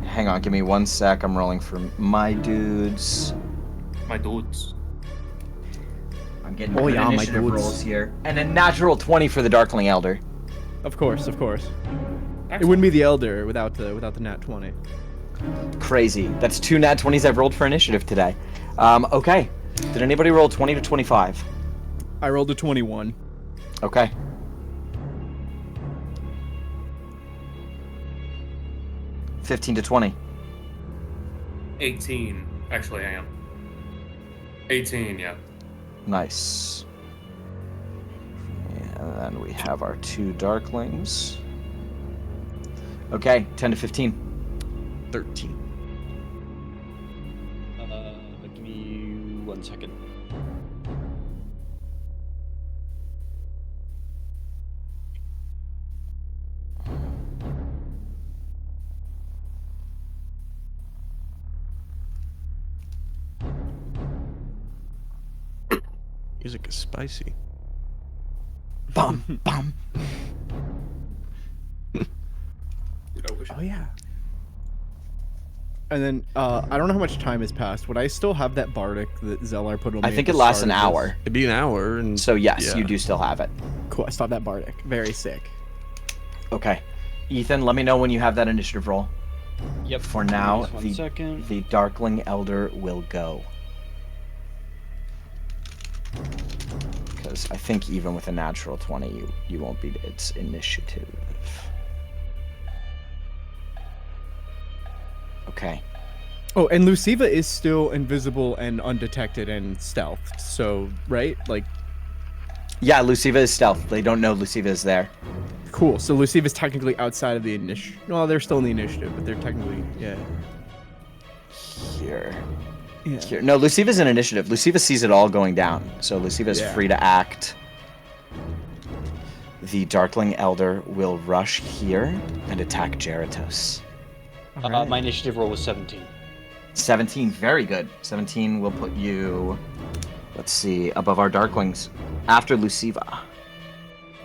A: Hang on, give me 1 sec. I'm rolling for my dudes.
D: My dudes.
A: I'm getting good initiative rolls here. And a natural 20 for the Darkling Elder.
F: Of course.
D: Excellent.
F: It wouldn't be the Elder without the nat 20.
A: Crazy. That's 2 nat 20s I've rolled for initiative today. Okay. Did anybody roll 20 to 25?
F: I rolled a 21.
A: Okay. $15 to 20.
D: 18. Actually, I am. 18, yeah.
A: Nice. And then we have our 2 Darklings. Okay, 10 to 15.
C: 13.
B: Give me 1 second.
C: Music is spicy.
A: Bum, bum.
F: Oh yeah. And then I don't know how much time has passed. Would I still have that bardic that Zellar put on me?
A: I think it lasts an hour.
C: It'd be an hour, and
A: So yes,
C: yeah.
A: you do still have it.
F: Cool. I still have that bardic. Very sick.
A: Okay. Ethan, let me know when you have that initiative roll.
B: Yep.
A: For now,
B: Just 1 second.
A: the Darkling Elder will go. Because I think even with a natural 20, you won't beat its initiative. Okay.
F: Oh, and Luciva is still invisible and undetected and stealthed. So, right? Like,
A: Yeah, Luciva is stealth. They don't know Luciva is there.
F: cool. So Luciva's technically outside of the initiative. No, they're still in the initiative, but they're technically, yeah.
A: Here.
F: Yeah.
A: Here. No, Luciva's in initiative. Luciva sees it all going down. So Luciva is
F: Yeah.
A: free to act. The Darkling Elder will rush here and attack Jeratos.
F: Alright.
B: My initiative roll was 17.
A: 17, very good. 17 will put you, let's see, above our Darklings after Luciva.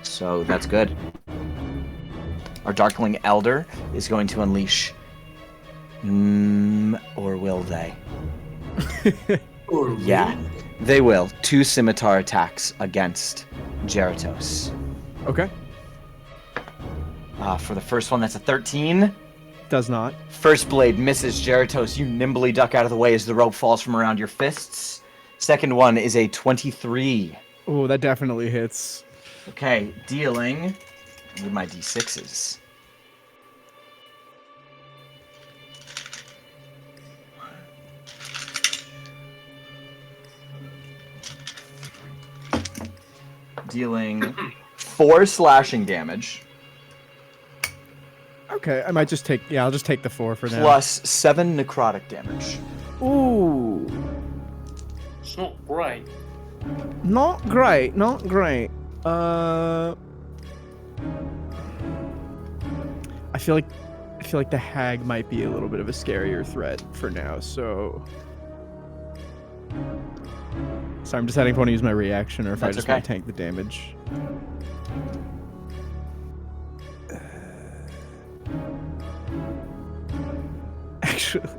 A: So that's good. Our Darkling Elder is going to unleash. Or will they? Yeah, they will. 2 scimitar attacks against Jeratos.
F: Okay.
A: For the first one, that's a 13.
F: Does not.
A: First blade misses Jeratos. You nimbly duck out of the way as the rope falls from around your fists. Second one is a 23.
F: Oh, that definitely hits.
A: Okay, dealing. I need my d6s. Dealing 4 slashing damage.
F: Okay, I might just take. Yeah, I'll just take the 4 for now.
A: Plus 7 necrotic damage.
F: Ooh,
D: It's not great.
F: not great. Not great. I feel like the hag might be a little bit of a scarier threat for now. So I'm deciding if I want to use my reaction or if I
A: That's
F: just
A: okay.
F: want to tank the damage.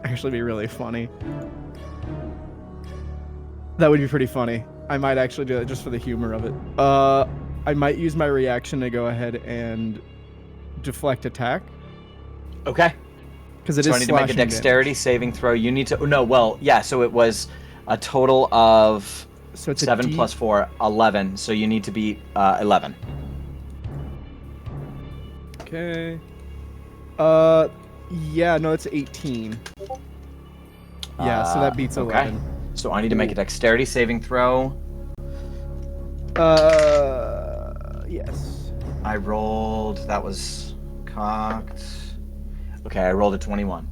F: Actually be really funny. That would be pretty funny. I might actually do that just for the humor of it. I might use my reaction to go ahead and deflect attack.
A: Okay.
F: Because it
A: So
F: is
A: I need to make a
F: slashing
A: dexterity saving throw. You need to. No, well, yeah. So it was a total of
F: damage. So it's
A: 7
F: a D-
A: plus 4, 11. So you need to beat 11.
F: Okay. Yeah, no, it's 18. Yeah, so that beats
A: Okay.
F: 11.
A: So I need to make a dexterity saving throw.
F: Yes.
A: I rolled. That was cocked. Okay, I rolled a 21.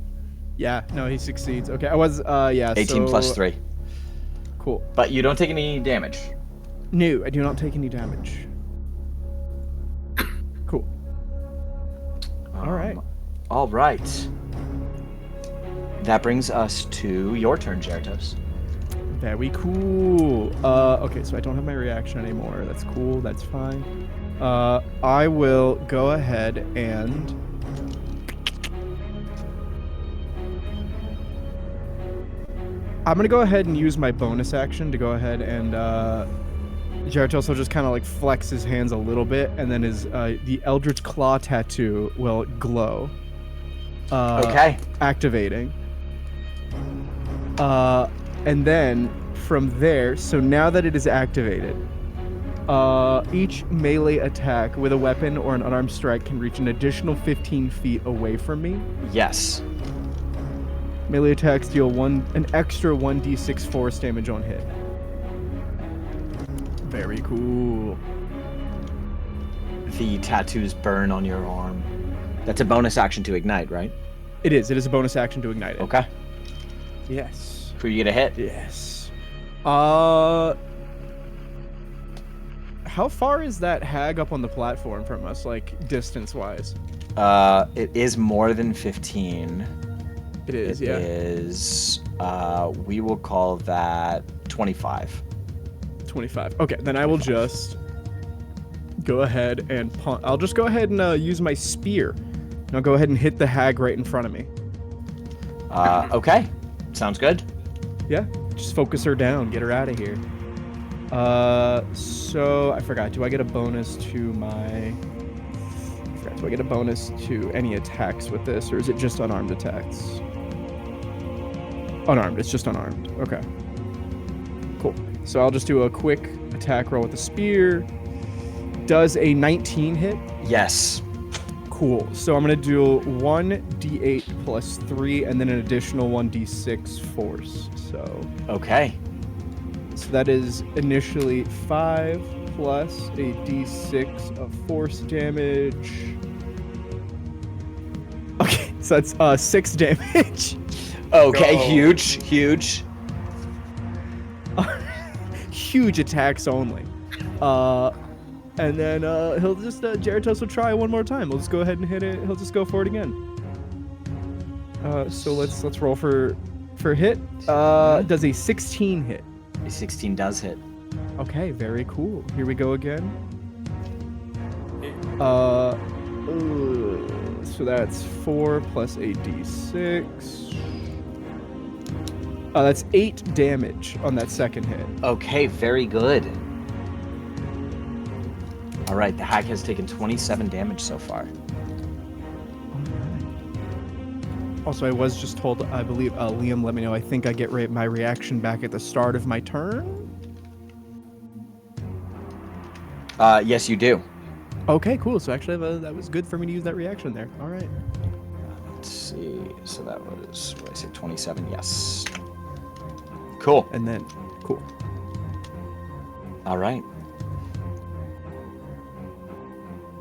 F: Yeah, no, he succeeds. Okay, I was, yeah,
A: 18 plus
F: so-
A: 3.
F: Cool.
A: But you don't take any damage.
F: No, I do not take any damage. Cool. All right.
A: All right. That brings us to your turn, Jeratos.
F: Very cool. Okay, so I don't have my reaction anymore. That's cool. That's fine. I will go ahead and I'm gonna go ahead and use my bonus action to go ahead and Jaratos will just kind of like flex his hands a little bit, and then his the Eldritch Claw tattoo will glow.
A: Okay.
F: Activating. And then from there, so now that it is activated, each melee attack with a weapon or an unarmed strike can reach an additional 15 feet away from me.
A: Yes.
F: Melee attacks deal an extra 1d6 force damage on hit. Very cool.
A: The tattoos burn on your arm. That's a bonus action to ignite, right?
F: It is. It is a bonus action to ignite it.
A: Okay.
F: Yes.
A: Who you get a hit?
F: Yes. How far is that hag up on the platform from us, like distance-wise?
A: It is more than 15.
F: It is,
A: It
F: yeah.
A: is, we will call that 25.
F: 25. Okay, then I will just go ahead and I'll just go ahead and use my spear. And I'll go ahead and hit the hag right in front of me.
A: Okay. Sounds good.
F: Yeah, just focus her down, get her out of here. So I forgot. Do I get a bonus to my? Do I get a bonus to any attacks with this, or is it just unarmed attacks? Unarmed. It's just unarmed. Okay. Cool. So I'll just do a quick attack roll with the spear. Does a 19 hit?
A: Yes.
F: Cool. So I'm gonna do 1d8 plus 3, and then an additional 1d6 force. So that is initially 5 plus a d6 of force damage. Okay, so that's 6 damage.
A: Okay,
D: Go.
A: huge.
F: Huge attacks only. And then he'll just Jeratos will try one more time. We'll just go ahead and hit it. He'll just go for it again. So let's roll for hit. Does a 16 hit?
A: A 16 does hit.
F: Okay, very cool. Here we go again. So that's 4 plus a d6. That's 8 damage on that second hit.
A: Okay, very good. All right, the hag has taken 27 damage so far.
F: Also, I was just told, I believe, Liam let me know, I think I get my reaction back at the start of my turn?
A: Yes, you do.
F: Okay, cool. So actually, that was good for me to use that reaction there. All right.
A: Let's see. So that was, what did I say, 27? Yes. Cool.
F: And then, cool.
A: All right.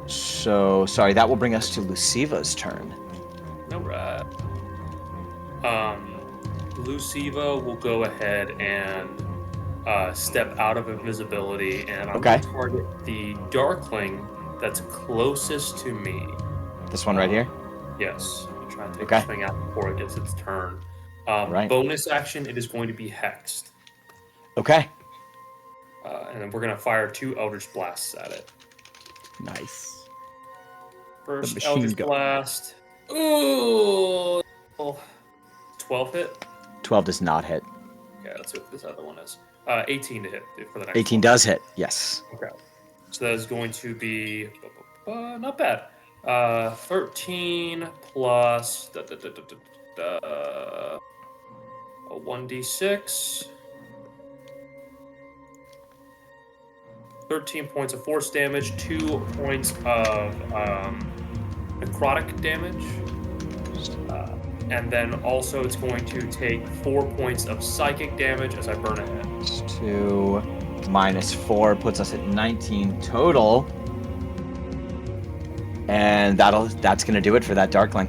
A: So, sorry, that will bring us to Luciva's turn.
D: All right. Luciva will go ahead and step out of invisibility, and I'm going to target the Darkling that's closest to me.
A: This one right here?
D: Yes. I'm trying to take this thing out before it gets its turn.
A: Right.
D: Bonus action, it is going to be hexed.
A: Okay.
D: And then we're going to fire 2 Eldritch Blasts at it.
F: Nice.
D: First Eldritch Blast. Ooh! 12 hit?
A: 12 does not hit.
D: Okay, let's see what this other one is. 18 to hit for the next
A: 18
D: one.
A: does hit, yes.
D: Okay. So that is going to be not bad. 13 plus a 1d6. 13 points of force damage, 2 points of necrotic damage. And then also it's going to take 4 points of psychic damage as I burn a hit.
A: 2 minus 4 puts us at 19 total. And that's gonna do it for that Darkling.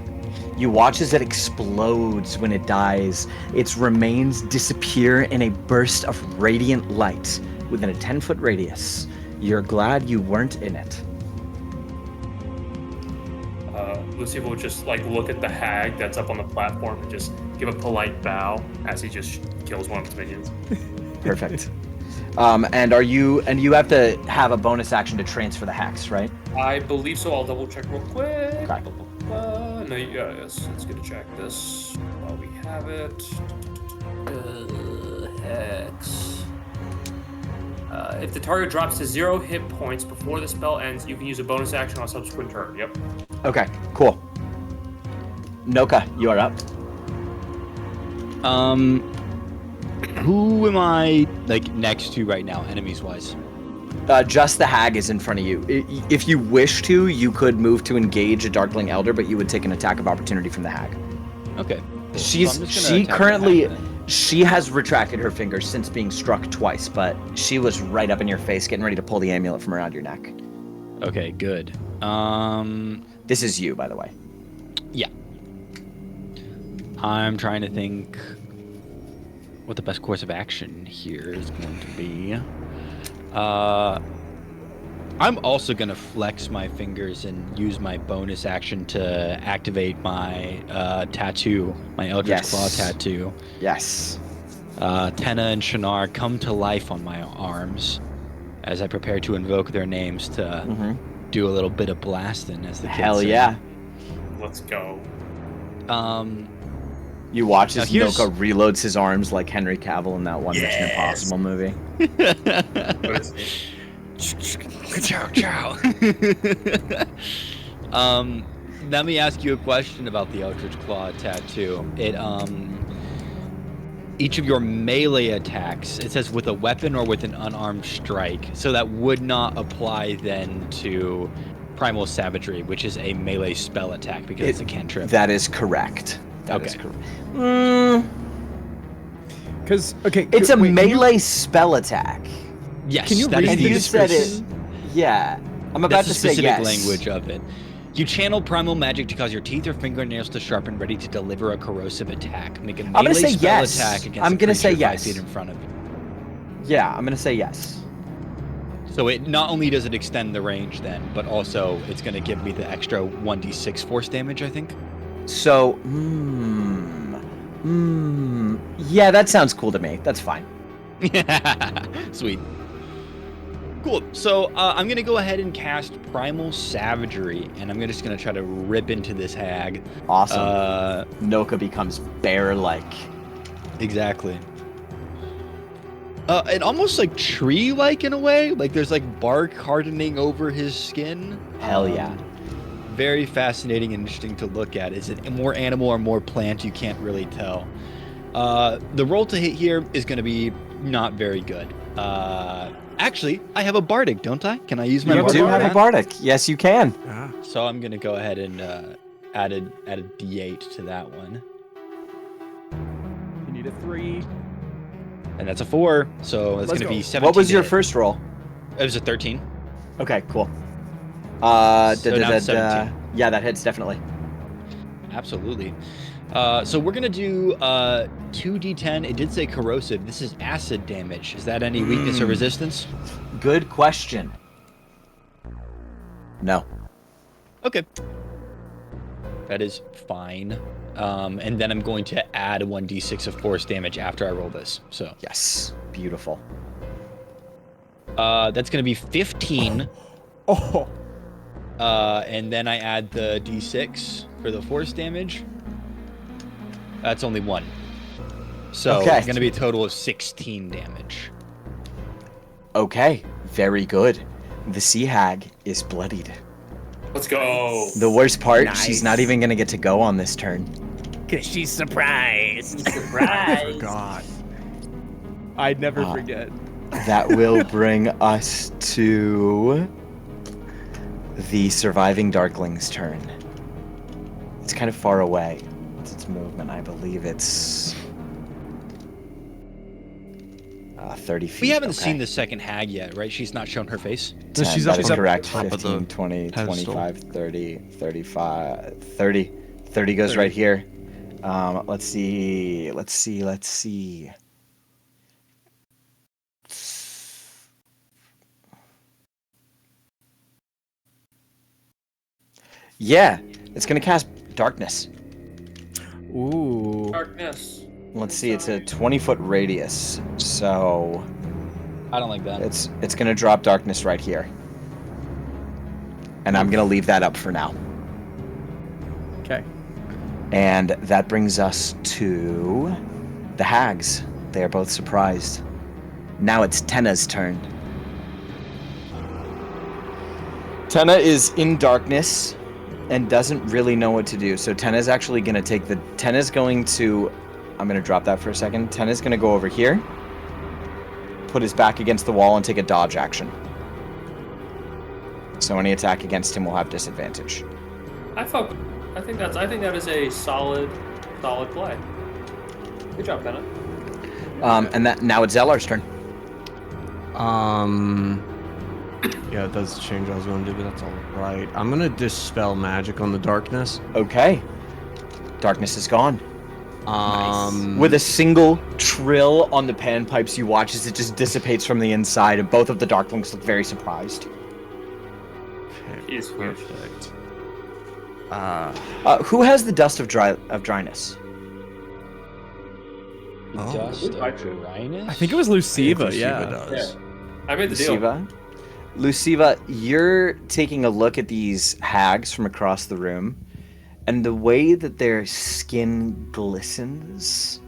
A: You watch as it explodes when it dies. Its remains disappear in a burst of radiant light within a 10-foot radius. You're glad you weren't in it.
D: Lucy will just like look at the hag that's up on the platform and just give a polite bow as he just kills one of his minions.
A: Perfect. And you have to have a bonus action to transfer the hex, right?
D: I believe so. I'll double check real quick.
A: Okay.
D: No, yes, let's get to check this while we have it. Hex. If the target drops to 0 hit points before the spell ends, you can use a bonus action on a subsequent turn. Yep.
A: Okay, cool. Nokka, you are up.
B: Who am I like next to right now, enemies wise?
A: Just the hag is in front of you. If you wish to, you could move to engage a Darkling Elder, but you would take an attack of opportunity from the hag.
B: Okay.
A: She has retracted her fingers since being struck twice, but she was right up in your face, getting ready to pull the amulet from around your neck.
B: Okay, good.
A: This is you, by the way.
B: Yeah. I'm trying to think what the best course of action here is going to be. I'm also going to flex my fingers and use my bonus action to activate my tattoo, my Eldritch Claw tattoo.
A: Yes.
B: Tenna and Shannara come to life on my arms as I prepare to invoke their names to do a little bit of blasting, as the kids
A: Hell
B: say.
A: yeah.
D: Let's go.
A: You watch as
B: here's-
A: Nokka reloads his arms like Henry Cavill in that one Mission Impossible movie.
D: What is it?
B: Ciao, ciao. Let me ask you a question about the Eldritch Claw tattoo. It each of your melee attacks, it says with a weapon or with an unarmed strike, so that would not apply then to Primal Savagery, which is a melee spell attack because it's a cantrip.
A: That is correct. That is
B: Okay.
A: correct.
F: Because okay,
A: It's a
F: wait, can you-
A: melee spell attack.
B: Yes,
F: Can you
B: that
F: read
B: is
A: And
B: the
A: you said
B: description.
A: it. Yeah. I'm about
B: That's
A: to
B: the
A: say
B: specific
A: yes.
B: language of it. You channel primal magic to cause your teeth or fingernails to sharpen, ready to deliver a corrosive attack. Make a melee
A: gonna say
B: spell
A: yes.
B: attack against
A: I'm
B: a
A: gonna say
B: creature 5
A: yes.
B: feet in front of you.
A: Yeah, I'm gonna say yes.
B: So it not only does it extend the range then, but also it's going to give me the extra 1d6 force damage, I think.
A: So, yeah, that sounds cool to me. That's fine.
B: Sweet. Cool. So I'm going to go ahead and cast Primal Savagery, and I'm just going to try to rip into this hag.
A: Awesome. Nokka becomes bear-like.
B: Exactly. And almost like tree-like in a way. Like there's like bark hardening over his skin.
A: Hell yeah.
B: Very fascinating and interesting to look at. Is it more animal or more plant? You can't really tell. The roll to hit here is going to be not very good. Actually, I have a bardic, don't I? Can I use my
A: You
B: bardic?
A: do have a bardic. Yes, you can.
B: So I'm going to go ahead and add a d8 to that one.
F: You need a 3.
B: And that's a 4, so it's going to be 17.
A: What was
B: to
A: your
B: hit.
A: first roll?
B: It was a 13.
A: Okay, cool.
B: So now it's 17.
A: Yeah, that hits definitely.
B: Absolutely. So we're going to do 2d10. It did say corrosive. This is acid damage. Is that any weakness or resistance?
A: Good question. No.
B: Okay. That is fine. And then I'm going to add a 1d6 of force damage after I roll this. So
A: Yes. Beautiful.
B: that's going to be 15.
F: Oh.
B: And then I add the d6 for the force damage. That's only 1. So
A: Okay.
B: it's going to be a total of 16 damage.
A: Okay. Very good. The sea hag is bloodied.
D: Let's go.
A: The worst part,
I: Nice.
A: she's not even gonna get to go on this turn.
I: Cause she's surprised.
H: Surprise!
F: God. I'd never forget.
A: That will bring us to the surviving Darkling's turn. It's kind of far away. What's its movement? I believe it's 30 feet.
B: We haven't
A: okay.
B: seen the second hag yet, right? She's not shown her face.
F: No,
A: 10,
F: she's
A: that
F: up-
A: is
F: she's up
A: correct.
C: top of the
A: 15, 20,
C: pedestal.
A: 25, 30, 35, 30. 30 goes
F: 30.
A: right here. Let's see. Yeah, it's going to cast darkness.
F: Ooh.
D: Darkness.
A: Let's see, it's a 20-foot radius. So
B: I don't like that.
A: it's going to drop darkness right here. And I'm going to leave that up for now.
F: Okay.
A: And that brings us to the hags. They are both surprised. Now it's Tenna's turn. Tenna is in darkness and doesn't really know what to do. So Tenna's actually going to take the... Tenna's going to... I'm going to drop that for a second. Tenna's going to go over here, put his back against the wall, and take a dodge action. So any attack against him will have disadvantage.
D: I think that is a solid play. Good job, Bennett.
A: And that now it's Zellar's turn.
C: Yeah, it does change what I was going to do, but that's all right. I'm going to dispel magic on the darkness.
A: Okay. Darkness is gone. With a single trill on the panpipes, you watch as it just dissipates from the inside, and both of the darklings look very surprised.
C: Okay,
D: He's weird.
C: perfect.
A: Who has the dust of dryness?
C: Oh.
B: Dust of
D: I do.
B: dryness?
F: I think it was Luciva,
C: Luciva
F: yeah.
C: does.
D: I made the deal.
A: Luciva, you're taking a look at these hags from across the room, and the way that their skin glistens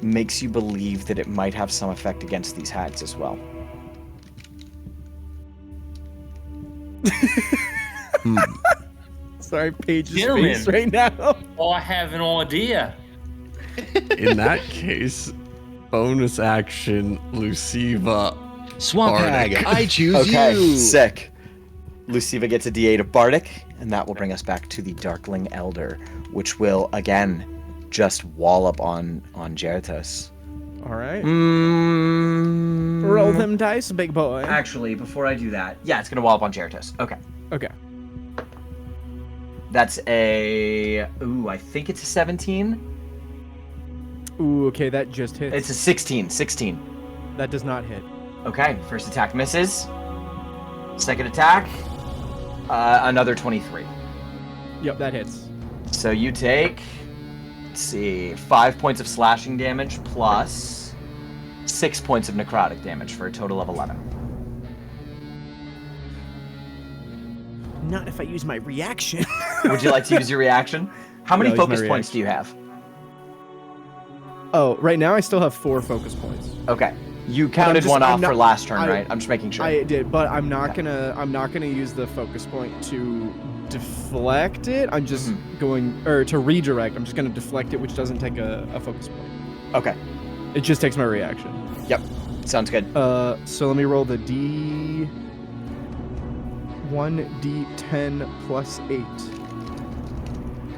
A: makes you believe that it might have some effect against these hags as well.
F: Sorry, Paige's
I: Gentlemen.
F: face right now.
I: I have an idea.
C: In that case, bonus action, Luciva.
B: Swamp
C: Bardic.
B: hag, I choose
A: Okay,
B: you.
A: sick. Luciva gets a D8 of Bardic, and that will bring us back to the Darkling Elder, which will, again, just wallop on Jeritos.
F: All right.
A: Mm,
F: Roll them dice, big boy.
A: Actually, before I do that, yeah, it's going to wallop on Jeritos. Okay.
F: Okay.
A: That's I think it's a 17.
F: Ooh, okay, that just hits.
A: It's a 16. 16.
F: That does not hit.
A: Okay, first attack misses. Second attack, another 23.
F: Yep, that hits.
A: So you take, let's see, 5 points of slashing damage plus 6 points of necrotic damage for a total of 11.
F: Not if I use my reaction.
A: Would you like to use your reaction? How many
F: No, use my
A: focus points do you have?
F: Oh, right now I still have 4 focus points.
A: Okay. You counted
F: just-
A: one
F: I'm
A: off
F: not-
A: for last turn,
F: I-
A: right? I'm just making sure.
F: I did, but I'm not gonna use the focus point to deflect it. I'm just going, or to redirect. I'm just gonna deflect it, which doesn't take a focus point.
A: Okay.
F: It just takes my reaction.
A: Yep. Sounds good.
F: So let me roll the D1d10 plus 8.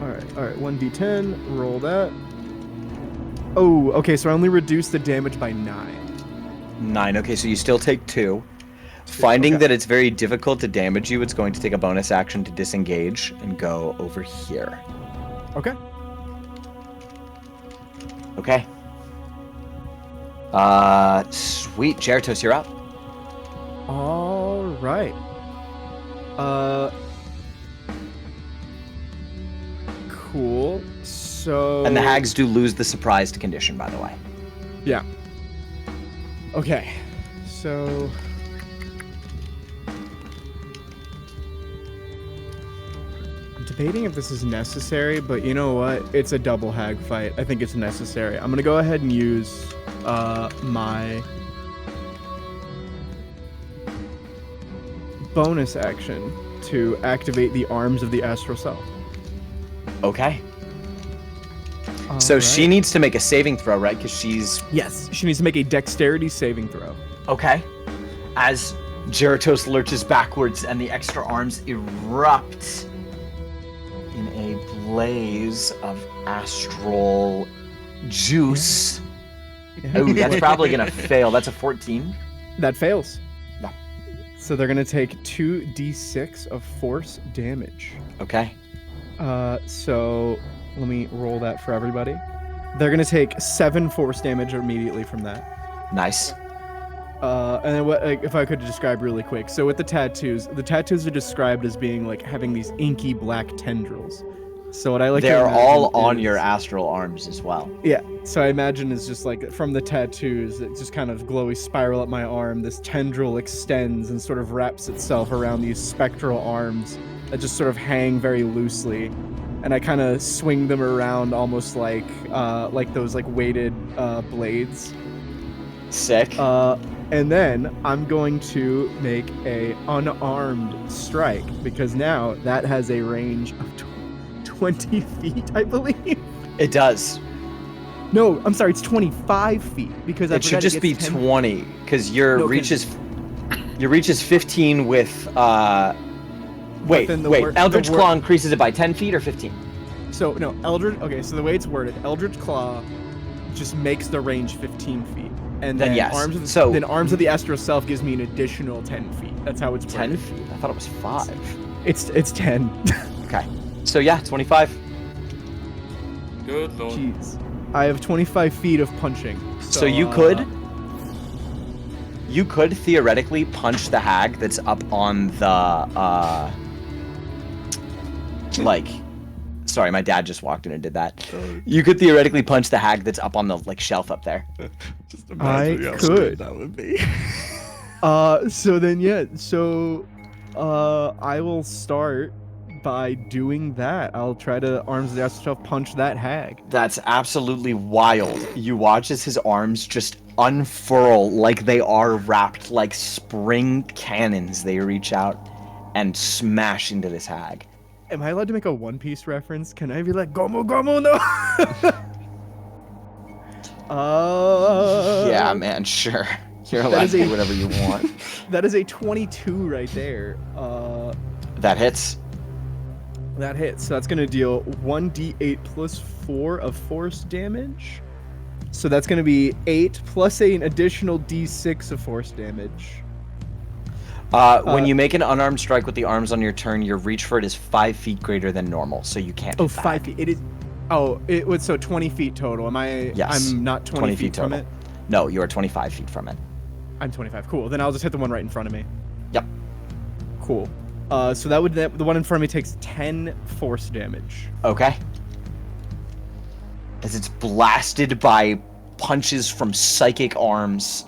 F: All right, 1d10. Roll that. Oh, okay. So I only reduced the damage by 9.
A: 9. Okay, so you still take 2. Finding
F: okay.
A: that it's very difficult to damage you, it's going to take a bonus action to disengage and go over here.
F: Okay.
A: Okay. Sweet. Jeritos, you're up.
F: All right. Cool. So.
A: And the hags do lose the surprised condition, by the way.
F: Yeah. Okay. So. I'm debating if this is necessary, but you know what? It's a double hag fight. I think it's necessary. I'm gonna go ahead and use my bonus action to activate the arms of the astral self.
A: Okay. So
F: All
A: she
F: right.
A: needs to make a saving throw, right? Because she's...
F: Yes, she needs to make a dexterity saving throw.
A: Okay. As Jeritos lurches backwards and the extra arms erupt in a blaze of astral juice. Ooh, that's probably gonna fail. That's a 14.
F: That fails.
A: No.
F: So they're gonna take 2d6 of force damage.
A: Okay.
F: So let me roll that for everybody. They're gonna take 7 force damage immediately from that.
A: Nice.
F: And then what? Like, if I could describe really quick. So with the tattoos are described as being like having these inky black tendrils. So what I like.
A: They're
F: to
A: all on
F: is,
A: your astral arms as well.
F: Yeah. So I imagine it's just like from the tattoos, it just kind of glowy spiral up my arm. This tendril extends and sort of wraps itself around these spectral arms that just sort of hang very loosely, and I kind of swing them around almost like those like weighted blades.
A: Sick.
F: And then I'm going to make a unarmed strike because now that has a range of 20 feet, I believe.
A: It does.
F: No, I'm sorry, it's 25 feet because
A: It should just be 20 because your reach is 15 with wait. Eldritch Claw increases it by 10 feet or 15.
F: So no, okay, so the way it's worded, Eldritch Claw just makes the range 15 feet. And then
A: yes.
F: Arms of the Astral Self gives me an additional 10 feet. That's how it's worded.
A: 10 feet? I thought it was 5.
F: It's 10.
A: Okay. So yeah, 25.
D: Good lord.
F: Jeez. I have 25 feet of punching.
A: So you could theoretically punch the hag that's up on the sorry, my dad just walked in and did that. You could theoretically punch the hag that's up on the shelf up there.
C: Just imagine how
F: could.
C: weird that would be.
F: I will start by doing that. I'll try to arms of the astral self punch that hag.
A: That's absolutely wild. You watch as his arms just unfurl like they are wrapped like spring cannons. They reach out and smash into this hag.
F: Am I allowed to make a One Piece reference? Can I be like Gomu Gomu no?
A: Yeah, man, sure. You're allowed to do whatever you want.
F: That is a 22 right there.
A: That hits.
F: That hits. So that's going to deal 1d8 plus 4 of force damage. So that's going to be 8 plus an additional d6 of force damage.
A: When you make an unarmed strike with the arms on your turn, your reach for it is 5 feet greater than normal, so you can't.
F: 5 feet. It is. Oh, it was so 20 feet total. Am I?
A: Yes.
F: I'm not 20 feet from
A: total.
F: it.
A: No, you are 25 feet from it.
F: I'm 25. Cool. Then I'll just hit the one right in front of me.
A: Yep.
F: Cool. So the one in front of me takes 10 force damage.
A: Okay. As it's blasted by punches from psychic arms,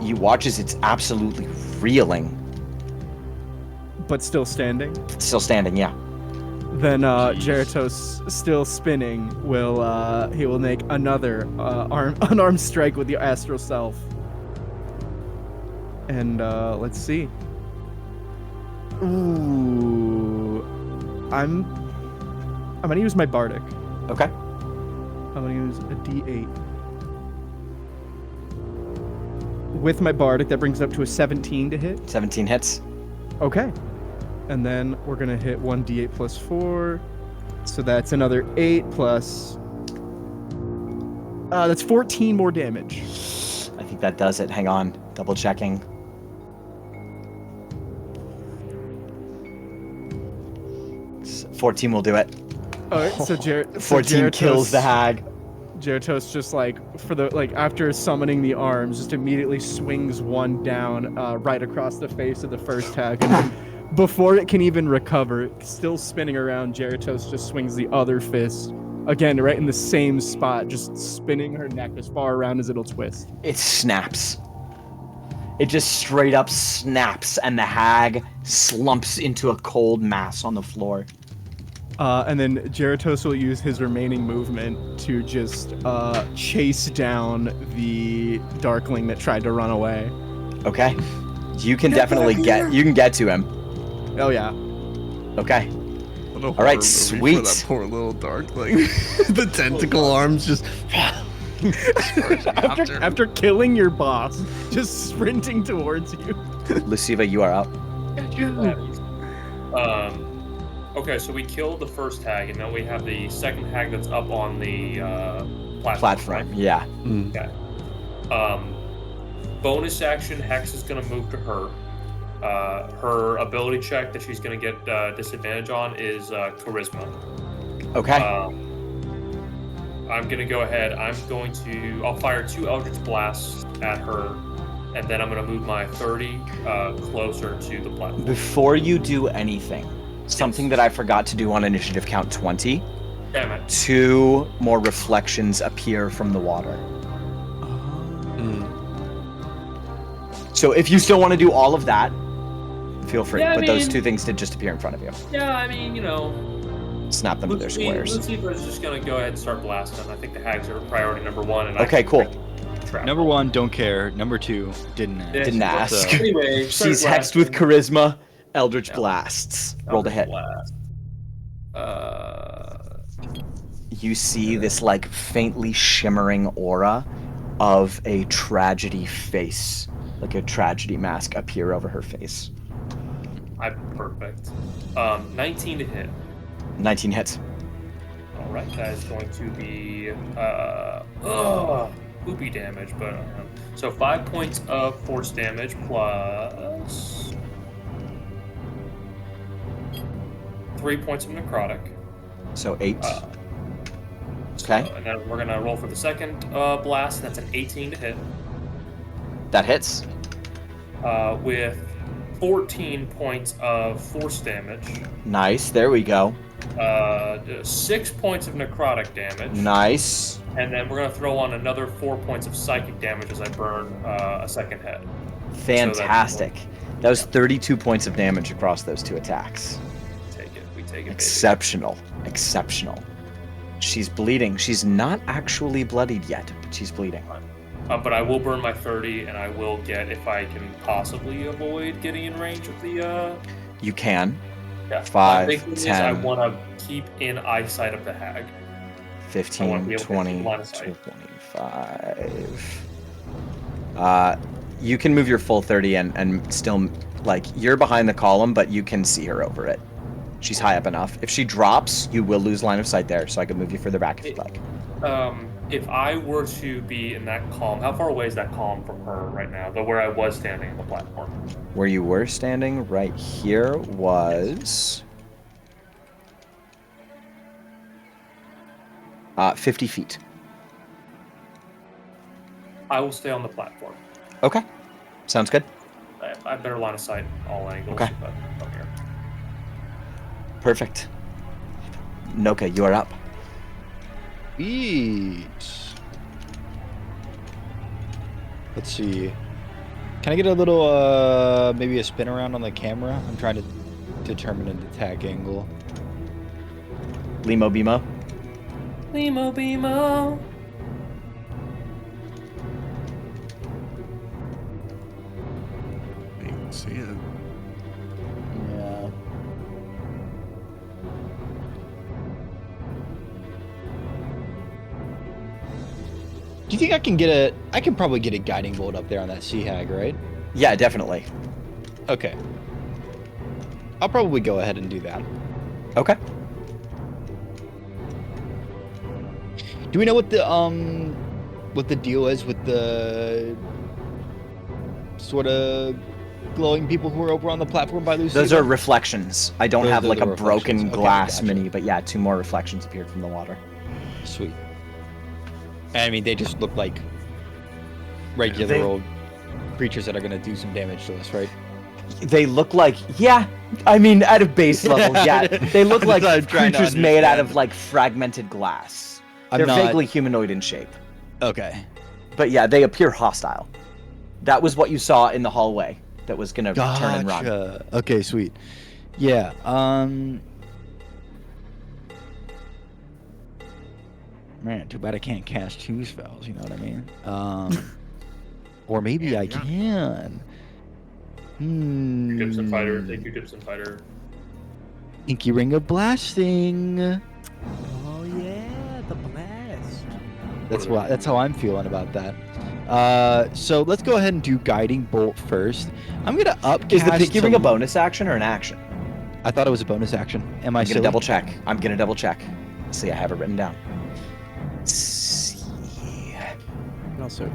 A: you watch as it's absolutely reeling.
F: But still standing?
A: Still standing, yeah.
F: Then Jeratos, still spinning, he will make another unarmed strike with the astral self. And let's see. Ooh, I'm gonna use my bardic.
A: Okay.
F: I'm gonna use a D8. With my bardic, that brings it up to a 17 to hit.
A: 17 hits.
F: Okay. And then we're gonna hit 1d8 plus 4. So that's another 8 plus. That's 14 more damage.
A: I think that does it. Hang on. Double checking. So 14 will do it.
F: Alright, so
A: 14 kills the hag.
F: Jeratos just after summoning the arms, just immediately swings one down right across the face of the first hag. And then before it can even recover, still spinning around, Jeratos just swings the other fist. Again, right in the same spot, just spinning her neck as far around as it'll twist.
A: It snaps. It just straight up snaps, and the hag slumps into a cold mass on the floor.
F: And then Jeratos will use his remaining movement to just chase down the Darkling that tried to run away.
A: Okay. You can definitely get to him.
F: Oh yeah.
A: Okay. All right, sweet.
C: For that poor little Darkling. The tentacle arms just.
F: after killing your boss, just sprinting towards you.
A: Luciva, you are up.
D: Okay, so we killed the first hag, and now we have the second hag that's up on the platform.
A: Platform, yeah.
C: Mm.
D: Right? Bonus action, Hex is going to move to her. Her ability check that she's going to get disadvantage on is Charisma.
A: Okay.
D: I'm going to go ahead. I'll fire 2 Eldritch Blasts at her, and then I'm going to move my 30 closer to the platform.
A: Before you do anything, something that I forgot to do on initiative count 20,
D: Damn it.
A: 2 more reflections appear from the water. So if you still want to do all of that, feel free.
D: Yeah,
A: but those 2 things did just appear in front of you.
D: Yeah, I mean,
A: Snap them to their squares.
D: Lucifer's just going to go ahead and start blasting. I think the hags are priority number 1. And
A: Okay, cool.
B: Number 1, don't care. Number 2, didn't ask.
A: Didn't ask.
B: So-
D: Anyway,
A: She's hexed with charisma. Eldritch Blasts. Roll to hit. You see this like faintly shimmering aura of a tragedy face, like a tragedy mask appear over her face.
D: Perfect. 19 to hit.
A: 19 hits.
D: All right, that is going to be poopy damage, but so 5 points of force damage plus 3 points of necrotic.
A: So 8. Okay.
D: And then we're gonna roll for the second blast. That's an 18 to hit.
A: That hits.
D: With 14 points of force damage.
A: Nice. There we go.
D: 6 points of necrotic damage.
A: Nice.
D: And then we're going to throw on another 4 points of psychic damage as I burn a second head.
A: Fantastic. That was 32 points of damage across those 2 attacks.
D: We take it.
A: Exceptional. Exceptional. She's bleeding. She's not actually bloodied yet, but she's bleeding.
D: But I will burn my 30, and I will get, if I can possibly avoid getting in range of the...
A: You can.
D: Yeah.
A: 5,
D: My big thing
A: 10.
D: is I want to keep in eyesight of the hag.
A: 15, 20, 25. You can move your full 30 and still, like, you're behind the column, but you can see her over it. She's high up enough. If she drops, you will lose line of sight there, so I can move you further back if you'd like.
D: If I were to be in that column, how far away is that column from her right now? Where I was standing on the platform.
A: Where you were standing right here was 50 feet.
D: I will stay on the platform.
A: Okay. Sounds good.
D: I have better line of sight all angles.
A: Okay.
D: But from here.
A: Perfect. Nokka, you are up.
B: Sweet. Let's see. Can I get a little, maybe a spin around on the camera? I'm trying to determine an attack angle.
A: Limo Bimo.
D: Limo Bimo.
C: You can see it.
B: Yeah. Do you think I can get I can probably get a guiding bolt up there on that sea hag, right?
A: Yeah, definitely.
B: Okay. I'll probably go ahead and do that.
A: Okay.
B: Do we know what the deal is with the sort of glowing people who are over on the platform by Lucy?
A: Those are reflections. I don't have
B: Those
A: like
B: are
A: a
B: the
A: broken
B: reflections. Okay,
A: glass
B: gotcha.
A: mini, but yeah, 2 more reflections appeared from the water.
B: Sweet. I mean, they just look like regular
A: They-
B: old creatures that are going to do some damage to us, right?
A: They look like, yeah, I mean, at a base level, yeah. They look
B: I'm
A: like
B: just trying to
A: creatures made out of
B: understand.
A: like fragmented glass.
B: I'm
A: They're
B: not-
A: vaguely humanoid in shape.
B: Okay.
A: But yeah, they appear hostile. That was what you saw in the hallway that was going to turn and run.
B: Gotcha. Okay, sweet. Yeah. Man, too bad I can't cast 2 spells. You know what I mean? Or maybe I can.
D: Gibson fighter. Thank you, Gibson fighter.
B: Inky Ring of Blasting.
F: Oh yeah, the blast.
B: That's how I'm feeling about that. So let's go ahead and do Guiding Bolt first. I'm gonna upcast.
A: Is the Pinky Ring a
B: to-
A: bonus action or an action?
B: I thought it was a bonus action. Am I
A: I'm gonna
B: silly?
A: double check. See, I have it written down. Let's see.
F: And also,
D: I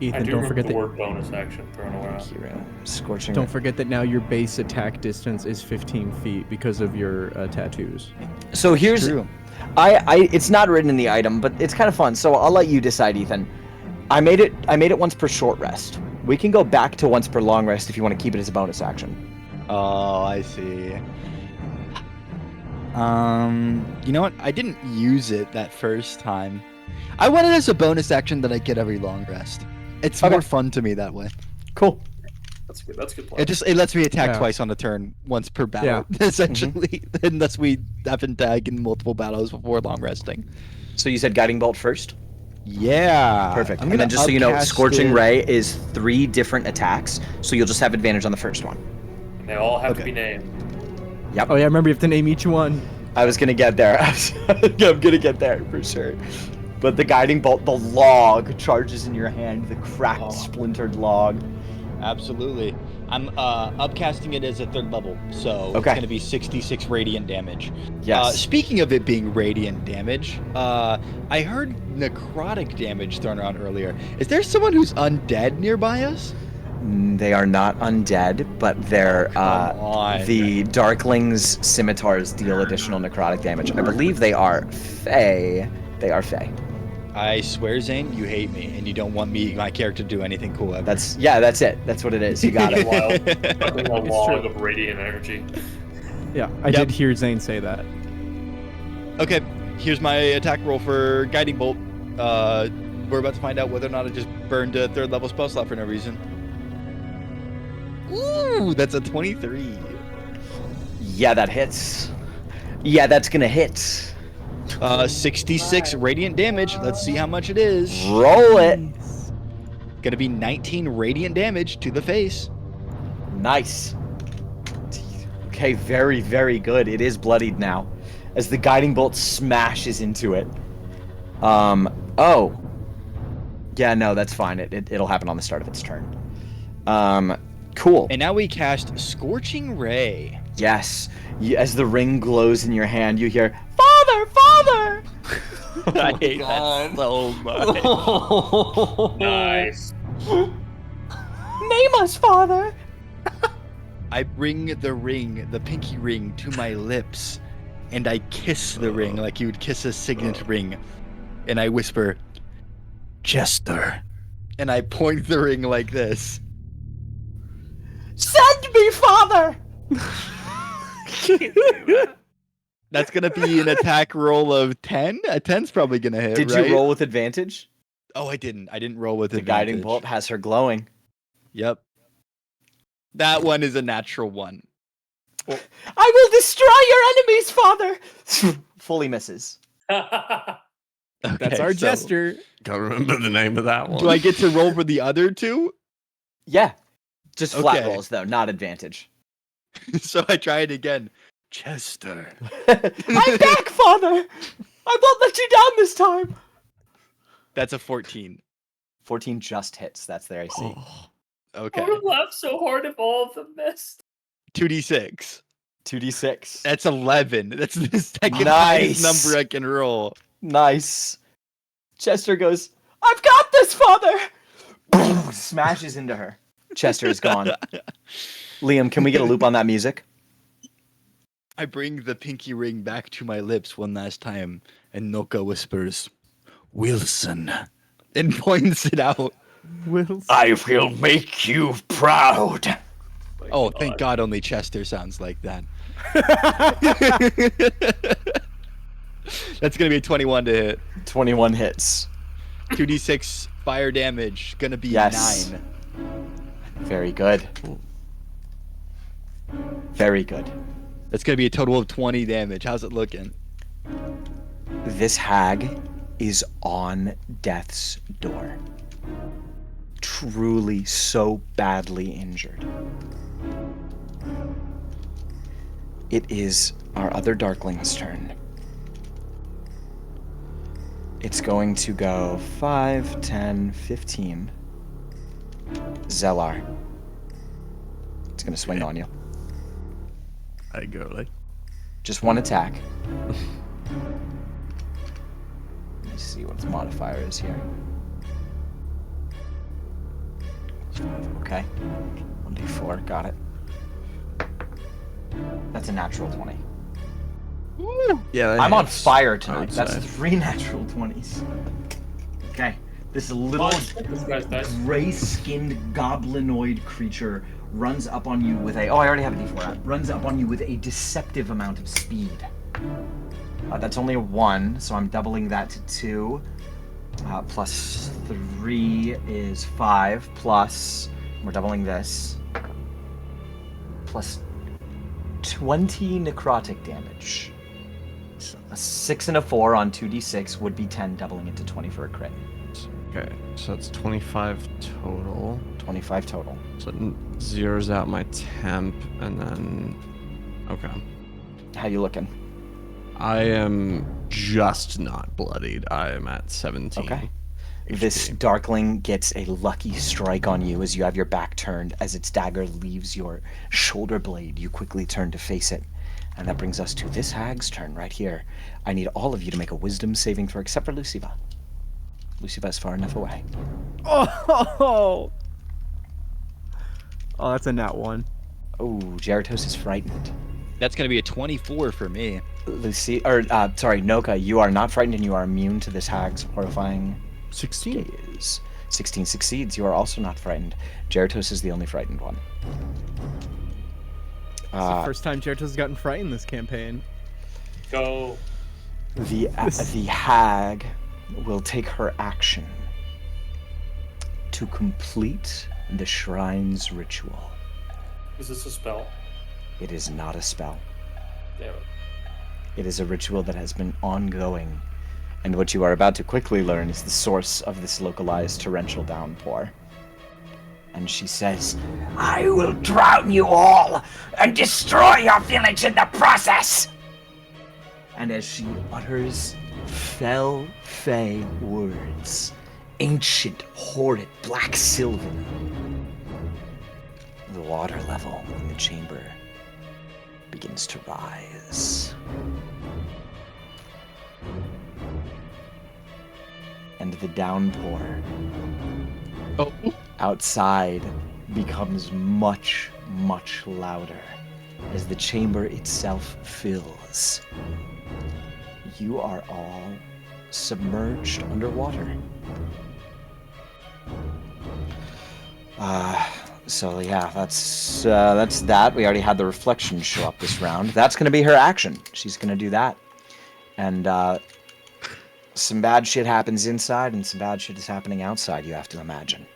F: Ethan,
D: do
F: don't
D: remember
F: forget
D: the
F: that.
D: word bonus action thrown around.
A: Hero. Scorching.
F: Don't forget that now your base attack distance is 15 feet because of your tattoos.
A: So here's.
B: True.
A: It's not written in the item, but it's kind of fun. So I'll let you decide, Ethan. I made it once per short rest. We can go back to once per long rest if you want to keep it as a bonus action.
B: Oh, I see. You know what? I didn't use it that first time. I want it as a bonus action that I get every long rest. It's
A: Okay.
B: more fun to me that way.
A: Cool.
D: That's good. That's a good plan.
B: It lets me attack
F: Yeah.
B: twice on a turn, once per battle, essentially, unless we happen to tag in multiple battles before long resting.
A: So you said guiding bolt first.
B: Yeah.
A: Perfect.
B: I'm
A: And then
B: gonna
A: just so you know,
B: upcast
A: scorching
B: it.
A: ray is 3 different attacks, so you'll just have advantage on the first one.
D: And they all have to
B: Okay.
D: be named.
F: Oh yeah, remember you have to name each one.
A: I was gonna get there. I'm gonna get there for sure. But the guiding bolt, the log charges in your hand, the cracked, splintered log.
B: Absolutely. I'm upcasting it as a 3rd level, so it's
A: Okay.
B: going to be 66 radiant damage.
A: Yes.
B: Speaking of it being radiant damage, I heard necrotic damage thrown around earlier. Is there someone who's undead nearby us?
A: They are not undead, but they're
B: Come on.
A: the Darkling's scimitars deal additional necrotic damage. I believe they are Fey. They are Fey.
B: I swear, Zane, you hate me, and you don't want my character to do anything cool ever.
A: That's it. That's what it is. You got it.
D: Wild. Fucking a log
F: true.
D: of radiant energy.
F: Yeah, I
B: Yep.
F: did hear Zane say that.
B: Okay, here's my attack roll for Guiding Bolt. We're about to find out whether or not I just burned a 3rd level spell slot for no reason. Ooh, that's a 23.
A: Yeah, that hits. Yeah, that's gonna hit.
B: 66 radiant damage. Let's see how much it is.
A: Roll it.
B: Gonna be 19 radiant damage to the face.
A: Nice. Okay, very, very good. It is bloodied now, as the guiding bolt smashes into it. Oh. Yeah, no, that's fine. It'll happen on the start of its turn. Cool.
B: And now we cast Scorching Ray.
A: Yes. As the ring glows in your hand, you hear, "Father, Father!"
B: I hate that so much.
D: Nice.
A: Name us, Father.
B: I bring the pinky ring, to my lips, and I kiss the ring like you would kiss a signet ring. And I whisper, Chester. And I point the ring like this.
A: Send me, Father.
B: That's gonna be an attack roll of 10. A 10's probably gonna hit.
A: Did
B: right?
A: you roll with advantage?
B: Oh, I didn't. I didn't roll with
A: The
B: advantage.
A: guiding bolt has her glowing.
B: Yep. That one is a natural one.
A: I will destroy your enemies, Father. Fully misses.
F: That's
B: Okay,
F: our
B: so
F: jester.
C: Can't remember the name of that one.
B: Do I get to roll for the other two?
A: Yeah. Just flat
B: Okay.
A: rolls, though, not advantage.
B: So I try it again. Chester.
A: I'm back, Father. I won't let you down this time.
B: That's a 14.
A: 14 just hits. That's their AC.
C: Oh,
B: Okay.
D: I would have laughed so hard if all of them missed.
B: 2d6.
A: 2d6.
B: That's 11. That's the second
A: Nice.
B: highest number I can roll.
A: Nice. Chester goes, I've got this, Father. Smashes into her. Chester is gone. Liam, can we get a loop on that music?
B: I bring the pinky ring back to my lips one last time, and Nokka whispers, Wilson, and points it out.
F: Wilson.
A: I will make you proud.
B: Oh, thank God only Chester sounds like that. That's going to be a 21 to hit.
A: 21 hits.
B: 2d6 fire damage, going to be
A: Yes.
B: 9.
A: Very good. Very good.
B: That's going to be a total of 20 damage. How's it looking?
A: This hag is on death's door. Truly so badly injured. It is our other Darkling's turn. It's going to go 5, 10, 15. Zellar. It's going to swing on you.
C: I go like.
A: Just one attack. Let me see what its modifier is here. Okay. 1d4, got it. That's a natural 20.
C: Yeah, that
A: I'm on
C: hits,
A: fire
C: I
A: tonight.
C: would
A: That's
C: say.
A: 3 natural 20s. Okay. This little
D: This guy's nice.
A: gray-skinned goblinoid creature runs up on you with a... Oh, I already have a d4 out. Runs up on you with a deceptive amount of speed. That's only a 1, so I'm doubling that to 2. Plus 3 is 5, plus... We're doubling this. Plus 20 necrotic damage. A 6 and a 4 on 2d6 would be 10, doubling it to 20 for a crit.
C: Okay, so that's 25 total.
A: 25 total.
C: So it zeroes out my temp, and then... Okay.
A: How you looking?
C: I am just not bloodied. I am at 17.
A: Okay.
C: HP.
A: This Darkling gets a lucky strike on you as you have your back turned. As its dagger leaves your shoulder blade, you quickly turn to face it. And that brings us to this hag's turn right here. I need all of you to make a wisdom saving throw, except for Luciva. Luciva is far enough away.
F: Oh, that's a nat 1.
A: Oh, Jeratos is frightened.
B: That's going to be a 24 for me.
A: Nokka, you are not frightened and you are immune to this hag's horrifying
F: 16.
A: gaze. 16 succeeds. You are also not frightened. Jeratos is the only frightened one.
F: It's the first time Jeratos has gotten frightened this campaign.
D: Go.
A: The hag will take her action to complete the shrine's ritual.
D: Is this a spell?
A: It is not a spell.
D: Damn it.
A: It is a ritual that has been ongoing, and what you are about to quickly learn is the source of this localized torrential downpour. And she says, "I will drown you all and destroy your village in the process!" And as she utters fell fey words, ancient, horrid, black sylvan, the water level in the chamber begins to rise. And the downpour outside becomes much, much louder as the chamber itself fills. You are all submerged underwater. So yeah, that's that. We already had the reflection show up this round. That's gonna be her action. She's gonna do that. And some bad shit happens inside and some bad shit is happening outside, you have to imagine.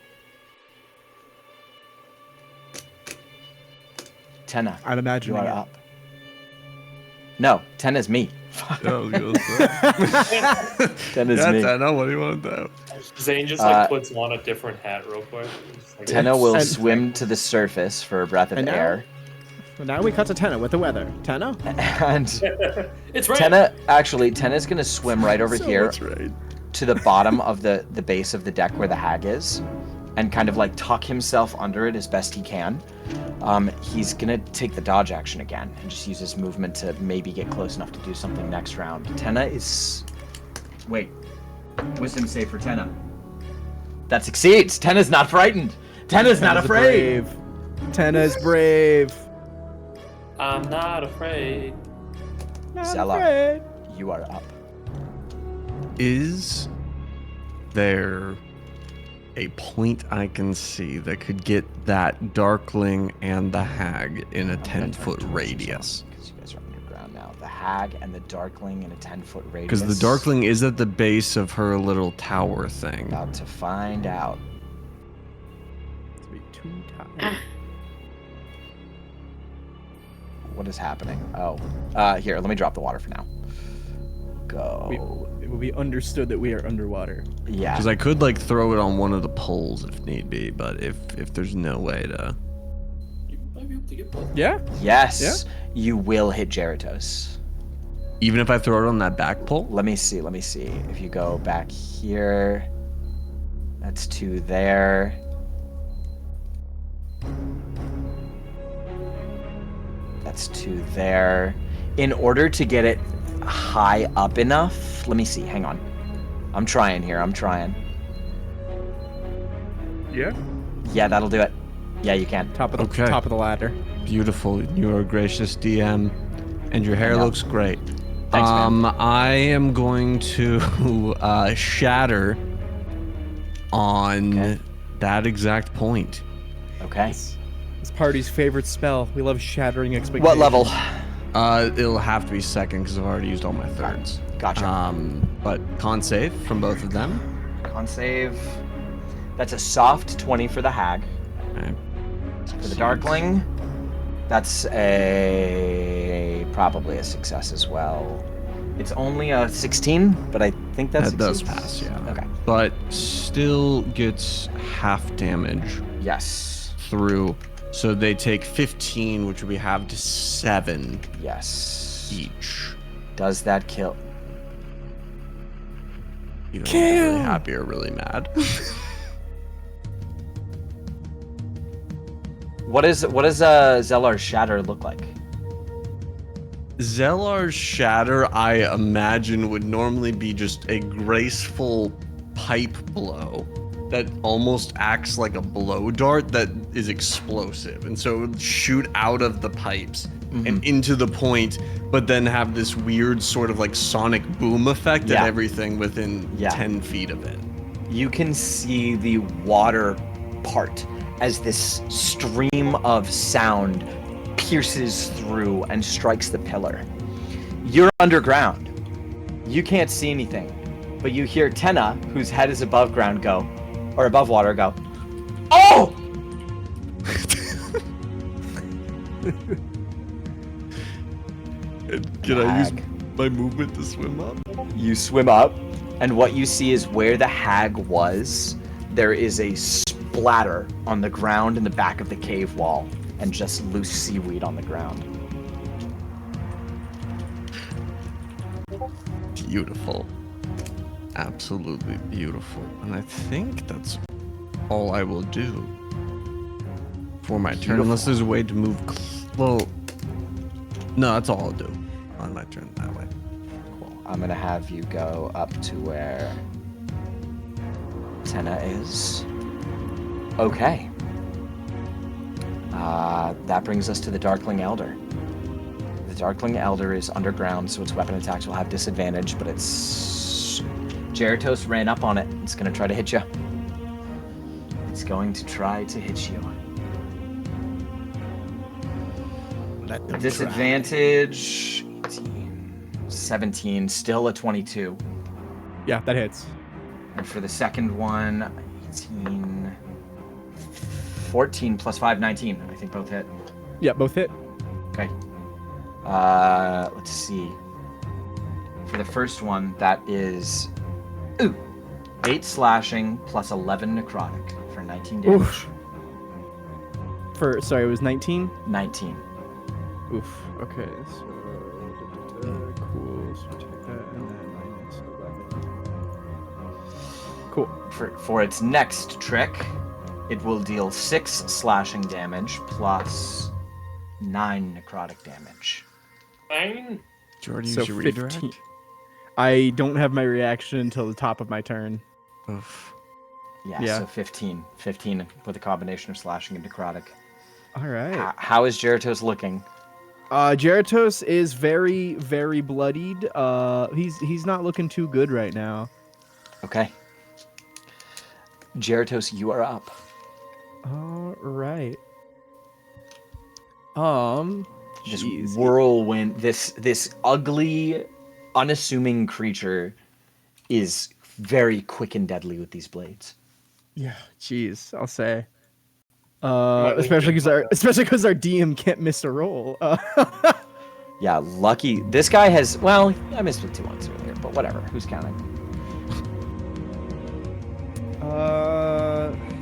A: Tenna,
F: I'd imagine
A: you are
F: it.
A: up. No, Tenna's me.
C: Yeah, I was gonna say.
A: Tenna's me.
C: Tenna, what do you want to do?
D: Zane just puts on a different hat real quick. Just like,
A: Tenna will
F: And-
A: swim to the surface for a breath of
F: And now-
A: air.
F: Well, now we cut to Tenna with the weather. Tenna?
A: And
D: It's right.
A: Tenna's gonna swim right over
C: So
A: here
C: much rain.
A: to the bottom of the base of the deck where the hag is, and kind of like tuck himself under it as best he can. He's gonna take the dodge action again and just use his movement to maybe get close enough to do something next round. Tenna is... Wait. Wisdom save for Tenna. That succeeds! Tenna's not frightened! Tenna's not
F: Tenna's
A: afraid!
F: brave. Tenna's brave.
D: I'm not afraid.
F: Not
A: Zella.
F: afraid.
A: You are up.
C: Is there a point I can see that could get that Darkling and the Hag in a 10-foot radius?
A: Because you guys are underground now. The hag and the Darkling in a 10-foot radius.
C: Because the Darkling is at the base of her little tower thing.
A: About to find out.
F: It's be too tired.
A: What is happening? Oh. Here, let me drop the water for now. Go.
F: It will be understood that we are underwater.
A: Yeah.
C: Because I could like throw it on one of the poles if need be, but if there's no way to.
D: You might be able to get both.
F: Yeah?
A: Yes. You will hit Jeratos.
C: Even if I throw it on that back pole?
A: Let me see. If you go back here, that's 2 there. That's this to there. In order to get it high up enough, let me see. Hang on. I'm trying here.
F: Yeah.
A: Yeah, that'll do it. Yeah, you can.
F: Top of the
C: Okay.
F: top of the ladder.
C: Beautiful. You are a gracious DM, and your hair
A: know.
C: looks great.
A: Thanks, man.
C: I am going to shatter on
A: Okay.
C: that exact point.
A: Okay.
F: This party's favorite spell. We love shattering expectations.
A: What level?
C: It'll have to be second because I've already used all my thirds.
A: Gotcha.
C: But con save from both of them.
A: Con save. That's a soft 20 for the hag.
C: Okay.
A: For the darkling, that's probably a success as well. It's only a 16, but I think that
C: does
A: succeeds.
C: pass, yeah.
A: Okay.
C: But still gets half damage
A: Yes.
C: through. So they take 15, which would be halved to 7
A: Yes.
C: each.
A: Does that kill?
C: You don't get really happy or really mad.
A: What does Zellar's shatter look like?
C: Zellar's shatter, I imagine, would normally be just a graceful pipe blow that almost acts like a blow dart that is explosive. And so it would shoot out of the pipes and into the point, but then have this weird sort of like sonic boom effect
A: Yeah.
C: at everything within
A: Yeah.
C: 10 feet of it.
A: You can see the water part as this stream of sound pierces through and strikes the pillar. You're underground. You can't see anything, but you hear Tenna, whose head is above ground, go, or above water, go, "Oh!"
C: Can I use
A: Hag.
C: my movement to swim up?
A: You swim up, and what you see is where the hag was, there is a splatter on the ground in the back of the cave wall, and just loose seaweed on the ground.
C: Beautiful. Absolutely beautiful. And I think that's all I will do for my turn. Unless there's a way to move. Well, no, that's all I'll do on my turn that way.
A: Cool. I'm gonna have you go up to where Tenna is. Okay. That brings us to the Darkling Elder. The Darkling Elder is underground, so its weapon attacks will have disadvantage, but it's... Jeratos ran up on it. It's gonna try to hit you. It's going to try to hit you.
F: Let them
A: Disadvantage... 18, 17, still a 22.
F: try. Yeah, that hits.
A: And for the second one, 18... 14 plus 5, 19. I think both hit.
F: Yeah, both hit.
A: Okay. Let's see. For the first one, that is 8 slashing plus 11 necrotic for 19 damage.
F: Oof. Sorry, it was 19?
A: 19.
F: Oof. Okay, so cool. So take that and then minus 11. Cool.
A: For its next trick, it will deal 6 slashing damage plus 9 necrotic damage.
D: Fine.
C: Did you already
F: So
C: use your
F: 15.
C: redirect?
F: I don't have my reaction until the top of my turn.
C: Oof.
F: Yeah.
A: So 15. 15 with a combination of slashing and necrotic.
F: All right.
A: How is Jeratos looking?
F: Jeratos is very, very bloodied. He's not looking too good right now.
A: Okay. Jeratos, you are up.
F: All right.
A: This
F: jeez.
A: whirlwind, this ugly, unassuming creature is very quick and deadly with these blades.
F: Yeah, jeez, I'll say.
D: Might
F: Especially
D: leave
F: because our DM can't miss a roll.
A: Yeah, lucky. This guy has, well, I missed with 2 ones earlier, but whatever. Who's counting?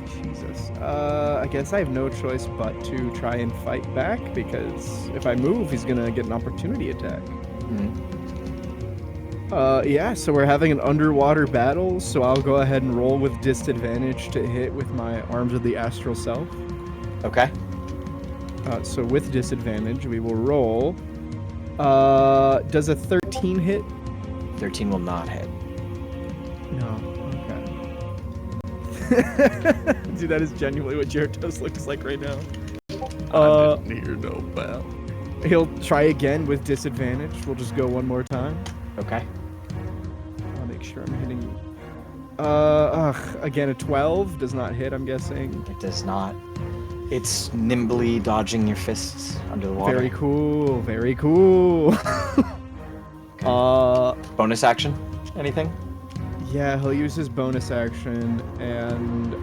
F: Jesus. I guess I have no choice but to try and fight back, because if I move, he's gonna get an opportunity attack. Yeah, so we're having an underwater battle, so I'll go ahead and roll with disadvantage to hit with my Arms of the Astral Self.
A: Okay.
F: So with disadvantage, we will roll. Does a 13 hit?
A: 13 will not hit.
F: No. Okay. Dude, that is genuinely what Gyarados looks like right now.
C: I didn't hear no bell.
F: He'll try again with disadvantage. We'll just go one more time.
A: Okay.
F: I'll make sure I'm hitting. Again, a 12 does not hit, I'm guessing.
A: It does not. It's nimbly dodging your fists under the water.
F: Very cool. Very cool.
A: Bonus action? Anything?
F: Yeah, he'll use his bonus action and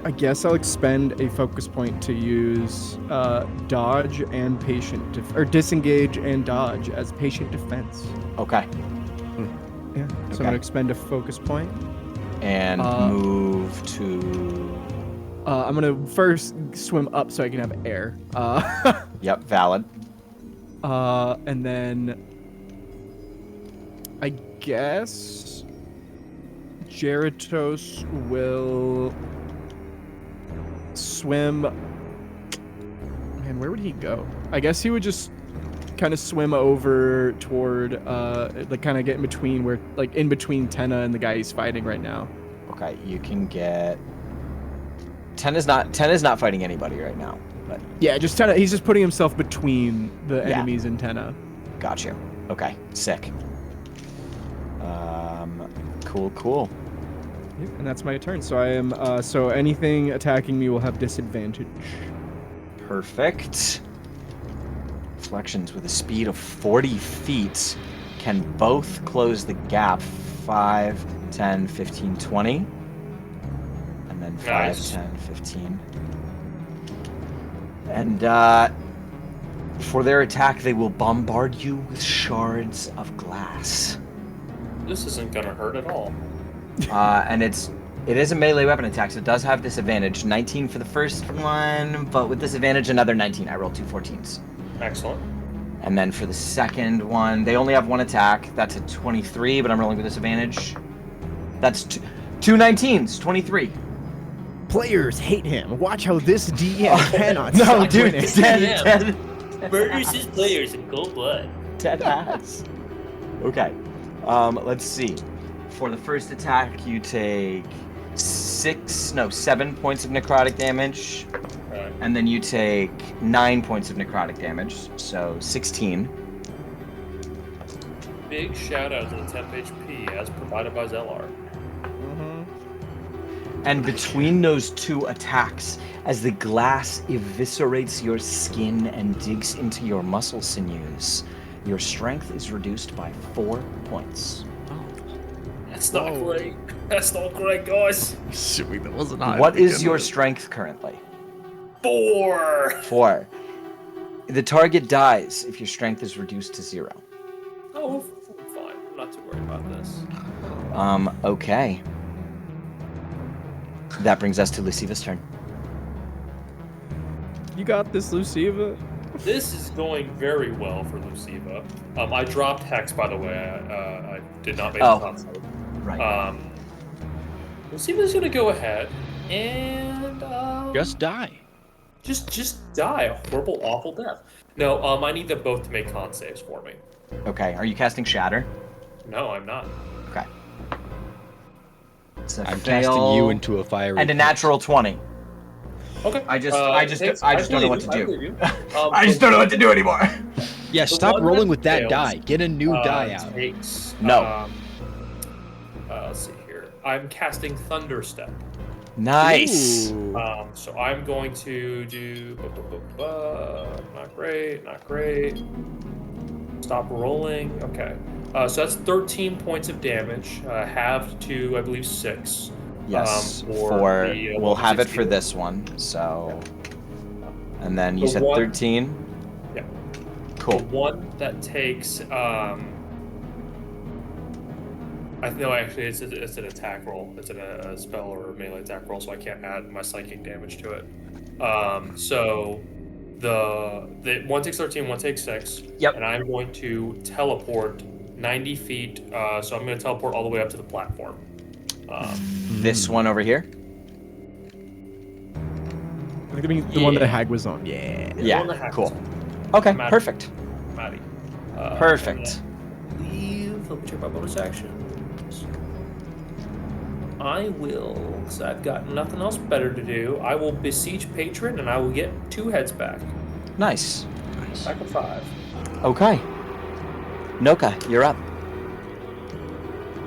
F: I guess I'll expend a focus point to use dodge and or disengage and dodge as patient defense.
A: Okay.
F: Yeah. So I'm gonna expend a focus point.
A: And move to.
F: I'm gonna first swim up so I can have air.
A: Yep, valid.
F: And then I guess Gyarados will swim. Man, where would he go? I guess he would just kind of swim over toward, like kind of get in between in between Tenna and the guy he's fighting right now.
A: Okay, you can get. Tenna's not fighting anybody right now, but.
F: Yeah, just Tenna. He's just putting himself between the enemies and Tenna.
A: Got you. Okay, sick. Cool.
F: Yep, and that's my turn. So I am. So anything attacking me will have disadvantage.
A: Perfect. Reflections with a speed of 40 feet can both close the gap 5, 10, 15, 20. And then 5,
D: Nice.
A: 10, 15. And for their attack, they will bombard you with shards of glass.
D: This isn't gonna hurt at all.
A: And it is a melee weapon attack, so it does have disadvantage. 19 for the first one, but with disadvantage, another 19. I rolled 2 14s.
D: Excellent.
A: And then for the second one, they only have one attack. That's a 23, but I'm rolling with disadvantage. That's two 19s, 23.
F: Players hate him. Watch how this DM cannot
A: No,
F: stop
A: dude,
F: winning.
A: Ted
I: Murders his players in cold blood.
A: has. Okay, let's see. For the first attack, you take 7 points of necrotic damage.
D: Alright.
A: And then you take 9 points of necrotic damage, so 16.
D: Big shout out to the temp HP as provided by Zellar.
A: And between those two attacks, as the glass eviscerates your skin and digs into your muscle sinews, your strength is reduced by 4 points.
D: That's not great. That's not great, guys.
C: Shit, that wasn't high.
A: What is your strength currently?
D: 4.
A: 4. The target dies if your strength is reduced to 0.
D: Oh, fine. I'm not too worried about this.
A: Okay. That brings us to Luciva's turn.
F: You got this, Luciva.
D: This is going very well for Luciva. I dropped Hex, by the way. I did not make the console.
A: Right.
D: Luciva's gonna go ahead and
B: Just die.
D: just die a horrible, awful death. No, I need them both to make con saves for me.
A: Okay, are you casting Shatter?
D: No, I'm not.
A: Okay. It's a
B: I'm
A: fail
B: casting you into a fiery.
A: and a
B: pit.
A: natural 20.
D: Okay.
A: I just don't know what to do.
D: believe you.
A: I just don't know what to do anymore.
B: Yeah,
D: The
B: stop
D: one
B: rolling
D: that
B: with that
D: fails,
B: die. Get a new die out.
D: Takes,
A: No.
D: Let's see here. I'm casting Thunderstep.
A: Nice.
B: Ooh.
D: So I'm going to do. Not great. Not great. Stop rolling. Okay. So that's 13 points of damage, halved to I believe 6.
A: Yes.
D: For the,
A: We'll have it for
D: 160.
A: this one. So. And then you
D: The
A: said
D: one-
A: 13.
D: Yeah.
A: Cool.
D: The one that takes. Actually, it's an attack roll. It's a spell or a melee attack roll, so I can't add my psychic damage to it. So the one takes 13, one takes 6.
A: Yep.
D: And I'm going to teleport 90 feet. So I'm going to teleport all the way up to the platform.
A: This one over here?
F: I think the one that Hag was on. Yeah.
A: Yeah,
D: one that happens.
A: cool. Okay,
D: Maddie.
A: perfect.
D: Maddie.
A: Perfect.
D: Leave. Let me check my bonus action. I will, because I've got nothing else better to do. I will beseech patron, and I will get 2 heads back.
A: Nice.
D: Back of 5.
A: Okay. Nokka, you're up.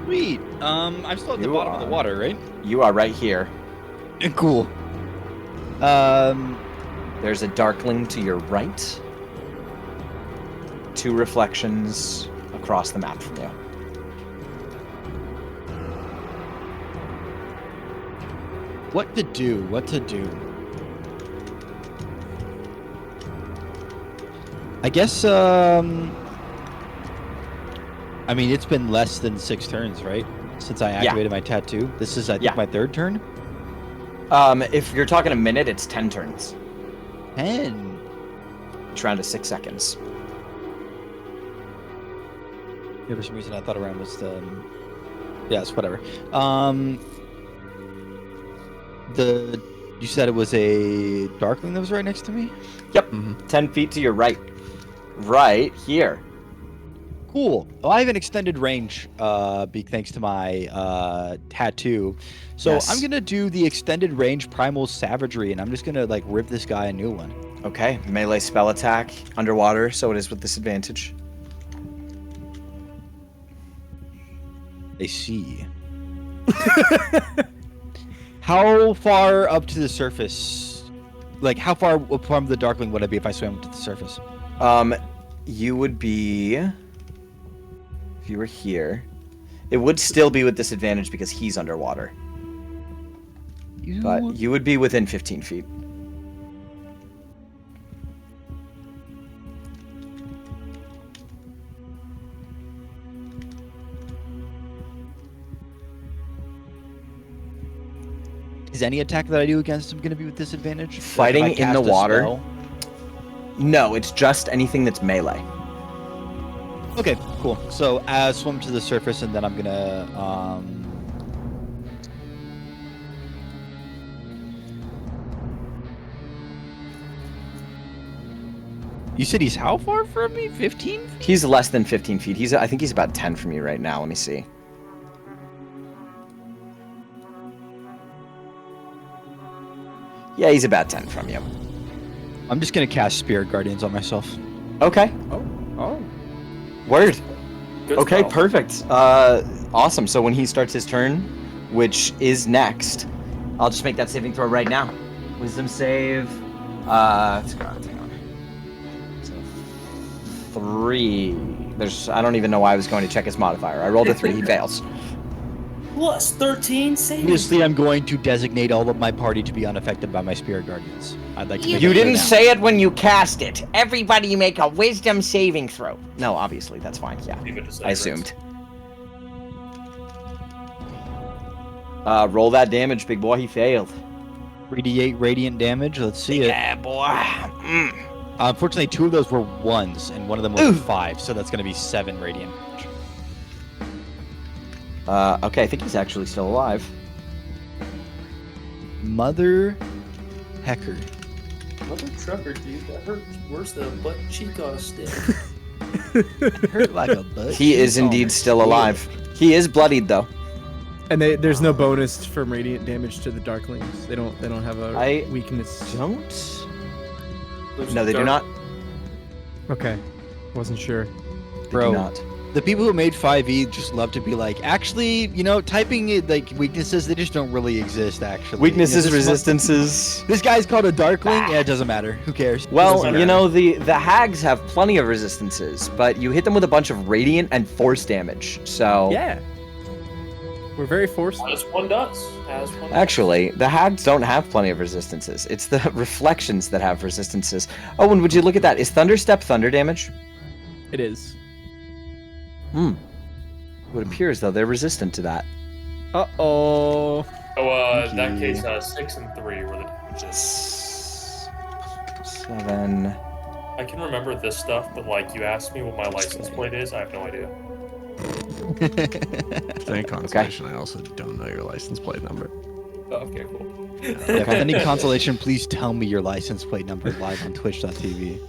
B: Sweet. I'm still at the
A: You
B: bottom of the
A: are.
B: water, right?
A: You are right here.
B: Cool.
A: There's a darkling to your right. 2 reflections across the map from you.
B: What to do? What to do? I guess, I mean, it's been less than 6 turns, right? Since I activated my tattoo. This is, I think, my 3rd turn?
A: If you're talking a minute, it's 10 turns.
B: 10.
A: Which round is 6 seconds.
B: Yeah, for some reason I thought a round was the... Yes, whatever. You said it was a darkling that was right next to me?
A: Yep. 10 feet to your right. Right here.
B: Cool. Well, I have an extended range, thanks to my tattoo. So
A: Yes.
B: I'm gonna do the extended range primal savagery, and I'm just gonna like rip this guy a new one.
A: Okay, melee spell attack, underwater, so it is with disadvantage.
B: I see. How far up to the surface? Like, how far from the darkling would I be if I swam up to the surface?
A: You would be... If you were here... It would still be with disadvantage because he's underwater. But you would be within 15 feet.
B: Is any attack that I do against him going to be with disadvantage?
A: Fighting
B: Like, if I
A: in the
B: cast a
A: water?
B: spell?
A: No, it's just anything that's melee.
B: Okay, cool. So swim to the surface, and then I'm gonna. You said he's how far from me? 15?
A: He's less than 15 feet. I think he's about 10 from you right now. Let me see. Yeah, he's about 10 from you.
B: I'm just gonna cast Spirit Guardians on myself.
A: Okay.
F: Oh.
A: Word.
D: Good
A: Okay,
D: spell.
A: perfect. Awesome. So when he starts his turn, which is next, I'll just make that saving throw right now. Wisdom save. Let's go. Hang on. So 3. I don't even know why I was going to check his modifier. I rolled a 3. He fails.
I: Plus 13 saving.
B: Obviously, I'm going to designate all of my party to be unaffected by my Spirit Guardians. I'd like to. make
A: You
B: it clear
A: didn't
B: now.
A: say it when you cast it. Everybody make a wisdom saving throw. No, obviously, that's fine. Yeah,
D: Leave it to
A: I assumed. Roll that damage, big boy. He failed.
B: 3d8 radiant damage. Let's see it.
A: Yeah, boy.
B: Unfortunately, 2 of those were 1s, and one of them was a 5, so that's going to be 7 radiant damage.
A: Okay, I think he's actually still alive.
B: Mother Hecker.
D: Mother trucker, dude, that hurts worse than a butt cheek on a stick.
B: Hurt like a butt.
A: He is
B: cheek on
A: indeed
B: a
A: still
B: stick.
A: alive. He is bloodied though.
F: And there's no bonus from radiant damage to the darklings. They don't have a
A: I
F: weakness.
A: Don't?
D: Those
A: No, they do
D: dark-
A: not.
F: Okay, wasn't sure.
A: They
B: Bro.
A: do not.
B: The people who made 5e just love to be like, actually, typing it like weaknesses, they just don't really exist, actually.
A: Weaknesses,
B: This
A: resistances.
B: This guy's called a Darkling? Yeah, it doesn't matter. Who cares?
A: Well,
D: Doesn't
A: you
D: matter.
A: know, the hags have plenty of resistances, but you hit them with a bunch of radiant and force damage. So
F: Yeah. We're very forced.
D: As one does. As one does.
A: actually, the hags don't have plenty of resistances. It's the reflections that have resistances. Oh, and would you look at that? Is Thunderstep thunder damage?
F: It is.
A: It would appear as though they're resistant to that.
F: Uh-oh.
D: So, in that case, 6 and 3 were the damages.
A: 7.
D: I can remember this stuff, but like you asked me what my license plate is, I have no idea.
C: Any consolation, I also don't know your license plate number.
D: Okay, cool.
B: If any consolation, please tell me your license plate number live on twitch.tv.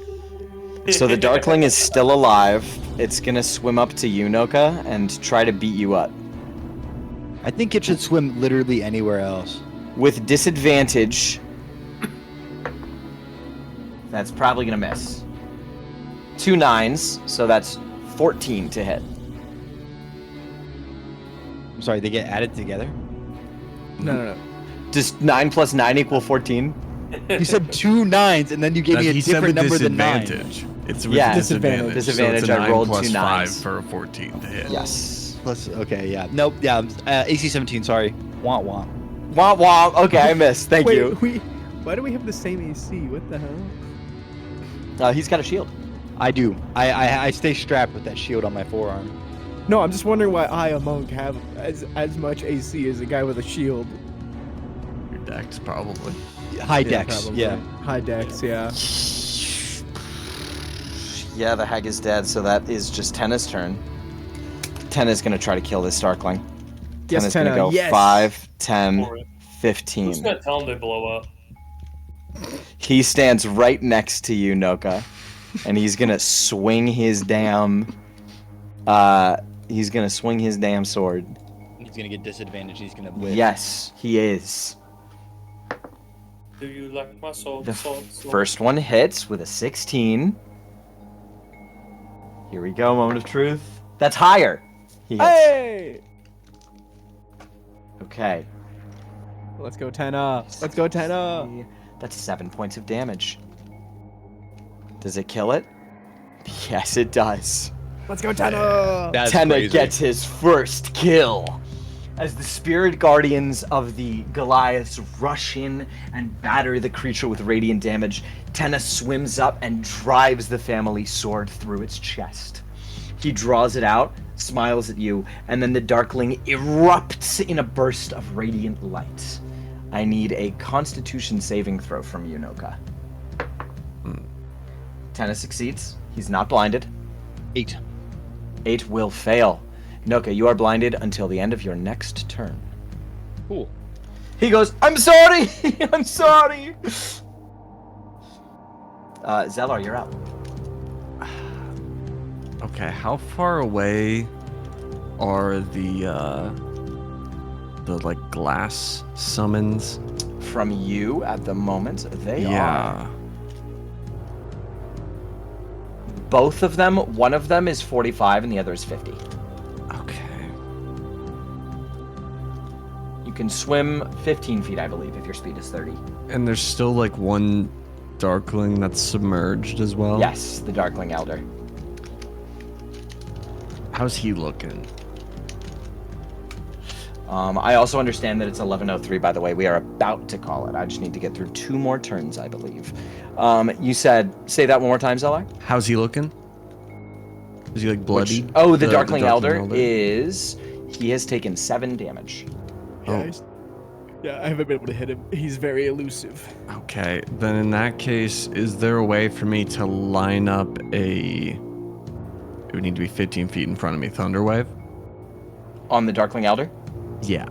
A: So the Darkling is still alive. It's gonna swim up to you, Nokka, and try to beat you up.
B: I think it should swim literally anywhere else.
A: With disadvantage, that's probably gonna miss. 2 9s, so that's 14 to hit.
B: I'm sorry, they get added together?
F: No.
A: Does 9 plus 9 equal 14?
B: You said 2 9s, and then you gave me a
C: He said
B: different
C: with
B: number than 9.
C: disadvantage. It's with
A: Yeah,
C: disadvantage.
A: disadvantage,
C: So it's a
A: I
C: 9
A: rolled
C: plus
A: 2
C: 5
A: 9s.
C: for a 14 to hit.
A: Yes.
B: Plus, okay, yeah. Nope, yeah. AC 17, sorry. Womp womp.
A: Womp womp. Okay, I missed. Thank
F: Wait,
A: you.
F: why do we have the same AC? What the hell?
A: He's got a shield.
B: I do. I stay strapped with that shield on my forearm.
F: No, I'm just wondering why I, a monk, have as much AC as a guy with a shield.
C: Your dex, probably.
B: High dex,
F: probably.
B: yeah.
F: High dex, yeah.
A: Yeah, the hag is dead, so that is just Tenna's turn. Tenna's gonna try to kill this Darkling.
F: Yes,
A: Tenna's
F: Tenna,
A: gonna go
F: yes.
A: 5, 10,
D: For it.
A: 15.
D: Who's gonna tell them they blow up?
A: He stands right next to you, Nokka, and he's gonna swing his damn. He's gonna swing his damn sword.
B: He's gonna get disadvantage. He's gonna whip.
A: Yes, he is.
D: Do you like my sword?
A: The
D: sword?
A: first one hits with a 16. Here we go, moment of truth. That's higher. He hits.
F: Hey!
A: Okay.
F: Let's go, Tenna. Let's go, Tenna.
A: That's 7 points of damage. Does it kill it? Yes, it does.
F: Let's go, Tenna.
B: That's
A: Tenna
B: crazy.
A: gets his first kill. As the spirit guardians of the Goliaths rush in and batter the creature with radiant damage, Tenna swims up and drives the family sword through its chest. He draws it out, smiles at you, and then the Darkling erupts in a burst of radiant light. I need a Constitution saving throw from you, Nokka. Tenna succeeds. He's not blinded.
B: 8.
A: 8 will fail. Nokka, you are blinded until the end of your next turn.
B: Cool.
A: He goes, I'm sorry! I'm sorry! Zellar, you're up.
C: Okay, how far away are the like glass summons?
A: From you at the moment, they are.
C: Yeah.
A: Both of them, one of them is 45 and the other is 50.
C: Okay.
A: You can swim 15 feet, I believe, if your speed is 30.
C: And there's still like one Darkling that's submerged as well?
A: Yes, the Darkling Elder.
C: How's he looking?
A: I also understand that it's 11:03, by the way. We are about to call it. I just need to get through 2 more turns, I believe. You said, say that one more time, Zellar?
C: How's he looking? Is he like bloody?
A: The Darkling Elder is... He has taken 7 damage.
F: Yeah, I haven't been able to hit him. He's very elusive.
C: Okay, then in that case, is there a way for me to line up a... It would need to be 15 feet in front of me, Thunder Wave?
A: On the Darkling Elder?
C: Yeah.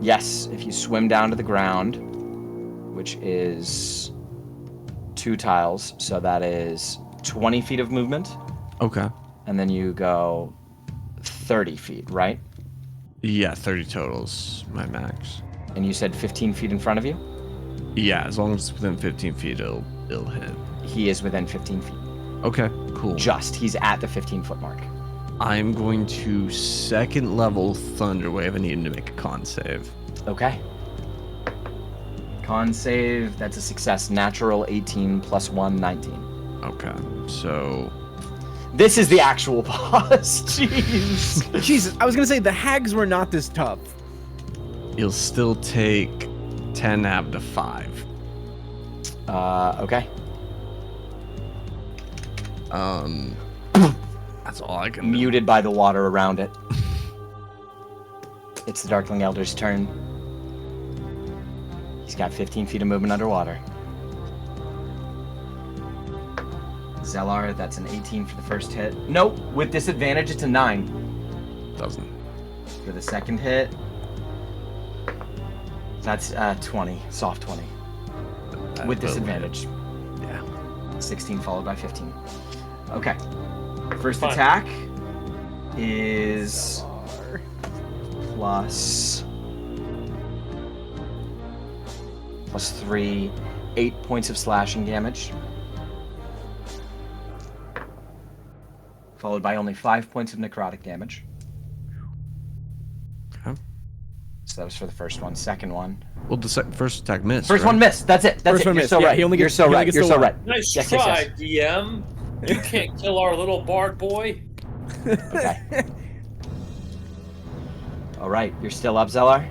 A: Yes, if you swim down to the ground, which is 2 tiles, so that is 20 feet of movement,
C: Okay.
A: and then you go 30 feet, right?
C: Yeah, 30 totals, my max.
A: And you said 15 feet in front of you?
C: Yeah, as long as it's within 15 feet, it'll hit.
A: He is within 15 feet.
C: Okay, cool.
A: He's at the 15-foot mark.
C: I'm going to second level Thunder Wave. I need him to make a con save.
A: Okay. Con save, that's a success. Natural 18 plus 1, 19.
C: Okay, so...
A: This is the actual boss. Jeez.
F: Jesus, I was gonna say the hags were not this tough.
C: You'll still take 10 out of 5.
A: Okay.
C: That's all I can do.
A: Muted by the water around it. It's the Darkling Elder's turn. He's got 15 feet of movement underwater. Zellar, that's an 18 for the first hit. Nope, with disadvantage, it's a 9.
C: Doesn't.
A: For the second hit, that's 20, soft 20. With disadvantage.
C: Yeah.
A: 16 followed by 15. Okay. First
D: Fine.
A: attack is plus 3, 8 points of slashing damage. Followed by only 5 points of necrotic damage.
C: Okay.
A: So that was for the first one. Second one.
C: Well, the first attack missed.
A: First
C: right?
A: one missed. That's it. That's
F: First
A: it.
F: one
A: You're
F: missed.
A: so
F: Yeah,
A: right.
F: he only
A: You're
F: gets-
A: so
F: he only
A: right.
F: gets
A: You're
F: the
A: so
F: one.
A: right.
D: Nice
A: Yes,
D: try,
A: yes,
D: DM. You can't kill our little bard boy.
A: Okay. All right. You're still up, Zellar?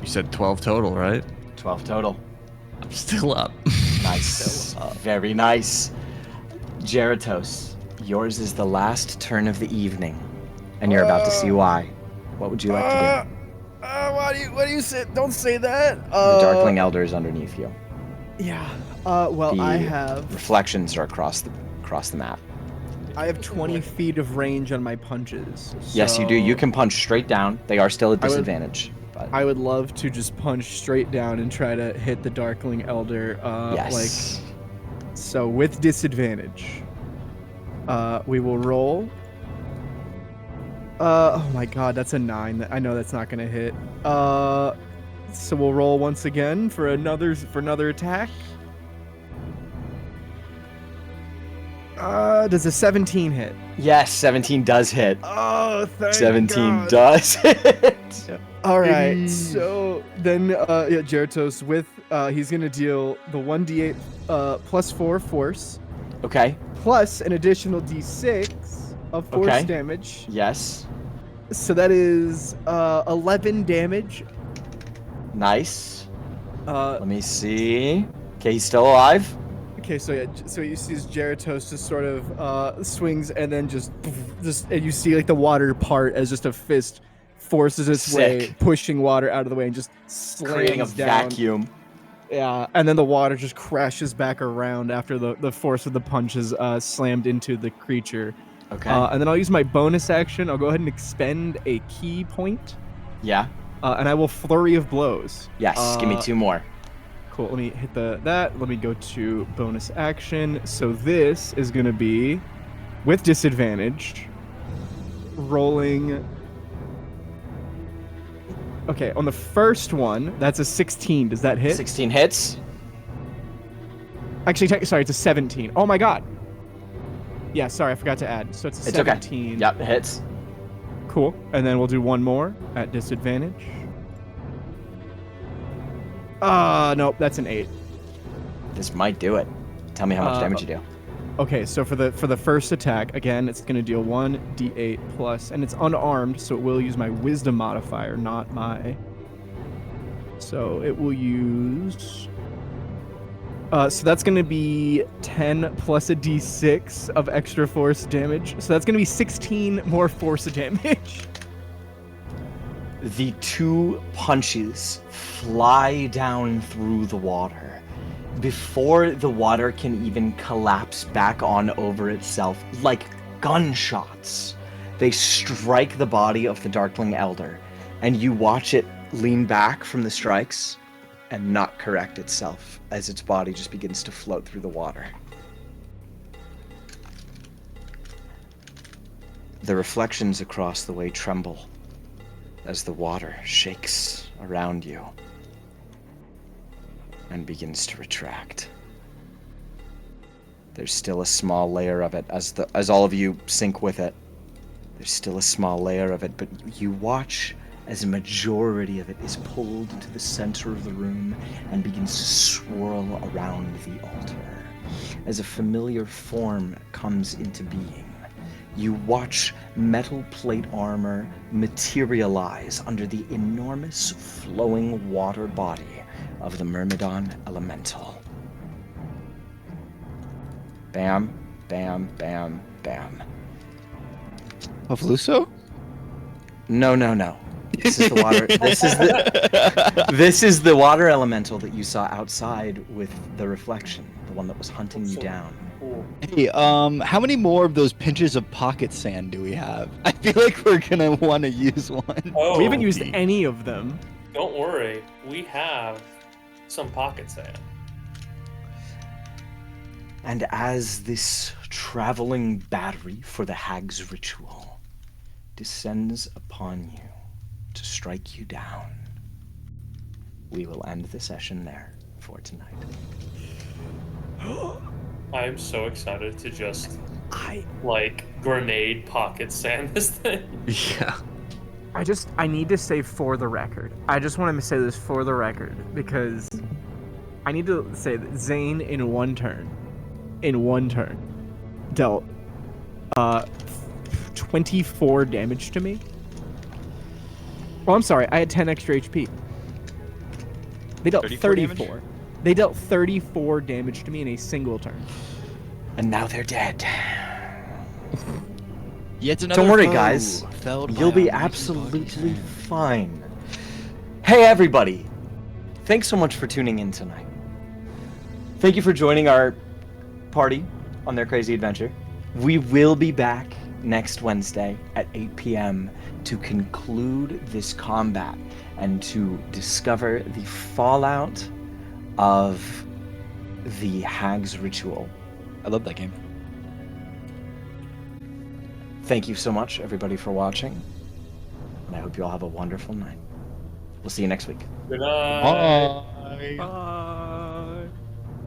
C: You said 12 total, right?
A: 12 total.
C: I'm still up.
A: Nice. Very nice. Geratos, yours is the last turn of the evening, and you're about to see why. What would you like to
F: What do you say? Don't say that.
A: do? The Darkling Elder is underneath you.
F: Yeah. Well,
A: The
F: I have
A: reflections are across the map.
F: 20 feet of range on my punches.
A: Yes, you do. You
F: so
A: can punch straight down. They are still at
F: I would-
A: disadvantage. But
F: I would love to just punch straight down and try to hit the Darkling Elder.
A: yes.
F: So with disadvantage, we will roll. Oh my god, that's a 9. I know that's not gonna hit. So we'll roll once again for another attack. Does a 17 hit?
A: Yes, 17 does hit.
F: Oh, thank
A: 17
F: God.
A: does hit.
F: All right, so then Geratos with he's gonna deal the 1d8 plus 4 force
A: Okay.
F: plus an additional d6 of force
A: Okay.
F: damage.
A: Yes.
F: So that is 11 damage.
A: Nice.
F: Uh,
A: Let me see. Okay, he's still alive.
F: okay, so yeah, so you see Geratos just sort of swings and then just and you see like the water part as just a fist forces its way,
A: Sick.
F: pushing water out of the way and just slams
A: Creating a
F: down.
A: vacuum.
F: Yeah, and then the water just crashes back around after the force of the punches slammed into the creature.
A: Okay.
F: And then I'll use my bonus action. I'll go ahead and expend a key point,
A: Yeah.
F: and I will flurry of blows.
A: Yes. Give me 2 more.
F: Cool. Let me hit that. Let me go to bonus action. So this is gonna be with disadvantage. Rolling. Okay, on the first one, that's a 16. Does that hit?
A: 16 hits.
F: Actually, sorry, it's a 17. Oh my god. Yeah, sorry, I forgot to add. So it's a
A: It's okay.
F: 17.
A: Yep, it hits.
F: Cool. And then we'll do one more at disadvantage. Nope, that's an 8.
A: This might do it. Tell me how much damage you do.
F: Okay, so for the first attack, again, it's going to deal 1d8 plus, and it's unarmed, so it will use my wisdom modifier, not my. So it will use. So that's going to be 10 plus a d6 of extra force damage. So that's going to be 16 more force damage.
A: The 2 punches fly down through the water. Before the water can even collapse back on over itself, like gunshots, they strike the body of the Darkling Elder, and you watch it lean back from the strikes and not correct itself as its body just begins to float through the water. The reflections across the way tremble as the water shakes around you and begins to retract. There's still a small layer of it as all of you sink with it. There's still a small layer of it, but you watch as a majority of it is pulled into the center of the room and begins to swirl around the altar. As a familiar form comes into being, you watch metal plate armor materialize under the enormous flowing water body of the Myrmidon Elemental. Bam, bam, bam, bam.
B: Of Luso?
A: No. This is the water. This is the water elemental that you saw outside with the reflection, the one that was hunting you down.
B: Hey, how many more of those pinches of pocket sand do we have? I feel like we're gonna want to use one.
D: Oh,
F: We haven't used any of them.
D: don't worry. We have some pocket sand.
A: And as this traveling battery for the hag's ritual descends upon you to strike you down, we will end the session there for tonight.
D: I am so excited to just grenade pocket sand this thing.
C: Yeah.
F: I need to say for the record. I just want to say this for the record because I need to say that Zane in one turn dealt 24 damage to me. Oh, I'm sorry. I had 10 extra HP. They dealt 34. They dealt 34 damage to me in a single turn.
A: And now they're dead.
B: Yet another
A: Don't worry,
B: foe
A: guys.
B: felled by
A: You'll be
B: our mighty
A: absolutely
B: pocket sand.
A: fine. Hey, everybody. Thanks so much for tuning in tonight. Thank you for joining our party on their crazy adventure. We will be back next Wednesday at 8 p.m. to conclude this combat and to discover the fallout of the hag's ritual.
B: I love that game.
A: Thank you so much, everybody, for watching. And I hope you all have a wonderful night. We'll see you next week.
D: Good night.
B: Bye.